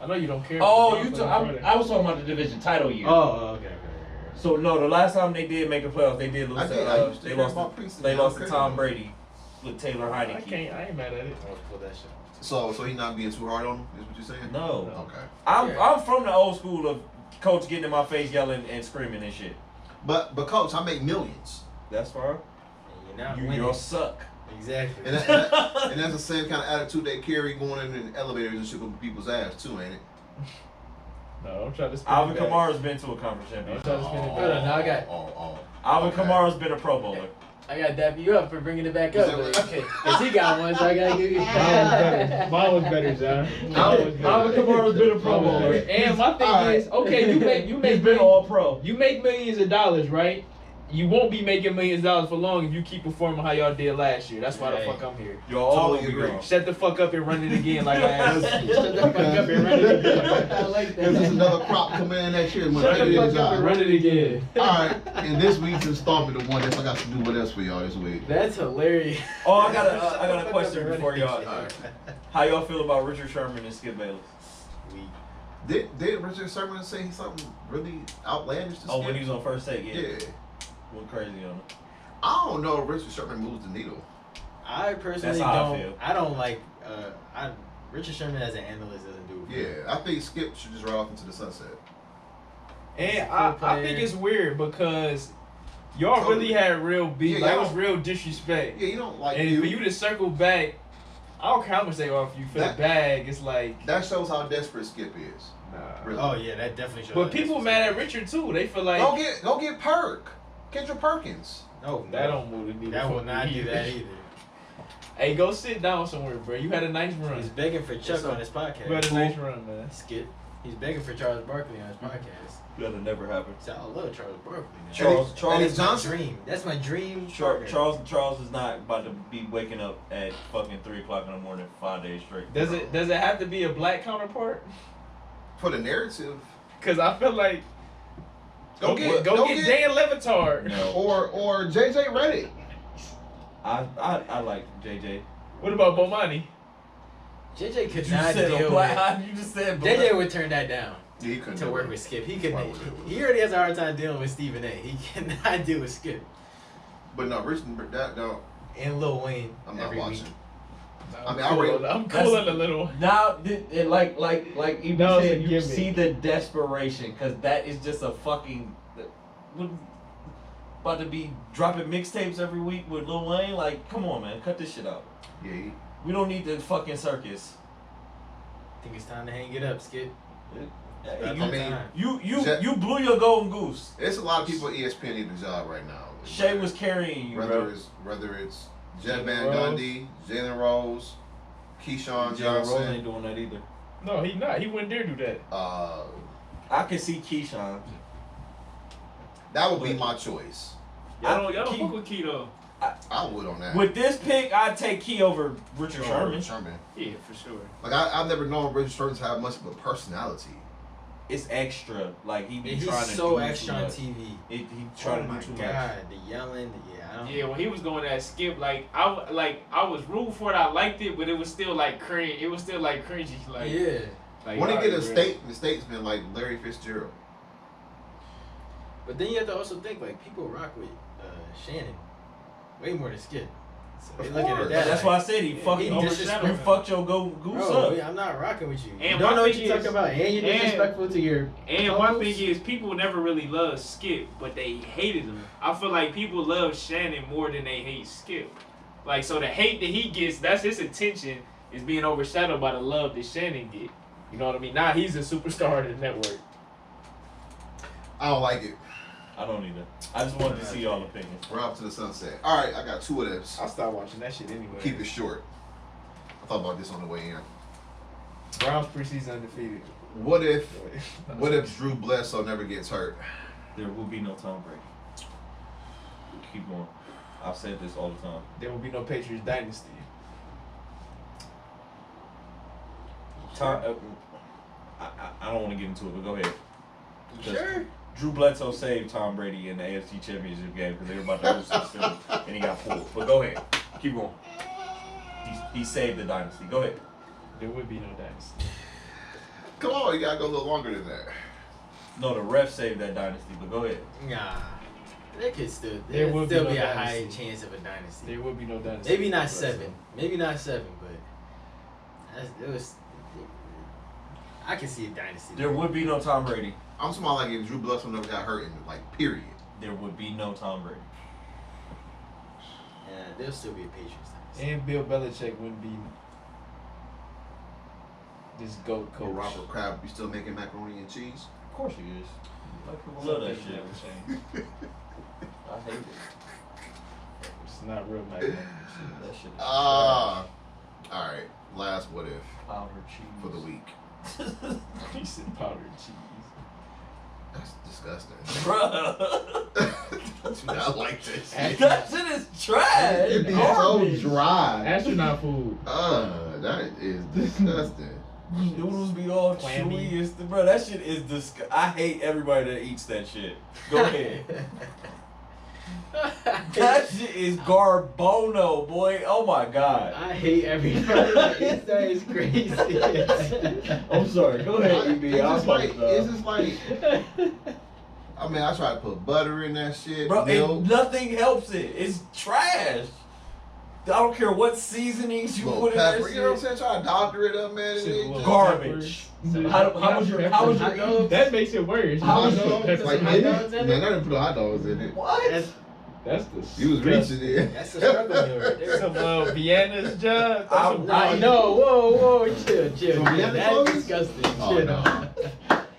I know you don't care. Oh, but the you. Browns played on Friday. I was talking about the division title year. Oh, okay. So no, the last time they did make the playoffs, they did lose. I to, did. I used to they hear lost. about To, preseason. they lost to Okay. Tom Brady with Taylor I Heineke. can't. I ain't mad at it. I'll pull that shit. So he not being too hard on him. Is what you're saying? No, Okay. I'm from the old school of coach getting in my face, yelling and screaming and shit. But coach, I make millions, That's fine. You're not You winning. all suck. Exactly. and and that's the same kind of attitude they carry going in elevators and shit with people's ass too, ain't it? No, I'm trying to spin Alvin it back. Kamara's been to a conference I'm championship. trying to spin it Hold on, back. now I got Alvin Okay. Kamara's been a Pro Bowler. I got to dap you up for bringing it back Is up. that but- what- Okay, because he got one, so I got to give you. Mine was better, John. Alvin Kamara's been a Pro Bowler. And my thing Alright. is, okay, you He's make been all pro. you make millions of dollars, right? You won't be making millions of dollars for long if you keep performing how y'all did last year. That's why the Right. fuck I'm here. You're all Totally agree. agree. Shut the fuck up and run it again like I asked. Shut the fuck up and run it again. I like Because there's that. another prop coming in next year. When Shut I the do the fuck up and job. run it again. All right, and this week's installment of one that I got to do what else for y'all this week. That's hilarious. Oh, I got a question before y'all. Alright. How y'all feel about Richard Sherman and Skip Bayless? Did Richard Sherman say something really outlandish to Oh, Skip? when he was on First Take, yeah. Yeah. Went crazy on him. I don't know if Richard Sherman moves the needle. I personally That's how I don't. feel. I don't like. Richard Sherman as an analyst doesn't do it. Yeah, I think Skip should just ride off into the sunset. And I think it's weird because y'all Totally. really had real beef. Yeah, Like, it y'all- was real disrespect. Yeah, you don't like And you. for you to circle back, I don't care how much they offer you for That- the bag. It's like, That shows how desperate Skip is. nah. Really. Oh yeah, that definitely shows. But people mad at Richard too. They feel like Go get Perk. Kendrick Perkins. No, that don't move the needle. That for will me not do that either. Hey, go sit down somewhere, bro. You had a nice run. He's begging for Chuck What's up? on his podcast. You had a nice run, man. Skip. He's begging for Charles Barkley on his podcast. That'll never happen. So I love Charles Barkley. Man. Charles Eddie That's my Johnson. dream. That's my dream. Charles partner. Charles is not about to be waking up at fucking 3 o'clock in the morning 5 days straight. Does it have to be a black counterpart? For the narrative. Cause I feel like go get Dan Levitar. No. or JJ Redick. I like JJ. What about Bomani? JJ could You not said deal a with. black. You just said black. JJ would turn that down Yeah, he couldn't to do work it. with Skip. He could. Why would he? He already has a hard time dealing with Stephen A. He cannot deal with Skip But no, Richard, that no, and Lil Wayne. I'm not every watching. week. I mean, I already- I'm cooling a little. Now, like you That was a said, you gimmick. see the desperation, because that is just a fucking. What, about to be dropping mixtapes every week with Lil Wayne? Like, come on, man, cut this shit out. Yeah, We don't need the fucking circus. I think it's time to hang it up, Skip. Hey, About you, that mean, time. you blew your golden goose. there's a lot of people at ESPN need a job right now. Shay was carrying you, whether bro. it's Jed Jalen Van Rose. Gundy, Jalen Rose, Keyshawn Jalen Rose Johnson. ain't doing that either. No, he not. He wouldn't dare do that. I can see Keyshawn. That would be my choice. Y'all don't Key- fuck with Keto. I would on that. With this pick, I'd take Key over Richard Oh, Sherman. Sherman. Yeah, for sure. Like I've never known Richard Sherman to have much of a personality. it's extra. Like he be And trying he's to so do extra too on much. TV. He trying Oh to my do too god, much. the yelling, I don't Yeah, when he was going that skip, I was rooting for it. I liked it, but it was still like cringe. It was still like cringy. Like, yeah. like When he get a alright, the statesman like Larry Fitzgerald. But then you have to also think like people rock with Shannon way more than Skip. So they Of looking course. at that. That's like, why I said he fucking overshadowed you him. fucked your goose bro, up. I'm not rocking with you. And you my don't know what thing you're is- talking about, and you're and- disrespectful to your. And one co-host. thing is, people never really loved Skip, but they hated him. I feel like people love Shannon more than they hate Skip. Like, so the hate that he gets, that's his attention, is being overshadowed by the love that Shannon get. You know what I mean? Now he's a superstar of the network. I don't like it. I don't either. I just wanted to see y'all opinions. We're off to the sunset. All right, I got two of those. I'll start watching that shit anyway. Keep it short. I thought about this on the way in. Browns preseason undefeated. What if Drew Bledsoe never gets hurt? There will be no Tom Brady. Keep going. I've said this all the time. There will be no Patriots dynasty. Tom, I don't want to get into it, but go ahead. Sure. Drew Bledsoe saved Tom Brady in the AFC Championship game because they were about to host him still, and he got pulled. But go ahead. Keep going. He saved the dynasty. Go ahead. There would be no dynasty. Come on, you gotta go a little longer than that. No, the ref saved that dynasty, but go ahead. Nah. There could still There would still be no be a dynasty. high chance of a dynasty. There would be no dynasty. Maybe not Bledsoe. 7. Maybe not 7, but it was. I can see a dynasty. There would be no Tom Brady. I'm talking about like if Drew Bledsoe never got hurt in like period. There would be no Tom Brady. Yeah, there'll still be a Patriots dynasty. And Bill Belichick wouldn't be this GOAT Coach coach. Robert Kraft be still making macaroni and cheese. Of course he is. Like people Some love that things shit. never change. I hate it. It's not real macaroni. That shit is All right. Last what if powdered cheese for the week. He said powdered cheese. That's disgusting. Bruh. I do not like this. shit. That shit is trash. It be so Garbage. dry. Astronaut food. That is disgusting. Noodles be all Clammy. chewy. Bro, that shit is disgusting. I hate everybody that eats that shit. Go ahead. That shit is garbono, boy. Oh my god. I hate everybody. That is crazy. I'm sorry. Go ahead, EB. It's just like, apologize. it's just like, I mean, I try to put butter in that shit. Bro, milk, and nothing helps it. It's trash. I don't care what seasonings you little put in that pepper. You know what I'm shit. saying? Try to doctor it up, man. Shit, and it little just- Garbage. How was your hot dogs? That makes it worse. How Hot was dogs, Pepper like, hot in dogs it? in Man, I didn't put hot dogs in it. What? That's the. You was reaching it. That's a struggle meal right there. Some Vienna's jug. No, whoa, chill. Some Man, Vienna that's toast? disgusting. Oh, Chill. no.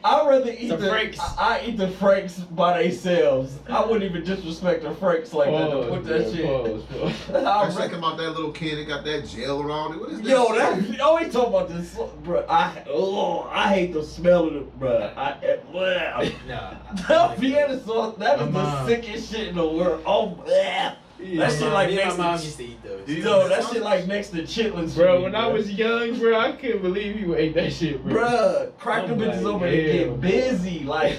I'd rather eat The the Franks. I eat the Franks by themselves. I wouldn't even disrespect the Franks like that to put that shit. I I'd was rather- thinking about that little kid that got that gel around it. What is that? Yo, shit? that I ain't talking about this, bro. I hate the smell of it, bro. Nah. That Vienna sauce, that is the Mom. sickest shit in the world. Oh, bleh. That shit like me and next my mom to used to eat those. yo, that shit like next to chitlins. for Bro, me, when I was young, bro, I couldn't believe you ate that shit, bro. bruh, crack them I'm bitches like, over there hell. get busy. Like,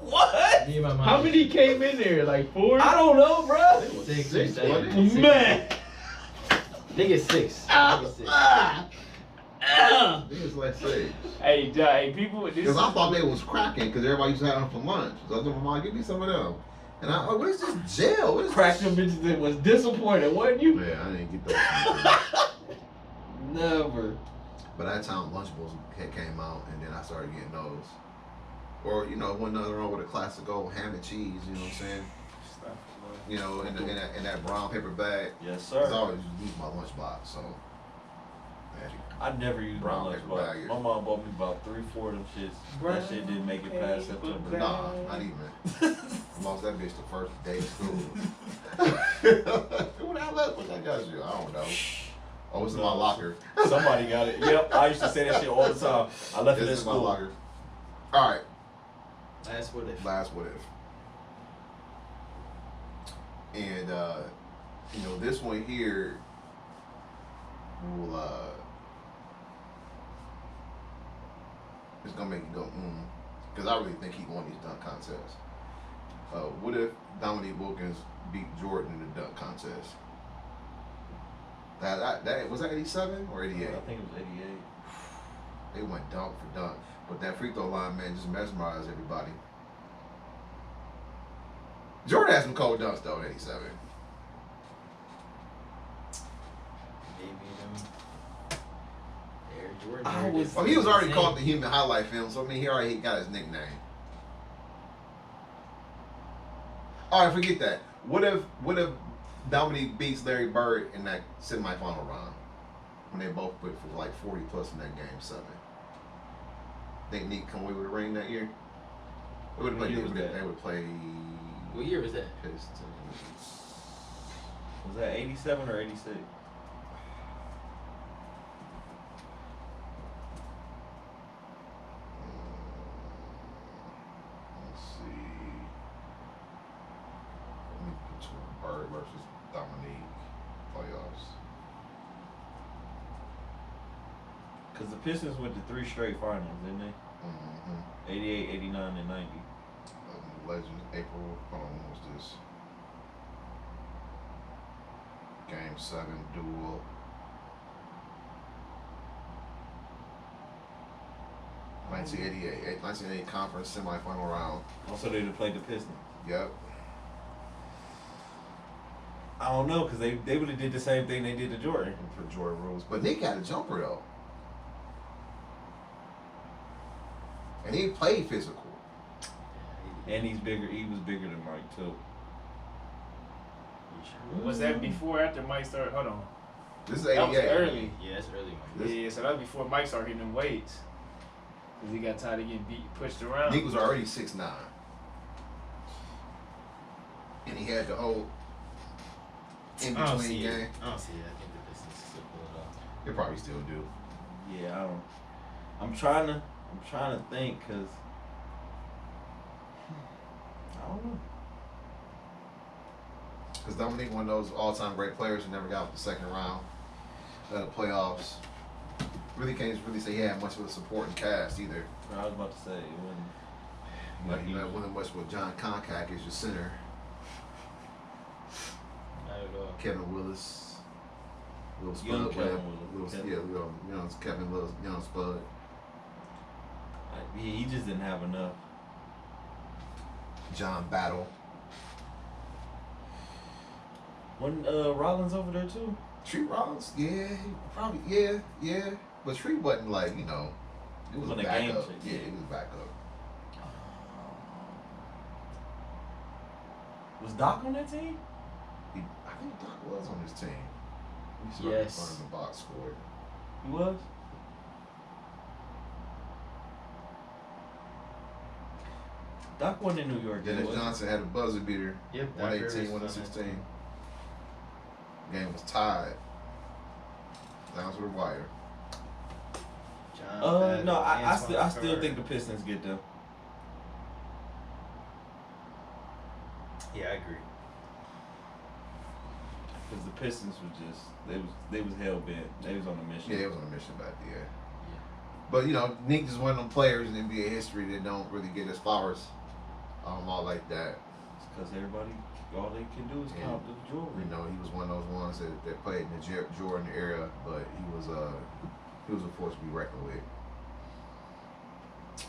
what? Me and my mom. How many came in there? Like 4? I don't know, bruh. 6 or Six, 7. wasn't it? Man. I think it's 6. I think it's 6. I think it's like sage. Hey, people. This Because I thought they was cracking because everybody used to have them for lunch. So I was like, Mom, give me some of them. And I, what is this gel? What is Crack this? them bitches that was disappointed, wasn't you? Man, I didn't get those. Never. But that time Lunchables came out, and then I started getting those. Or, you know, wasn't nothing wrong with a classic old ham and cheese, you know what I'm saying? You know, in that brown paper bag. Yes, Because I sir. always use my lunchbox, so. I never used my Brown lunch paper box. bag. My mom bought me about 3-4 of them shits. That shit didn't make it past September. Nah, not even. I lost that bitch the first day of school. What I got you? I don't know. Oh, it's in my locker. Somebody got it. Yep, I used to say that shit all the time. I left it in This is my school. locker. All right, Last what if. last what if. And you know, this one here will It's gonna make you go, because I really think he won these dunk contests. What if Dominique Wilkins beat Jordan in the dunk contest? That was that 87 or 88? I think it was 88. They went dunk for dunk, but that free throw line, man, just mesmerized everybody. Jordan had some cold dunks though in '87. Air Jordan. I was- Well, he was already called the human highlight film, so I mean, he already got his nickname. All right, forget that. What if Dominique beats Larry Bird in that semifinal round when they both put for like 40 plus in that game 7? Think Nick come away with a ring that year? They would What year play. was that? They would play. What year was that? Pistons. Was that 87 or 86? Let's see. Let me put you on Bird versus Dominique playoffs. Because the Pistons went to 3 straight finals, didn't they? Mm-hmm. 88, 89, and 90. Legends, April. Hold on, when was this? Game 7 duel. Oh. 1988 conference semifinal round. Also, they played the Pistons. Yep. I don't know, because they would have did the same thing they did to Jordan. For Jordan Rose. But Nick had a jumper though. And he played physical. And he was bigger than Mike, too. Was that before or after Mike started? Hold on. This is That was 88. early. Yeah, that's early, man. Yeah, so that was before Mike started hitting them weights. Because he got tired of getting pushed around. Nick was already 6'9". And he had the whole in I don't between see game. it. I don't see it. I think the Pistons still pull it off. They probably still do. Yeah, I don't. I'm trying to think, because I don't know. Because Dominique, one of those all-time great players who never got out the second round of the playoffs. Really can't really say he had much of a supporting cast either. I was about to say, it wasn't. You know, wasn't much with John Concack as your center. Not at all. Kevin Willis. Little Spud. Young whatever. Kevin Willis. Little, yeah, little, Kevin Willis, young Spud. Yeah, he just didn't have enough. John Battle. Wasn't Rollins over there, too? Treat Rollins? Yeah, probably, yeah. But Treat wasn't like, it was Wasn't a a game backup. changer. Yeah, it was a backup. Was Doc on that team? I think Doc was on his team. He Yes. started in front of the box score. He was? Doc wasn't in New York. Dennis was he? Johnson had a buzzer beater. Yep. 118, 116. Game was tied. Down to the wire. No, I still think the Pistons get them. Yeah, I agree. Because the Pistons was just they was hell bent. They was on a mission. Yeah, it was on a mission back there. But Nick is one of them players in NBA history that don't really get his flowers, all like that. Because everybody, all they can do is count the jewelry. He was one of those ones that played in the Jordan era, but he was a force to be reckoned with.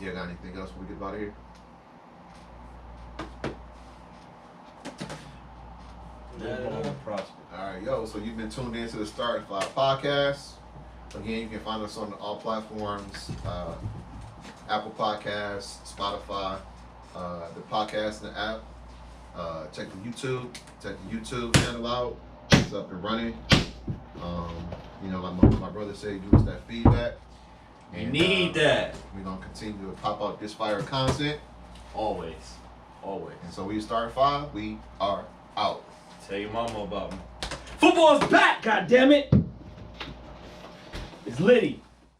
You got anything else we get about here? Live long and prosper. All right, yo. So you've been tuned into the Starting Five podcast. Again, you can find us on all platforms: Apple Podcasts, Spotify, the podcast and the app. Check the YouTube channel out. It's up and running. Like my brother said, give us that feedback. You need that. We're gonna continue to pop out this fire content. Always. And so we start 5. We are out. Tell your mama about me. Football's back, goddammit! It's Liddy.